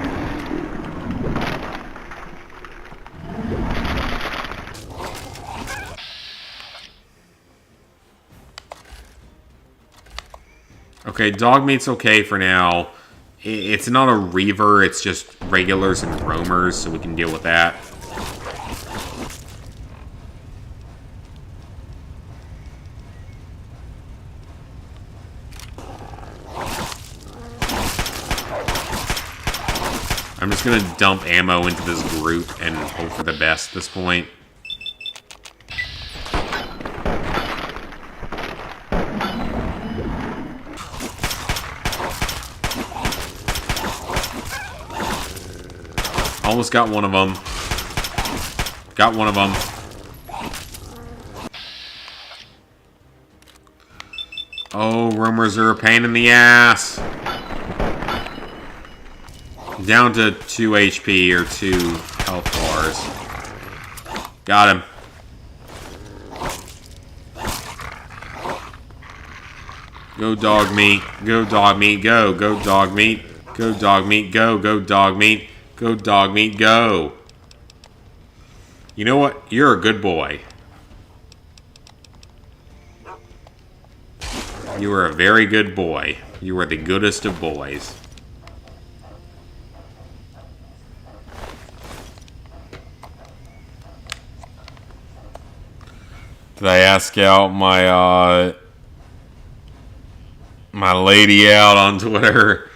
[SPEAKER 1] Okay, Dogmeat's okay for now. It's not a Reaver, it's just regulars and roamers, so we can deal with that. I'm just gonna dump ammo into this group and hope for the best at this point. Almost got one of them. Got one of them. Oh, roamers are a pain in the ass. Down to 2 HP or 2 health bars. Got him. Go Dogmeat. Go Dogmeat. Go. Go Dogmeat. Go Dogmeat. Go. Go Dogmeat. Go Dogmeat. Go. You know what? You're a good boy. You are a very good boy. You are the goodest of boys. Did I ask out my my lady out on Twitter?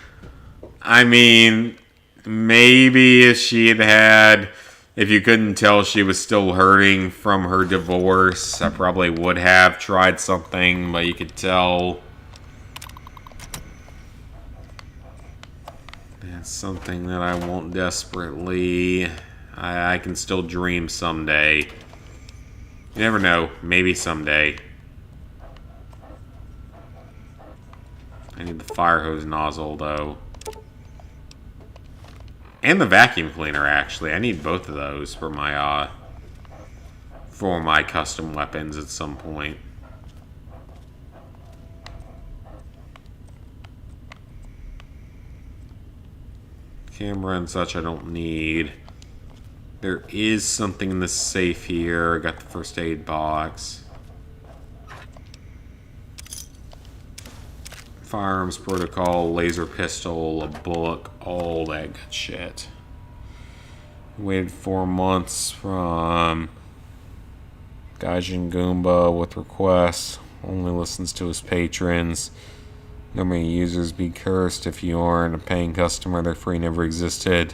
[SPEAKER 1] I mean, maybe if she had if you couldn't tell she was still hurting from her divorce, I probably would have tried something, but you could tell that's something that I want desperately. I can still dream someday. You never know. Maybe someday. I need the fire hose nozzle, though. And the vacuum cleaner, actually. I need both of those for my custom weapons at some point. Camera and such I don't need. There is something in the safe here. I got the first aid box. Firearms protocol, laser pistol, a book, all that good shit. Waited 4 months from Gaijin Goomba with requests. Only listens to his patrons. No many users be cursed. If you aren't a paying customer, their free never existed.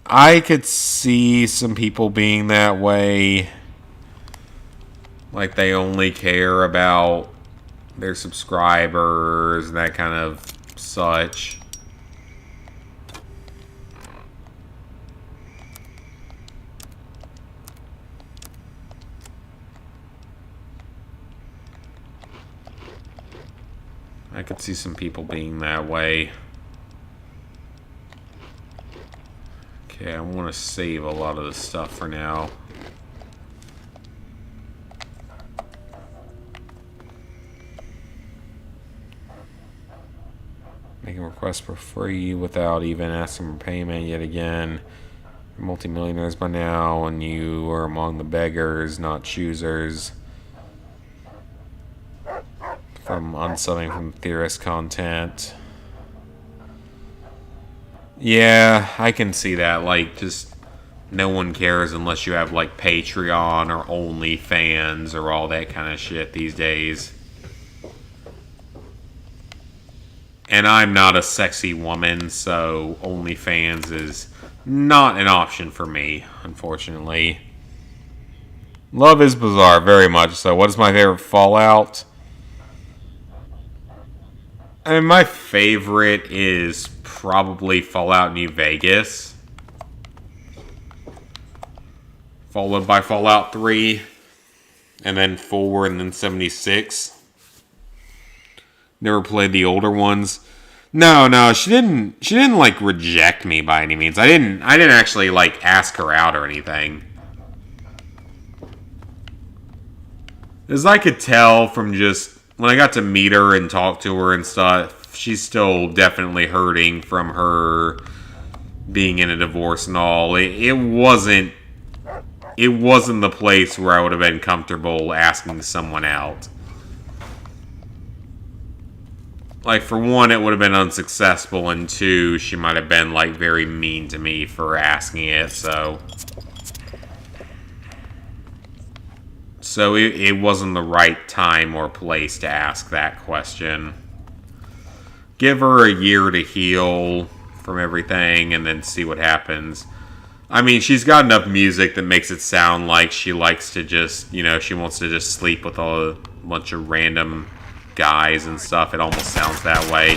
[SPEAKER 1] I could see some people being that way. Like they only care about their subscribers and that kind of such. I could see some people being that way. Okay, I want to save a lot of this stuff for now. Making requests for free without even asking for payment yet again. You're multimillionaires by now, and you are among the beggars, not choosers. From unsubbing from theorist content. Yeah, I can see that. Like, just no one cares unless you have like Patreon or OnlyFans or all that kind of shit these days. And I'm not a sexy woman, so OnlyFans is not an option for me, unfortunately. Love is Bizarre, very much so. What is my favorite Fallout? I mean, my favorite is probably Fallout New Vegas. Followed by Fallout 3. And then 4 and then 76. Never played the older ones. No, she didn't like reject me by any means. I didn't actually like ask her out or anything. As I could tell from just when I got to meet her and talk to her and stuff, she's still definitely hurting from her being in a divorce and all. It wasn't the place where I would have been comfortable asking someone out. Like, for one, it would have been unsuccessful, and two, she might have been, like, very mean to me for asking it, so... So it wasn't the right time or place to ask that question. Give her a year to heal from everything, and then see what happens. I mean, she's got enough music that makes it sound like she likes to just, you know, she wants to just sleep with a bunch of random guys and stuff. It almost sounds that way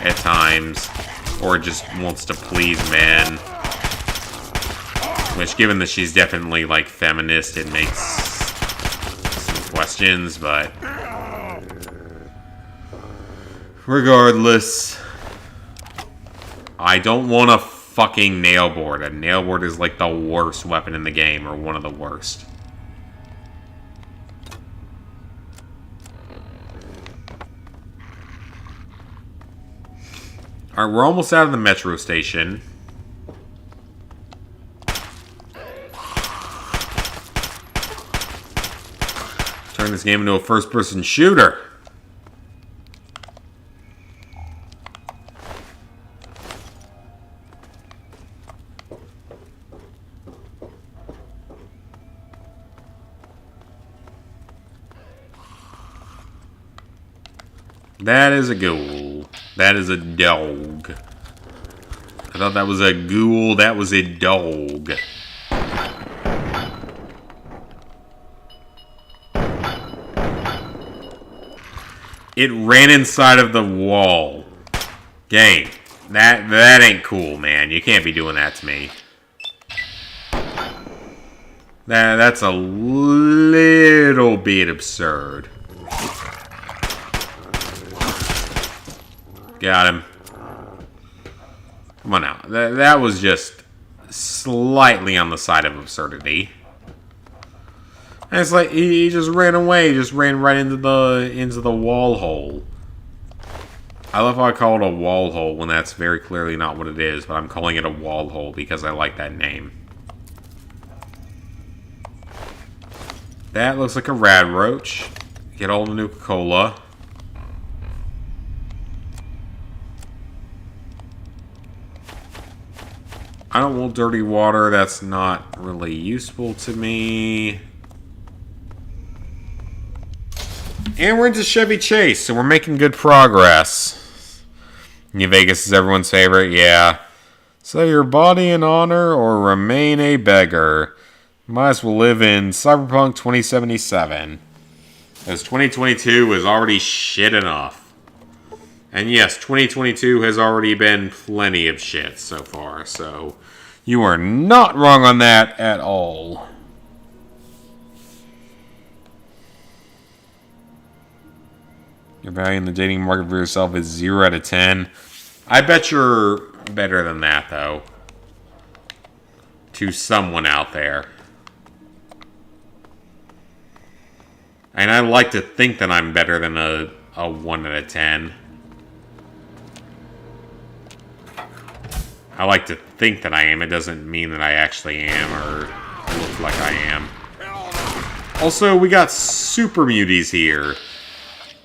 [SPEAKER 1] at times. Or just wants to please men. Which, given that she's definitely, like, feminist, it makes some questions, but... Regardless... I don't want a fucking nail board. A nail board is, like, the worst weapon in the game, or one of the worst. Alright, we're almost out of the metro station. Turn this game into a first-person shooter. That is a ghoul. That is a dog. I thought that was a ghoul. That was a dog. It ran inside of the wall. Game. That ain't cool, man. You can't be doing that to me. That's a little bit absurd. Got him. Come on now. That was just slightly on the side of absurdity. And it's like he just ran away. He just ran right into the wall hole. I love how I call it a wall hole when that's very clearly not what it is, but I'm calling it a wall hole because I like that name. That looks like a rad roach. Get all the Nuka-Cola. I don't want dirty water. That's not really useful to me. And we're into Chevy Chase, so we're making good progress. New Vegas is everyone's favorite, yeah. Sell your body in honor or remain a beggar. Might as well live in Cyberpunk 2077. As 2022 is already shit enough. And yes, 2022 has already been plenty of shit so far, so you are not wrong on that at all. Your value in the dating market for yourself is 0 out of 10. I bet you're better than that, though. To someone out there. And I like to think that I'm better than a 1 out of 10. I like to think that I am. It doesn't mean that I actually am or look like I am. Also, we got super muties here.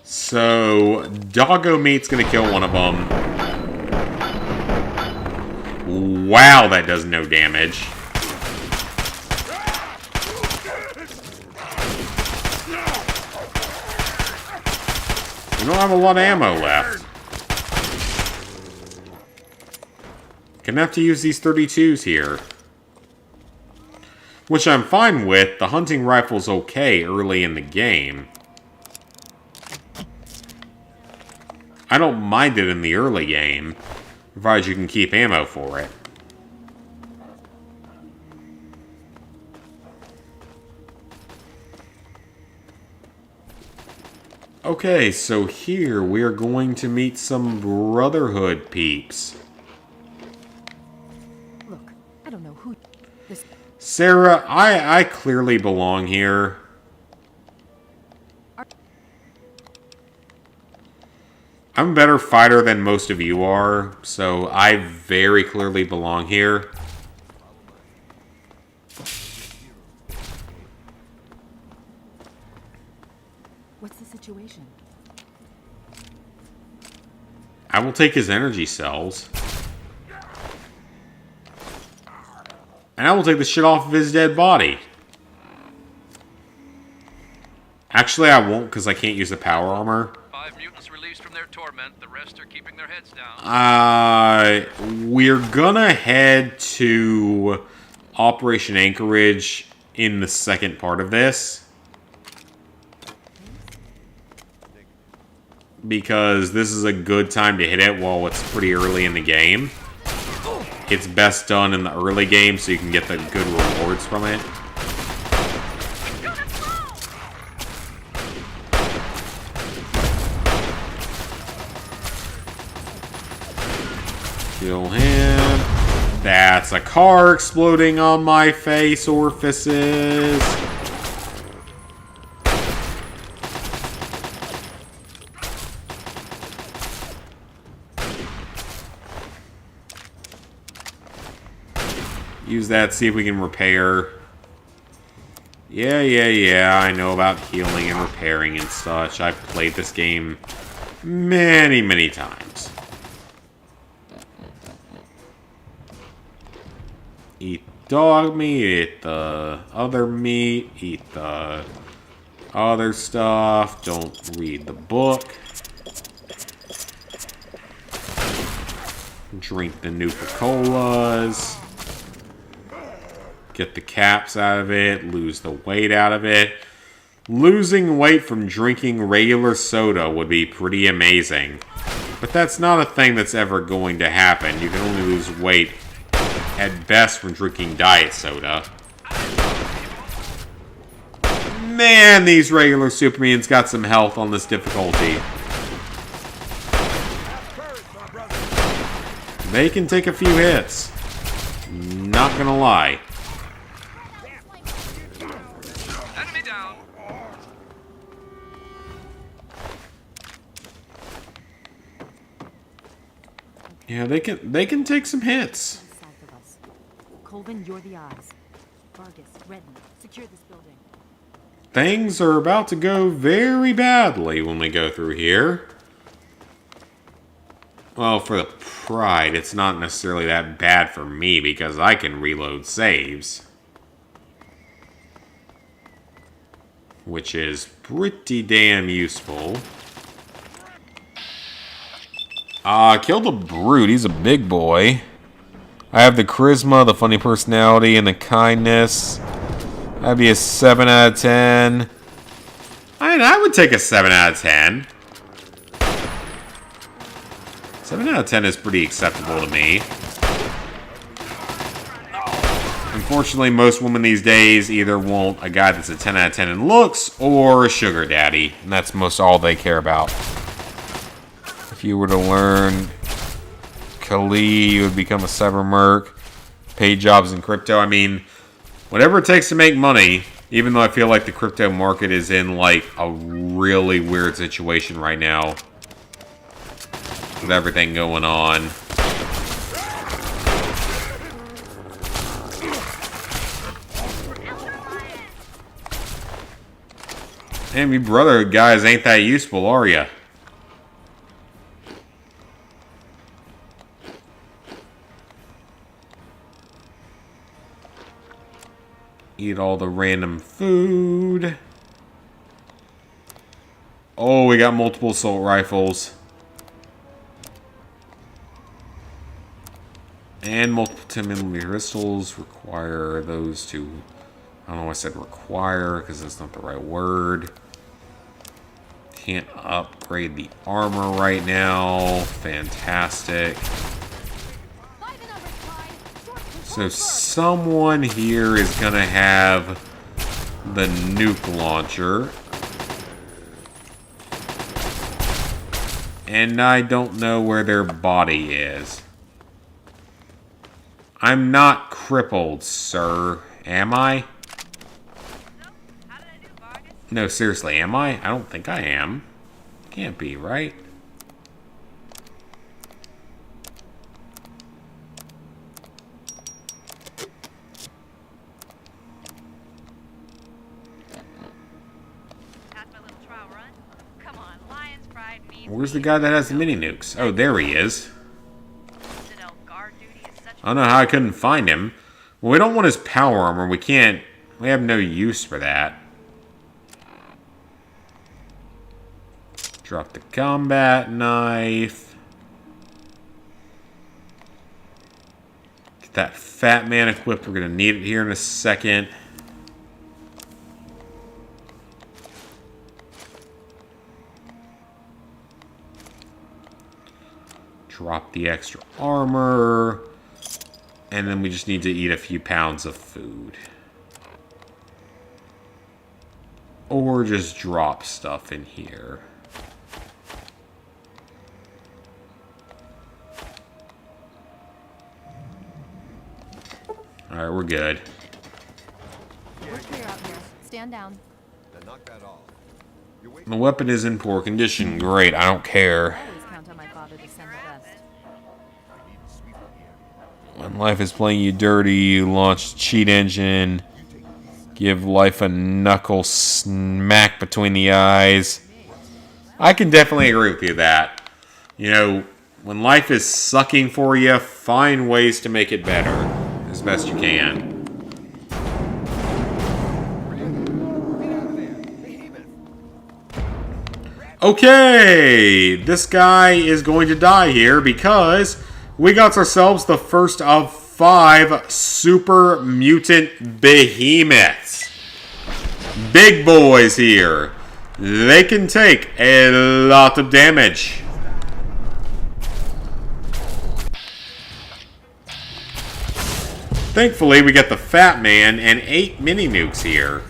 [SPEAKER 1] So, Dogmeat's gonna kill one of them. Wow, that does no damage. We don't have a lot of ammo left. Gonna have to use these 32s here. Which I'm fine with. The hunting rifle's okay early in the game. I don't mind it in the early game, provided you can keep ammo for it. Okay, so here we are going to meet some Brotherhood peeps.
[SPEAKER 5] Look, I don't know who this.
[SPEAKER 1] Sarah, I clearly belong here. I'm a better fighter than most of you are, so I very clearly belong here.
[SPEAKER 5] What's the situation?
[SPEAKER 1] I will take his energy cells. And I will take the shit off of his dead body. Actually, I won't because I can't use the power armor.
[SPEAKER 2] 5 mutants released from their torment. The rest are keeping their heads down.
[SPEAKER 1] We're gonna head to Operation Anchorage in the second part of this. Because this is a good time to hit it while it's pretty early in the game. It's best done in the early game so you can get the good rewards from it. Kill him. That's a car exploding on my face orifices. Use that, see if we can repair. Yeah, I know about healing and repairing and such. I've played this game many, many times. Eat dog meat, eat the other meat, eat the other stuff. Don't read the book. Drink the Nuka-Colas. Get the caps out of it, lose the weight out of it. Losing weight from drinking regular soda would be pretty amazing. But that's not a thing that's ever going to happen. You can only lose weight at best from drinking diet soda. Man, these regular Supermans got some health on this difficulty. They can take a few hits. Not gonna lie. Yeah, they can take some hits.
[SPEAKER 5] South of us. Colvin, you're the eyes. Vargas, Redden, secure this building.
[SPEAKER 1] Things are about to go very badly when we go through here. Well, for the Pride, it's not necessarily that bad for me because I can reload saves. Which is pretty damn useful. Kill the Brute. He's a big boy. I have the charisma, the funny personality, and the kindness. That'd be a 7 out of 10. I would take a 7 out of 10. 7 out of 10 is pretty acceptable to me. Unfortunately, most women these days either want a guy that's a 10 out of 10 in looks or a sugar daddy. And that's most all they care about. If you were to learn Kali, you would become a cyber merc. Paid jobs in crypto. I mean, whatever it takes to make money, even though I feel like the crypto market is in like a really weird situation right now. With everything going on. Damn, you Brotherhood guys ain't that useful, are ya? Eat all the random food. Oh, we got multiple assault rifles. And multiple 10mm pistols. Require those to... I don't know why I said require, because that's not the right word. Can't upgrade the armor right now. Fantastic. So someone here is going to have the nuke launcher. And I don't know where their body is. I'm not crippled, sir. Am I? No, seriously, am I? I don't think I am. Can't be, right? Where's the guy that has the mini nukes? Oh, there he is. I don't know how I couldn't find him. Well, we don't want his power armor. We can't... We have no use for that. Drop the combat knife. Get that fat man equipped. We're going to need it here in a second. Drop the extra armor. And then we just need to eat a few pounds of food. Or just drop stuff in here. Alright, we're good.
[SPEAKER 4] We're clear out here. Stand down.
[SPEAKER 13] Then knock that off.
[SPEAKER 1] The weapon is in poor condition. Great, I don't care.
[SPEAKER 4] I always count on my father to send the best.
[SPEAKER 1] When life is playing you dirty, you launch the cheat engine. Give life a knuckle smack between the eyes. I can definitely agree with you that. You know, when life is sucking for you, find ways to make it better as best you can. Okay, this guy is going to die here because we got ourselves the first of 5 super mutant behemoths. Big boys here. They can take a lot of damage. Thankfully, we get the Fat Man and 8 mini nukes here.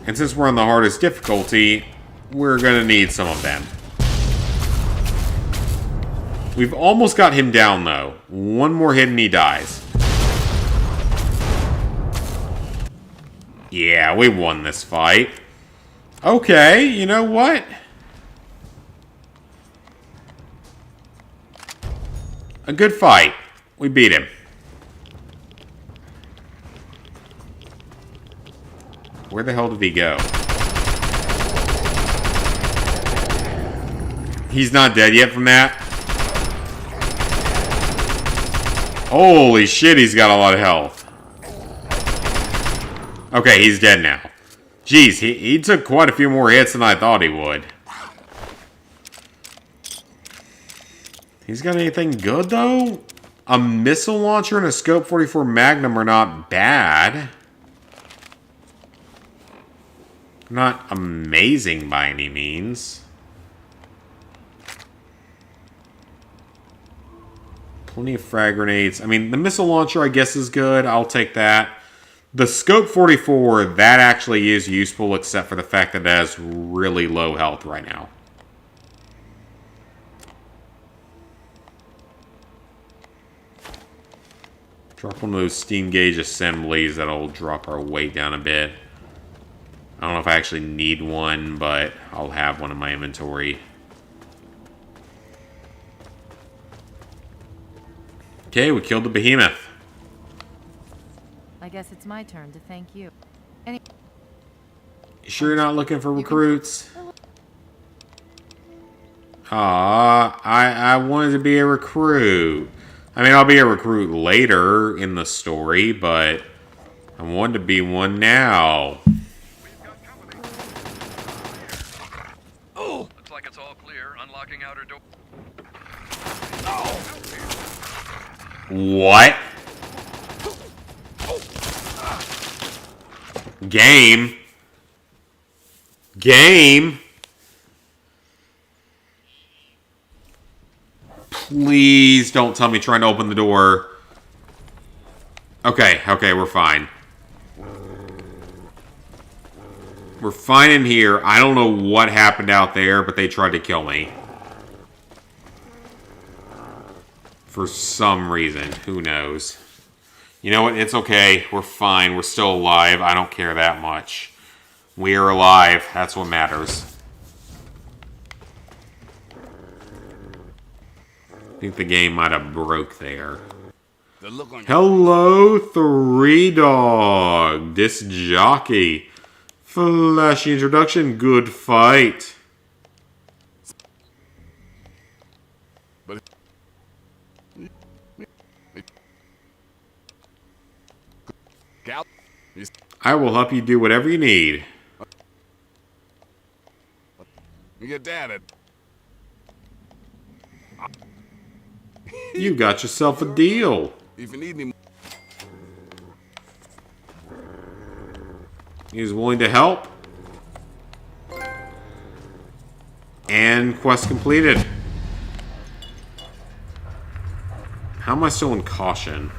[SPEAKER 1] And since we're on the hardest difficulty, we're gonna need some of them. We've almost got him down, though. One more hit and he dies. Yeah, we won this fight. Okay, you know what? A good fight. We beat him. Where the hell did he go? He's not dead yet from that? Holy shit, he's got a lot of health. Okay, he's dead now. Jeez, he took quite a few more hits than I thought he would. He's got anything good, though? A missile launcher and a Scope 44 Magnum are not bad. Not amazing by any means. Plenty of frag grenades. I mean, the missile launcher, I guess, is good. I'll take that. The Scope 44, that actually is useful, except for the fact that it has really low health right now. Drop one of those steam gauge assemblies that'll drop our weight down a bit. I don't know if I actually need one, but I'll have one in my inventory. Okay, we killed the behemoth.
[SPEAKER 4] I guess it's my turn to thank you.
[SPEAKER 1] You sure you're not looking for recruits? I wanted to be a recruit. I mean, I'll be a recruit later in the story, but I wanted to be one now.
[SPEAKER 15] Oh! Looks like it's all clear. Unlocking outer door.
[SPEAKER 1] What? Game? Game? Please don't tell me trying to open the door. Okay, we're fine. We're fine in here. I don't know what happened out there, but they tried to kill me. For some reason. Who knows? You know what? It's okay. We're fine. We're still alive. I don't care that much. We are alive. That's what matters. I think the game might have broke there. Hello, 3Dog. Disc Jockey. Flashy introduction. Good fight. I will help you do whatever you need.
[SPEAKER 17] You dad it.
[SPEAKER 1] You got yourself a deal.
[SPEAKER 17] If you need me.
[SPEAKER 1] He's willing to help. And quest completed. How am I still in caution?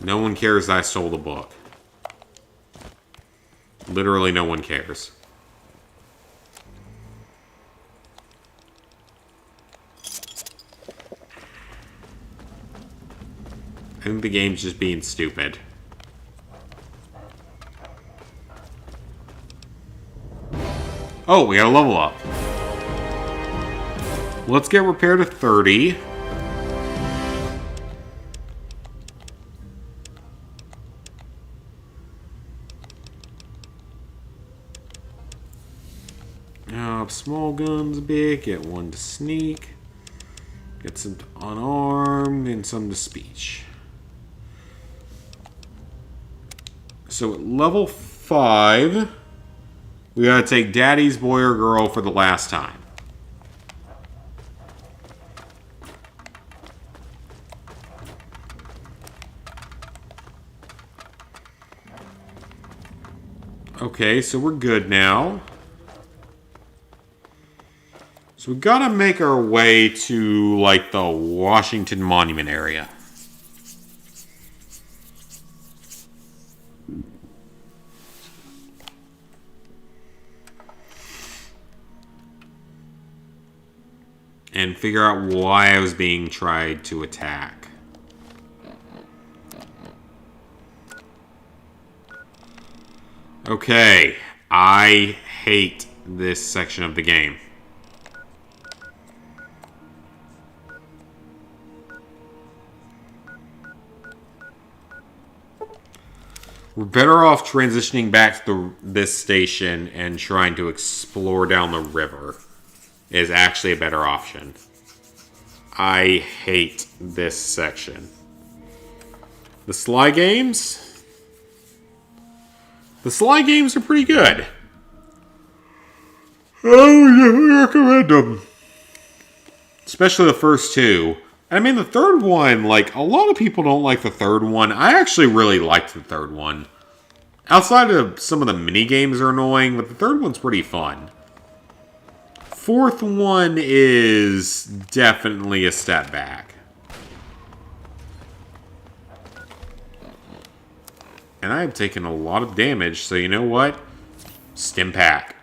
[SPEAKER 1] No one cares I stole the book. Literally no one cares. I think the game's just being stupid. Oh, we got a level up. Let's get repair to 30. Small guns big, get one to sneak, get some to unarmed, and some to speech. So at level 5, we gotta take Daddy's boy or girl for the last time. Okay, so we're good now. So we gotta make our way to, like, the Washington Monument area. And figure out why I was being tried to attack. Okay, I hate this section of the game. We're better off transitioning back to this station and trying to explore down the river. Is actually a better option. I hate this section. The Sly games? The Sly games are pretty good. I recommend them. Especially the first two. I mean, the third one, like, a lot of people don't like the third one. I actually really liked the third one. Outside of some of the mini games are annoying, but the third one's pretty fun. Fourth one is definitely a step back. And I have taken a lot of damage, so you know what? Stim pack.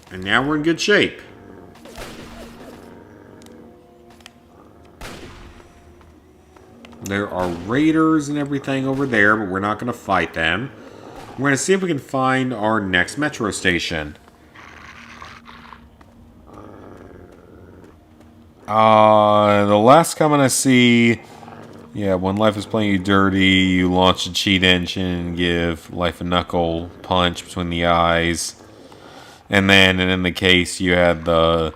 [SPEAKER 1] And now we're in good shape. There are raiders and everything over there, but we're not going to fight them. We're going to see if we can find our next metro station. The last comment I see... Yeah, when life is playing you dirty, you launch a cheat engine and give life a knuckle punch between the eyes. And then, and in the case, you had the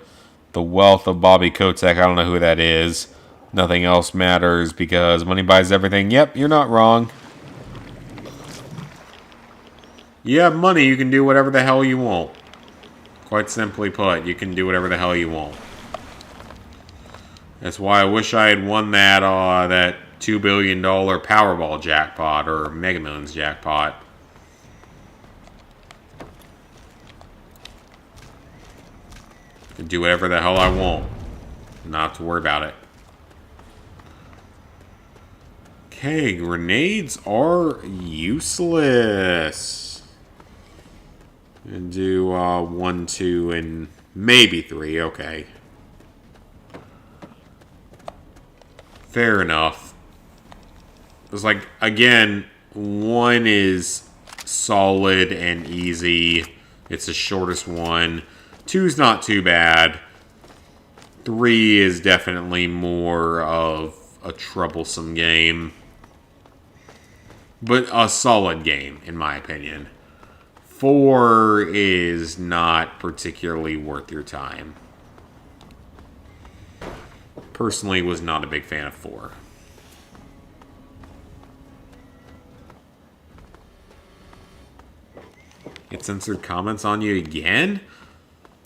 [SPEAKER 1] wealth of Bobby Kotick. I don't know who that is. Nothing else matters because money buys everything. Yep, you're not wrong. You have money, you can do whatever the hell you want. Quite simply put, you can do whatever the hell you want. That's why I wish I had won that that $2 billion Powerball jackpot or Mega Millions jackpot. Can do whatever the hell I want. Not to worry about it. Okay, grenades are useless. And do 1, 2, and maybe 3. Okay. Fair enough. It's like, again, 1 is solid and easy. It's the shortest one. 2's not too bad. 3 is definitely more of a troublesome game. But a solid game, in my opinion. 4 is not particularly worth your time. Personally, was not a big fan of 4. It censored comments on you again?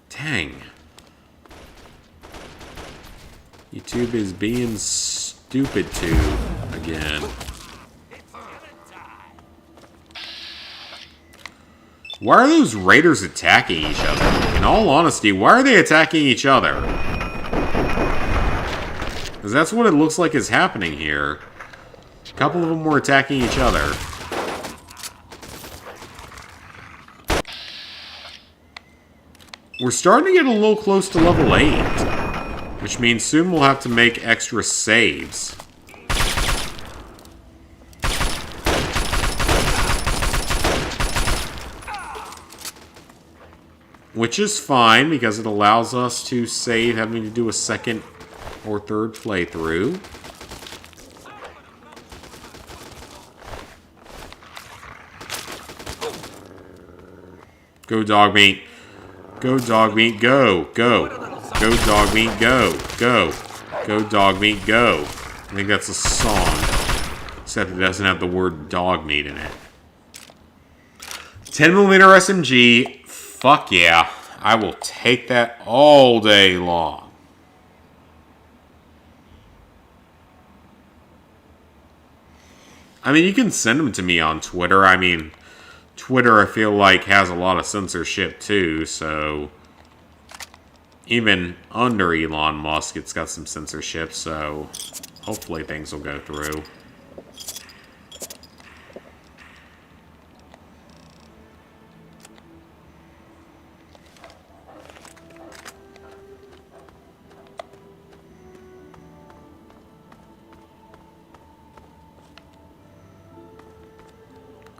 [SPEAKER 1] Dang. YouTube is being stupid too again. Why are those raiders attacking each other? In all honesty, why are they attacking each other? Because that's what it looks like is happening here. A couple of them were attacking each other. We're starting to get a little close to level 8. Which means soon we'll have to make extra saves. Which is fine, because it allows us to save having to do a second or third playthrough. Go, Dogmeat. Go, Dogmeat, go. Go. Go, Dogmeat, go. Go. Go, Dogmeat, go. I think that's a song. Except it doesn't have the word Dogmeat in it. 10mm SMG. Fuck yeah. I will take that all day long. I mean, you can send them to me on Twitter. I mean, Twitter, I feel like, has a lot of censorship too, so... Even under Elon Musk, it's got some censorship, so... Hopefully things will go through.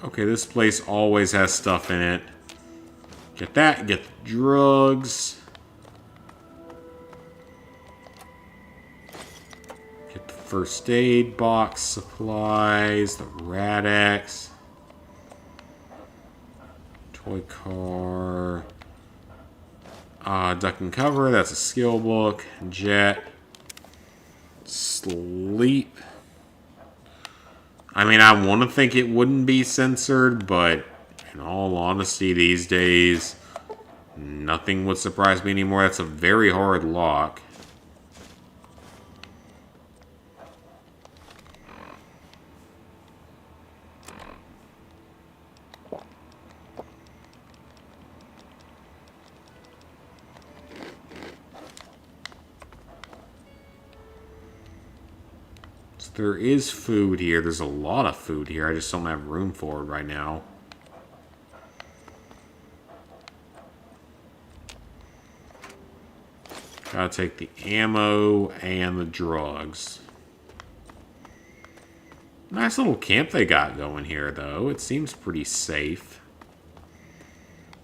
[SPEAKER 1] Okay, this place always has stuff in it. Get that, get the drugs. Get the first aid box supplies, the Rad-X. Toy car. Duck and cover, that's a skill book. Jet. Sleep. I mean, I want to think it wouldn't be censored, but in all honesty, these days, nothing would surprise me anymore. That's a very hard lock. There is food here. There's a lot of food here. I just don't have room for it right now. Gotta take the ammo and the drugs. Nice little camp they got going here, though. It seems pretty safe.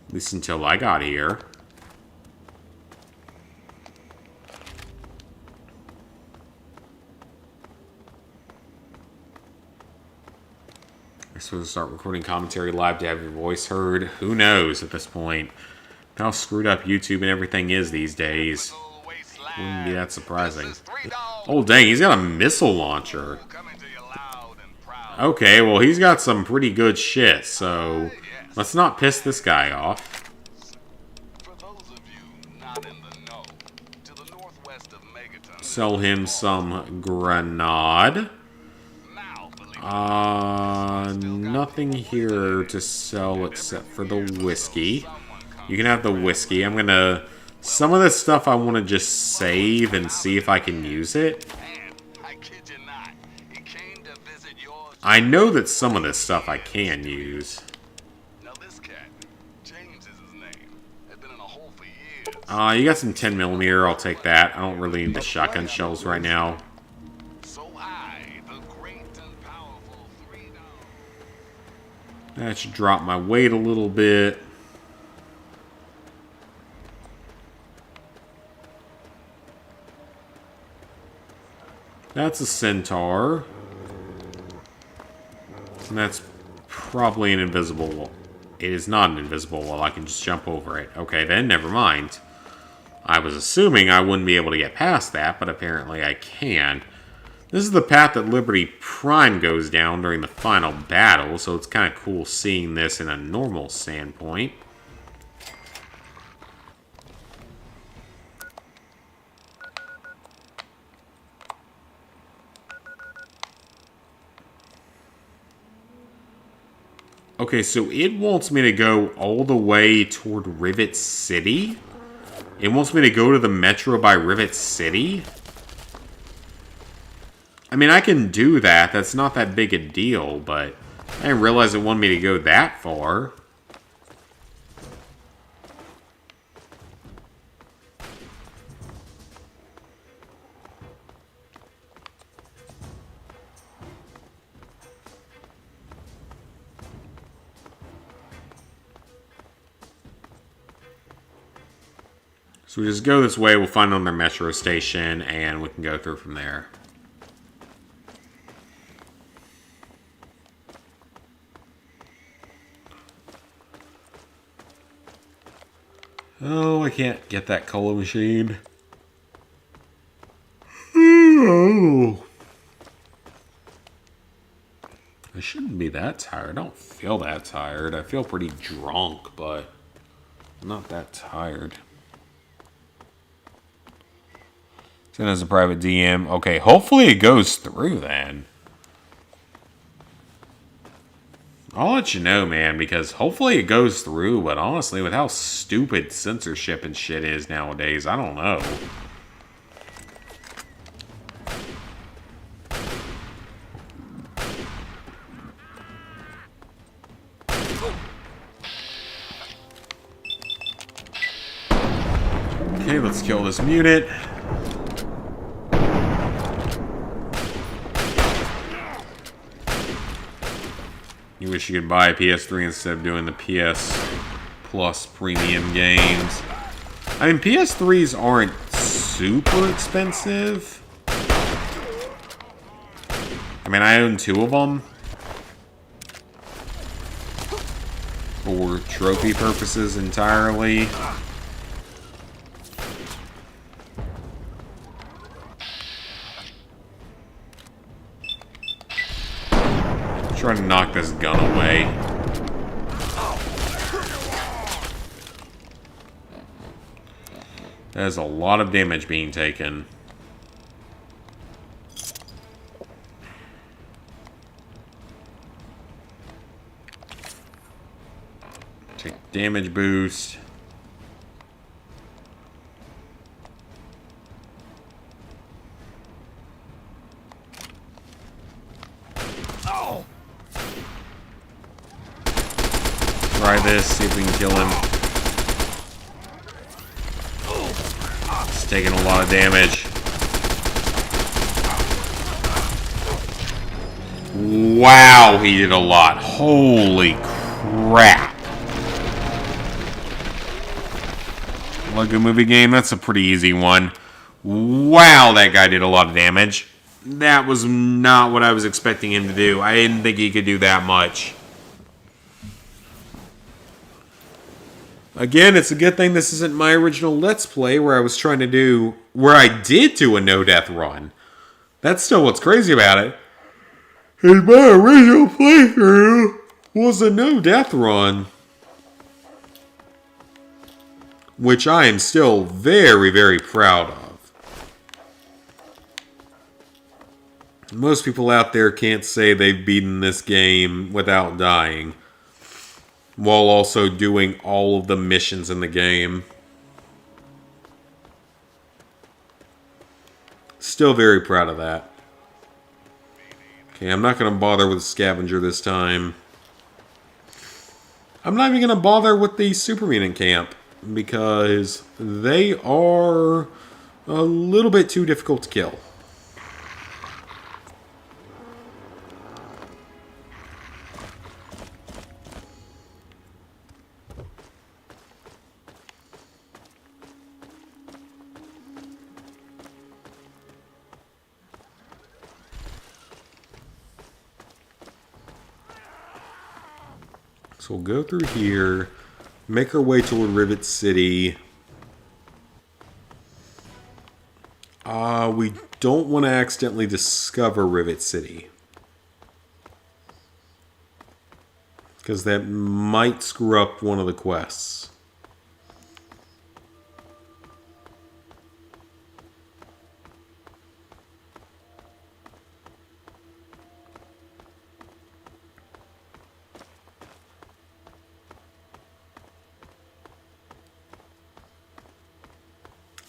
[SPEAKER 1] At least until I got here. I suppose start recording commentary live to have your voice heard. Who knows at this point? How screwed up YouTube and everything is these days. Wouldn't be that surprising. Oh dang, he's got a missile launcher. Okay, well he's got some pretty good shit, so let's not piss this guy off. Sell him some grenade. Nothing here to sell except for the whiskey. You can have the whiskey. I'm gonna Some of this stuff I want to just save and see if I can use it. I know that some of this stuff I can use. You got some 10mm, I'll take that. I don't really need the shotgun shells right now. That should drop my weight a little bit. That's a centaur. And that's probably an invisible wall. It is not an invisible wall. I can just jump over it. Okay, then never mind. I was assuming I wouldn't be able to get past that, but apparently I can. This is the path that Liberty Prime goes down during the final battle, so it's kind of cool seeing this in a normal standpoint. Okay, so it wants me to go all the way toward Rivet City? It wants me to go to the metro by Rivet City? I mean, I can do that. That's not that big a deal, but I didn't realize it wanted me to go that far. So we just go this way, we'll find another metro station, and we can go through from there. Oh, I can't get that cola machine. Oh. I shouldn't be that tired. I don't feel that tired. I feel pretty drunk, but I'm not that tired. Send as a private DM. Okay, hopefully it goes through then. I'll let you know, man, because hopefully it goes through, but honestly, with how stupid censorship and shit is nowadays, I don't know. Okay, let's kill this mutant. You wish you could buy a PS3 instead of doing the PS Plus premium games. I mean, PS3s aren't super expensive. I mean, I own 2 of them. For trophy purposes entirely. Trying to knock this gun away. There's a lot of damage being taken. Take damage boost. Try this, see if we can kill him. He's taking a lot of damage. Wow, he did a lot. Holy crap. Lego Movie game, that's a pretty easy one. Wow, that guy did a lot of damage. That was not what I was expecting him to do. I didn't think he could do that much. Again, it's a good thing this isn't my original Let's Play where I was trying to do... where I did do a no-death run. That's still what's crazy about it. And my original playthrough was a no-death run. Which I am still very, very proud of. Most people out there can't say they've beaten this game without dying. While also doing all of the missions in the game. Still very proud of that. Okay, I'm not going to bother with the scavenger this time. I'm not even going to bother with the super mutant camp because they are a little bit too difficult to kill. So we'll go through here, make our way toward Rivet City. We don't want to accidentally discover Rivet City, because that might screw up one of the quests.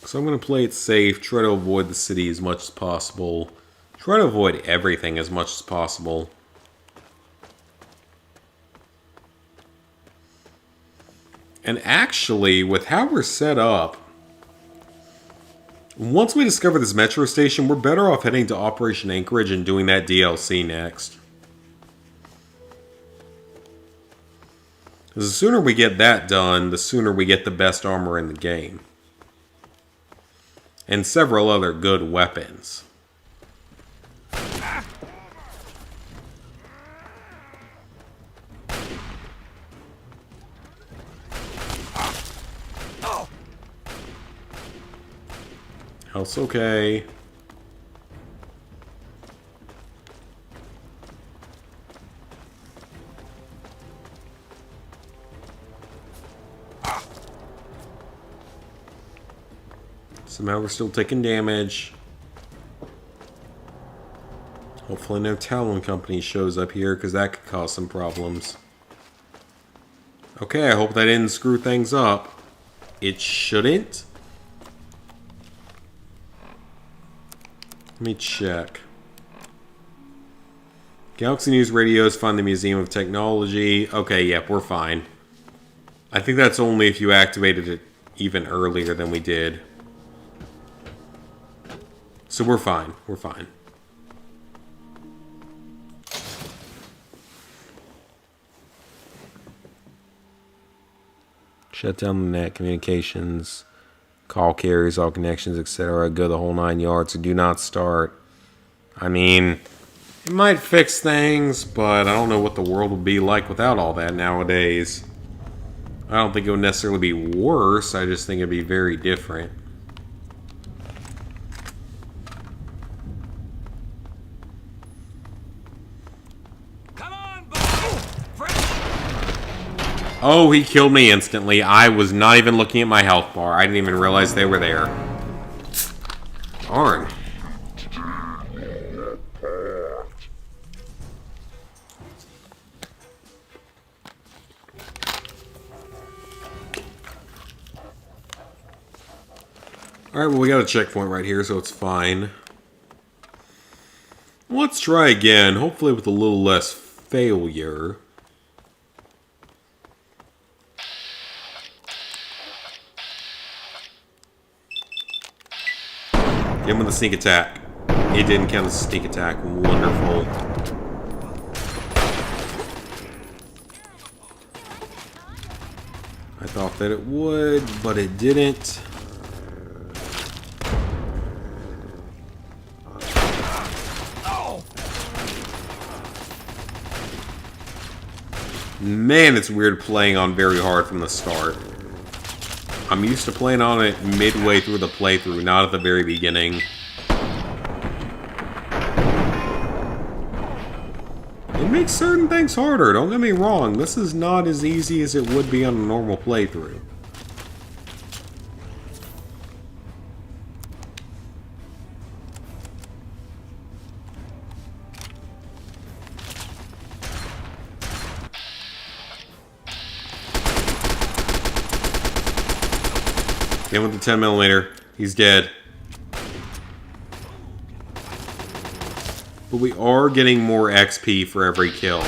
[SPEAKER 1] So I'm going to play it safe, try to avoid the city as much as possible. Try to avoid everything as much as possible. And actually, with how we're set up, once we discover this metro station, we're better off heading to Operation Anchorage and doing that DLC next. Because the sooner we get that done, the sooner we get the best armor in the game. And several other good weapons. Health's okay. Somehow we're still taking damage. Hopefully no Talon Company shows up here, because that could cause some problems. Okay, I hope that didn't screw things up. It shouldn't. Let me check. Galaxy News radios find the Museum of Technology. Okay, yep, we're fine. I think that's only if you activated it even earlier than we did. So we're fine. We're fine. Shut down the net, communications, call carriers, all connections, etc. Go the whole 9 yards. So do not start. I mean, it might fix things, but I don't know what the world would be like without all that nowadays. I don't think it would necessarily be worse. I just think it'd be very different. Oh, he killed me instantly. I was not even looking at my health bar. I didn't even realize they were there. Darn. Alright, well, we got a checkpoint right here, so it's fine. Let's try again, hopefully with a little less failure. Get him with a sneak attack. It didn't count as a sneak attack. Wonderful. I thought that it would, but it didn't. Man, it's weird playing on very hard from the start. I'm used to playing on it midway through the playthrough, not at the very beginning. It makes certain things harder, don't get me wrong. This is not as easy as it would be on a normal playthrough. Him with the 10mm. He's dead. But we are getting more XP for every kill.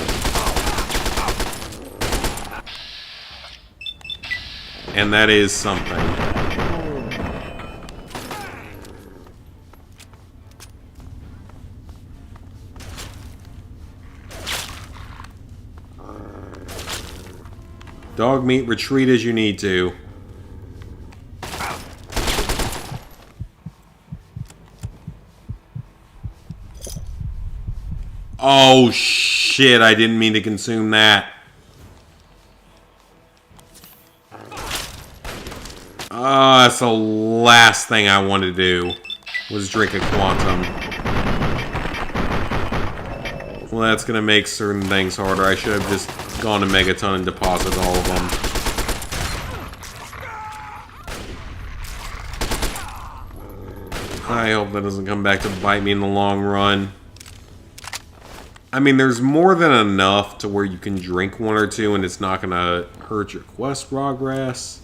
[SPEAKER 1] And that is something. Dogmeat, retreat as you need to. Oh shit, I didn't mean to consume that. That's the last thing I wanted to do, was drink a quantum. Well, that's gonna make certain things harder. I should have just gone to Megaton and deposited all of them. I hope that doesn't come back to bite me in the long run. I mean, there's more than enough to where you can drink one or two and it's not gonna hurt your quest progress.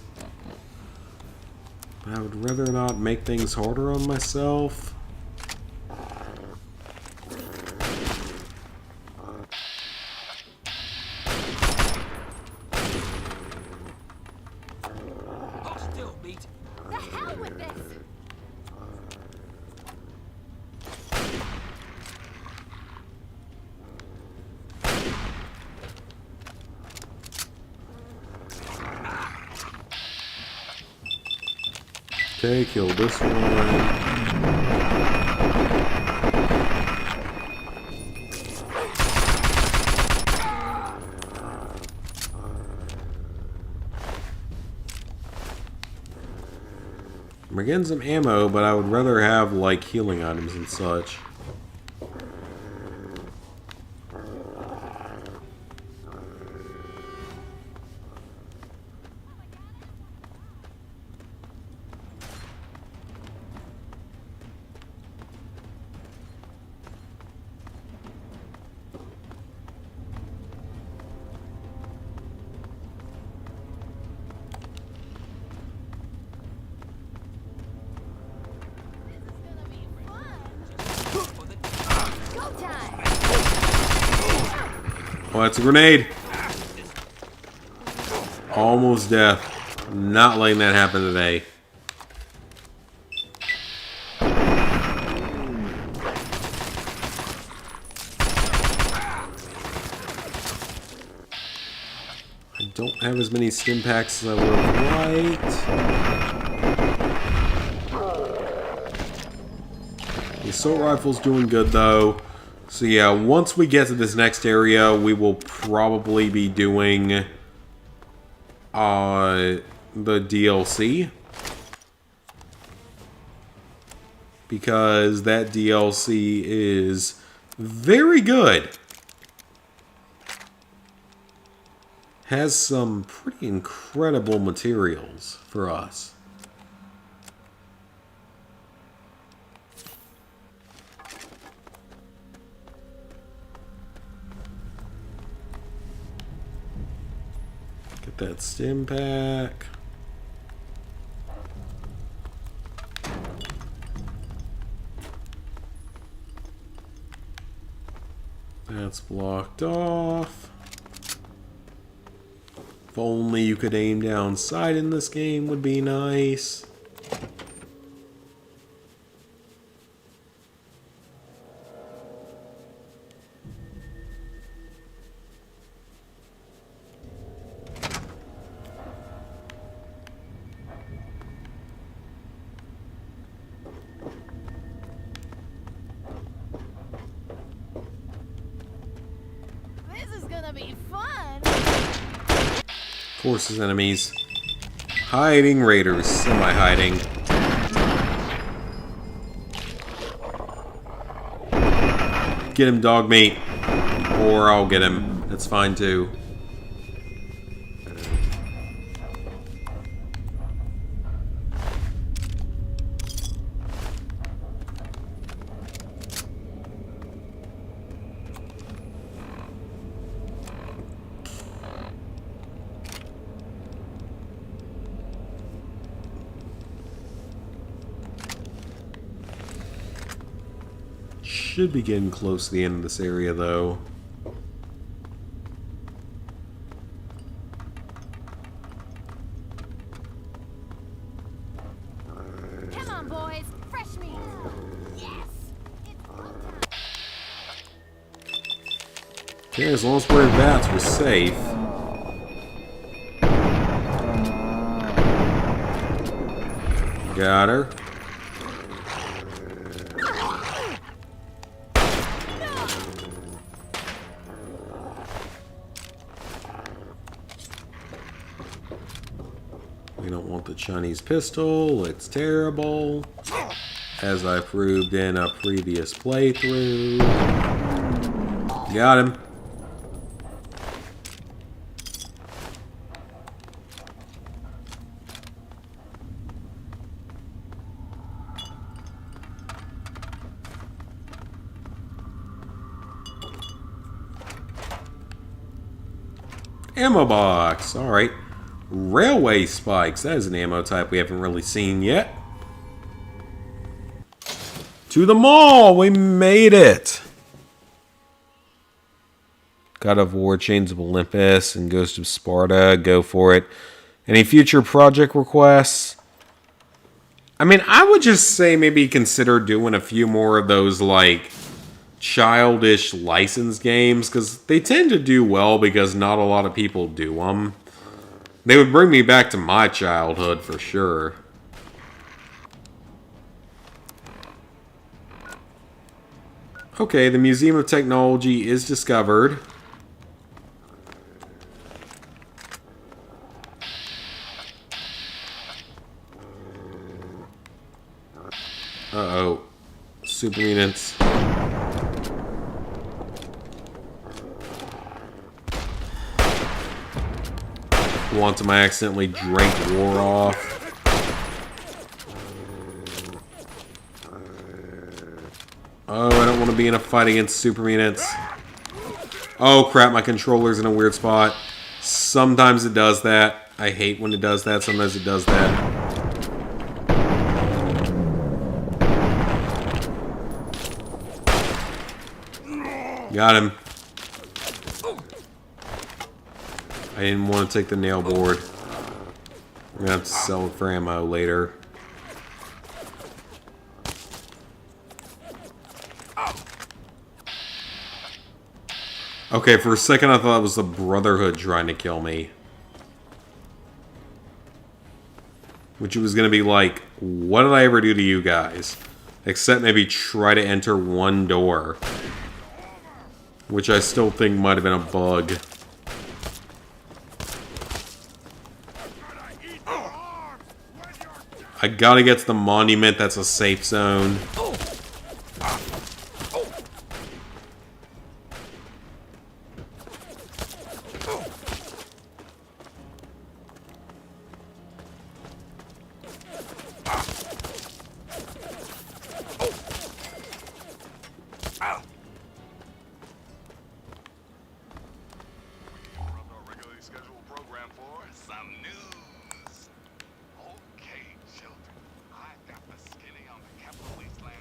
[SPEAKER 1] But I would rather not make things harder on myself.
[SPEAKER 9] The hell with this!
[SPEAKER 1] Okay, kill this one. We're getting some ammo, but I would rather have, like, healing items and such. Oh, that's a grenade. Almost death. Not letting that happen today. I don't have as many stim packs as I would have liked. The assault rifle's doing good though. So yeah, once we get to this next area, we will probably be doing the DLC. Because that DLC is very good. Has some pretty incredible materials for us. Get that stim pack. That's blocked off. If only you could aim down sight in this game would be nice.
[SPEAKER 9] This is gonna be fun!
[SPEAKER 1] Of course, his enemies. Hiding raiders. Semi-hiding. Get him, Dogmeat. Or I'll get him. That's fine too. Should be getting close to the end of this area, though.
[SPEAKER 9] Come on, boys. Fresh meat. Yes.
[SPEAKER 1] Okay, as long as we're in bats, we're safe. Got her. We don't want the Chinese pistol. It's terrible. As I proved in a previous playthrough. Got him. Ammo box. Alright. Railway spikes. That is an ammo type we haven't really seen yet. To the mall! We made it! God of War, Chains of Olympus, and Ghost of Sparta. Go for it. Any future project requests? I mean, I would just say maybe consider doing a few more of those, like, childish license games, because they tend to do well because not a lot of people do them. They would bring me back to my childhood for sure. Okay, the Museum of Technology is discovered. Uh-oh. Super units. Quantum, I accidentally drank war off. Oh, I don't want to be in a fight against super units. Oh crap, my controller's in a weird spot. Sometimes it does that. I hate when it does that. Sometimes it does that. Got him. I didn't want to take the nail board. We're gonna have to sell it for ammo later. Okay, for a second I thought it was the Brotherhood trying to kill me. Which was gonna be like, what did I ever do to you guys? Except maybe try to enter one door. Which I still think might have been a bug. I gotta get to the monument, that's a safe zone.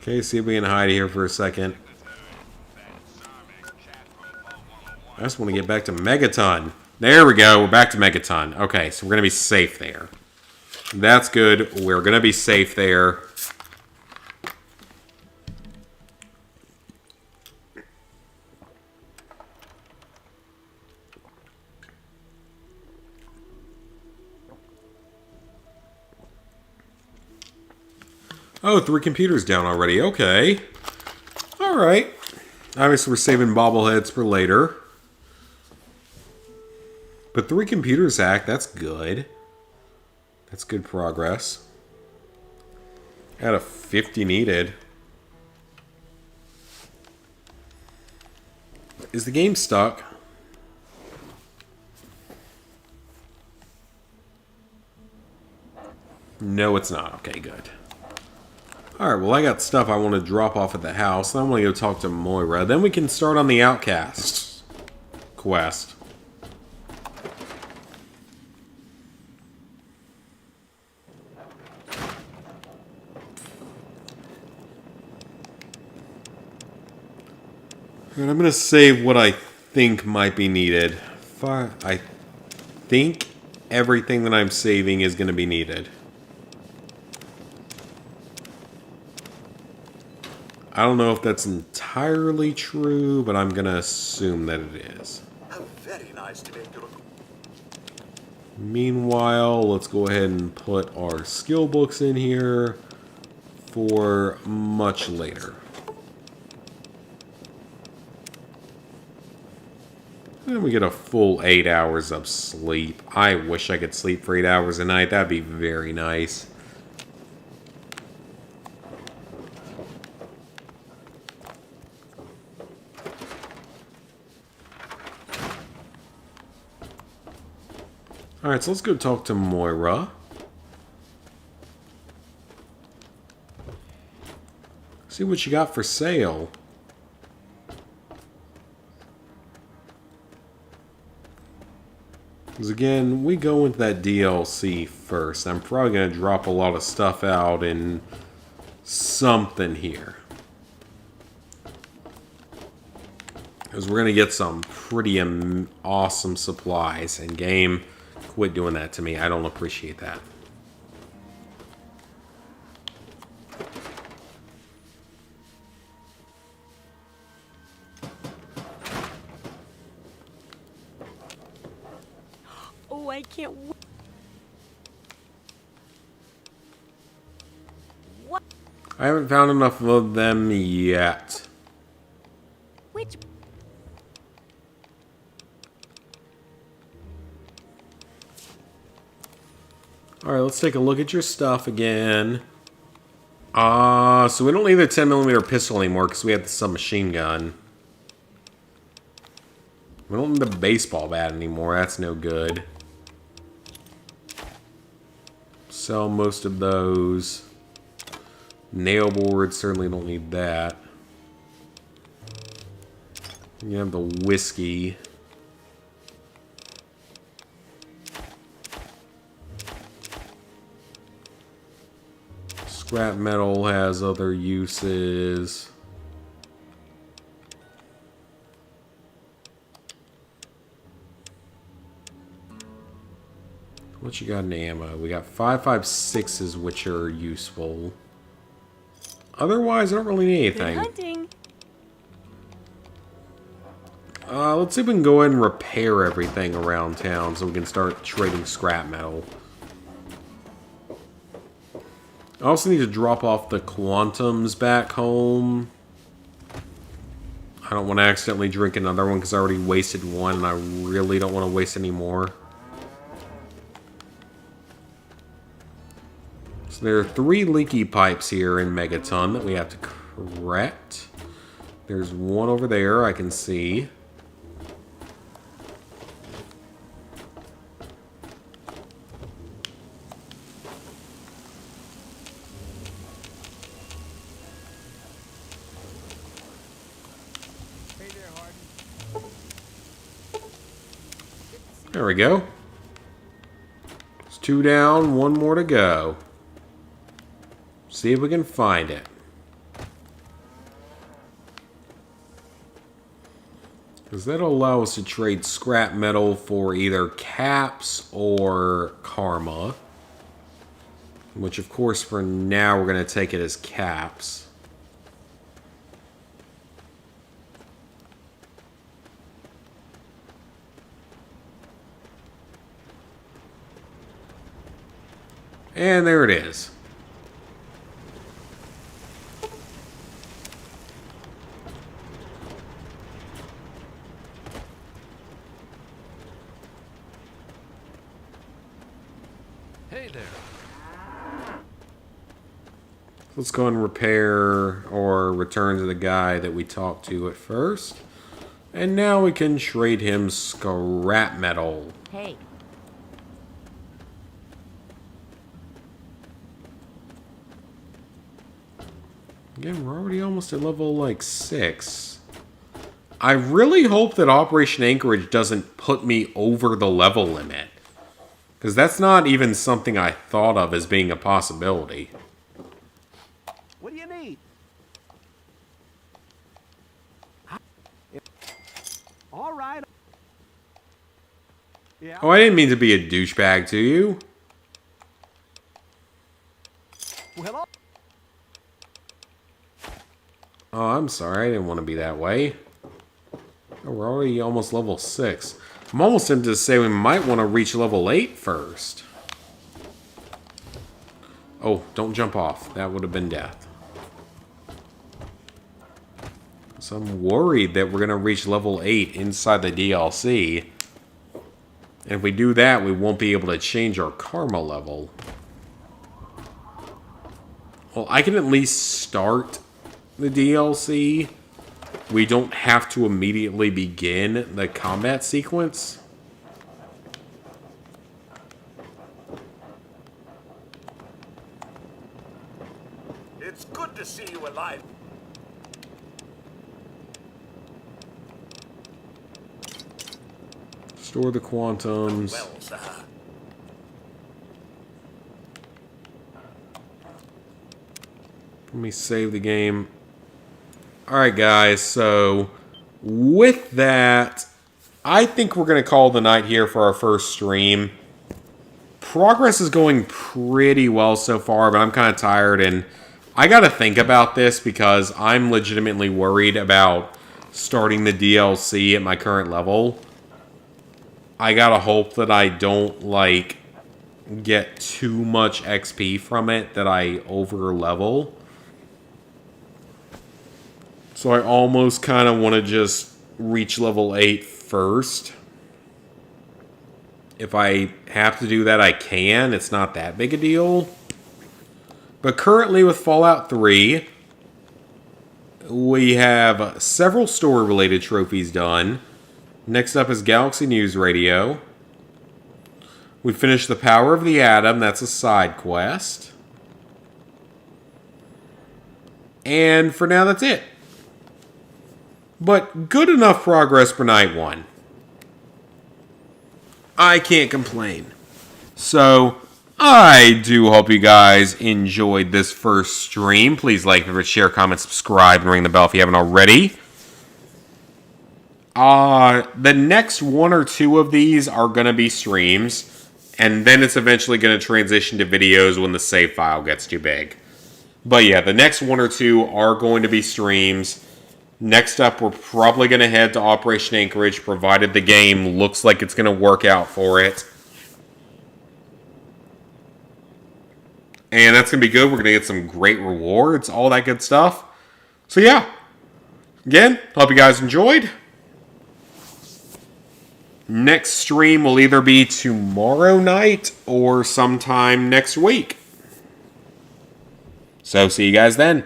[SPEAKER 1] Okay, see if we can hide here for a second. I just want to get back to Megaton. There we go, we're back to Megaton. Okay, so we're going to be safe there. That's good, we're going to be safe there. Oh, 3 computers down already. Okay. Alright. Obviously, we're saving bobbleheads for later. But 3 computers hacked. That's good. That's good progress. Out of 50 needed. Is the game stuck? No, it's not. Okay, good. Alright, well I got stuff I want to drop off at the house. Then I'm going to go talk to Moira. Then we can start on the Outcasts quest. And I'm going to save what I think might be needed. I think everything that I'm saving is going to be needed. I don't know if that's entirely true, but I'm going to assume that it is.
[SPEAKER 8] How very nice to make your...
[SPEAKER 1] Meanwhile, let's go ahead and put our skill books in here for much later. And we get a full 8 hours of sleep. I wish I could sleep for 8 hours a night. That'd be very nice. Alright, so let's go talk to Moira. See what you got for sale. Because again, we go with that DLC first. I'm probably going to drop a lot of stuff out in something here. Because we're going to get some pretty awesome supplies. And game, quit doing that to me. I don't appreciate that.
[SPEAKER 5] Oh, I can't wait. What?
[SPEAKER 1] I haven't found enough of them yet.
[SPEAKER 5] Which?
[SPEAKER 1] Alright, let's take a look at your stuff again. So we don't need the 10mm pistol anymore because we have the submachine gun. We don't need the baseball bat anymore. That's no good. Sell most of those. Nail boards, certainly don't need that. You have the whiskey. Scrap metal has other uses. What you got in ammo? We got 5.56s, which are useful. Otherwise, I don't really need anything.
[SPEAKER 5] Good hunting.
[SPEAKER 1] Let's see if we can go ahead and repair everything around town so we can start trading scrap metal. I also need to drop off the quantums back home. I don't want to accidentally drink another one because I already wasted one and I really don't want to waste any more. So there are 3 leaky pipes here in Megaton that we have to correct. There's one over there I can see. There we go. It's 2 down, 1 more to go. See if we can find it. Because that'll allow us to trade scrap metal for either caps or karma. Which, of course, for now, we're going to take it as caps. And there it is.
[SPEAKER 2] Hey there.
[SPEAKER 1] Let's go and repair or return to the guy that we talked to at first. And now we can trade him scrap metal.
[SPEAKER 5] Hey.
[SPEAKER 1] Again, we're already almost at level, like, 6. I really hope that Operation Anchorage doesn't put me over the level limit. Because that's not even something I thought of as being a possibility.
[SPEAKER 12] What do you need?
[SPEAKER 1] Oh, I didn't mean to be a douchebag to you.
[SPEAKER 11] Well, hello.
[SPEAKER 1] Oh, I'm sorry. I didn't want to be that way. Oh, we're already almost level 6. I'm almost tempted to say we might want to reach level 8 first. Oh, don't jump off. That would have been death. So I'm worried that we're going to reach level 8 inside the DLC. And if we do that, we won't be able to change our karma level. Well, I can at least start the DLC. We don't have to immediately begin the combat sequence.
[SPEAKER 8] It's good to see you alive.
[SPEAKER 1] Store the quantums.
[SPEAKER 8] Well, sir.
[SPEAKER 1] Let me save the game. Alright guys, so with that, I think we're going to call the night here for our first stream. Progress is going pretty well so far, but I'm kind of tired, and I got to think about this because I'm legitimately worried about starting the DLC at my current level. I got to hope that I don't, like, get too much XP from it that I over level. So I almost kind of want to just reach level 8 first. If I have to do that, I can. It's not that big a deal. But currently with Fallout 3, we have several story-related trophies done. Next up is Galaxy News Radio. We finished The Power of the Atom. That's a side quest. And for now, that's it. But good enough progress for night 1. I can't complain. So, I do hope you guys enjoyed this first stream. Please like, favorite, share, comment, subscribe, and ring the bell if you haven't already. The next 1 or 2 of these are going to be streams, and then it's eventually going to transition to videos when the save file gets too big. But yeah, the next 1 or 2 are going to be streams. Next up, we're probably going to head to Operation Anchorage, provided the game looks like it's going to work out for it. And that's going to be good. We're going to get some great rewards, all that good stuff. So yeah, again, hope you guys enjoyed. Next stream will either be tomorrow night or sometime next week. So see you guys then.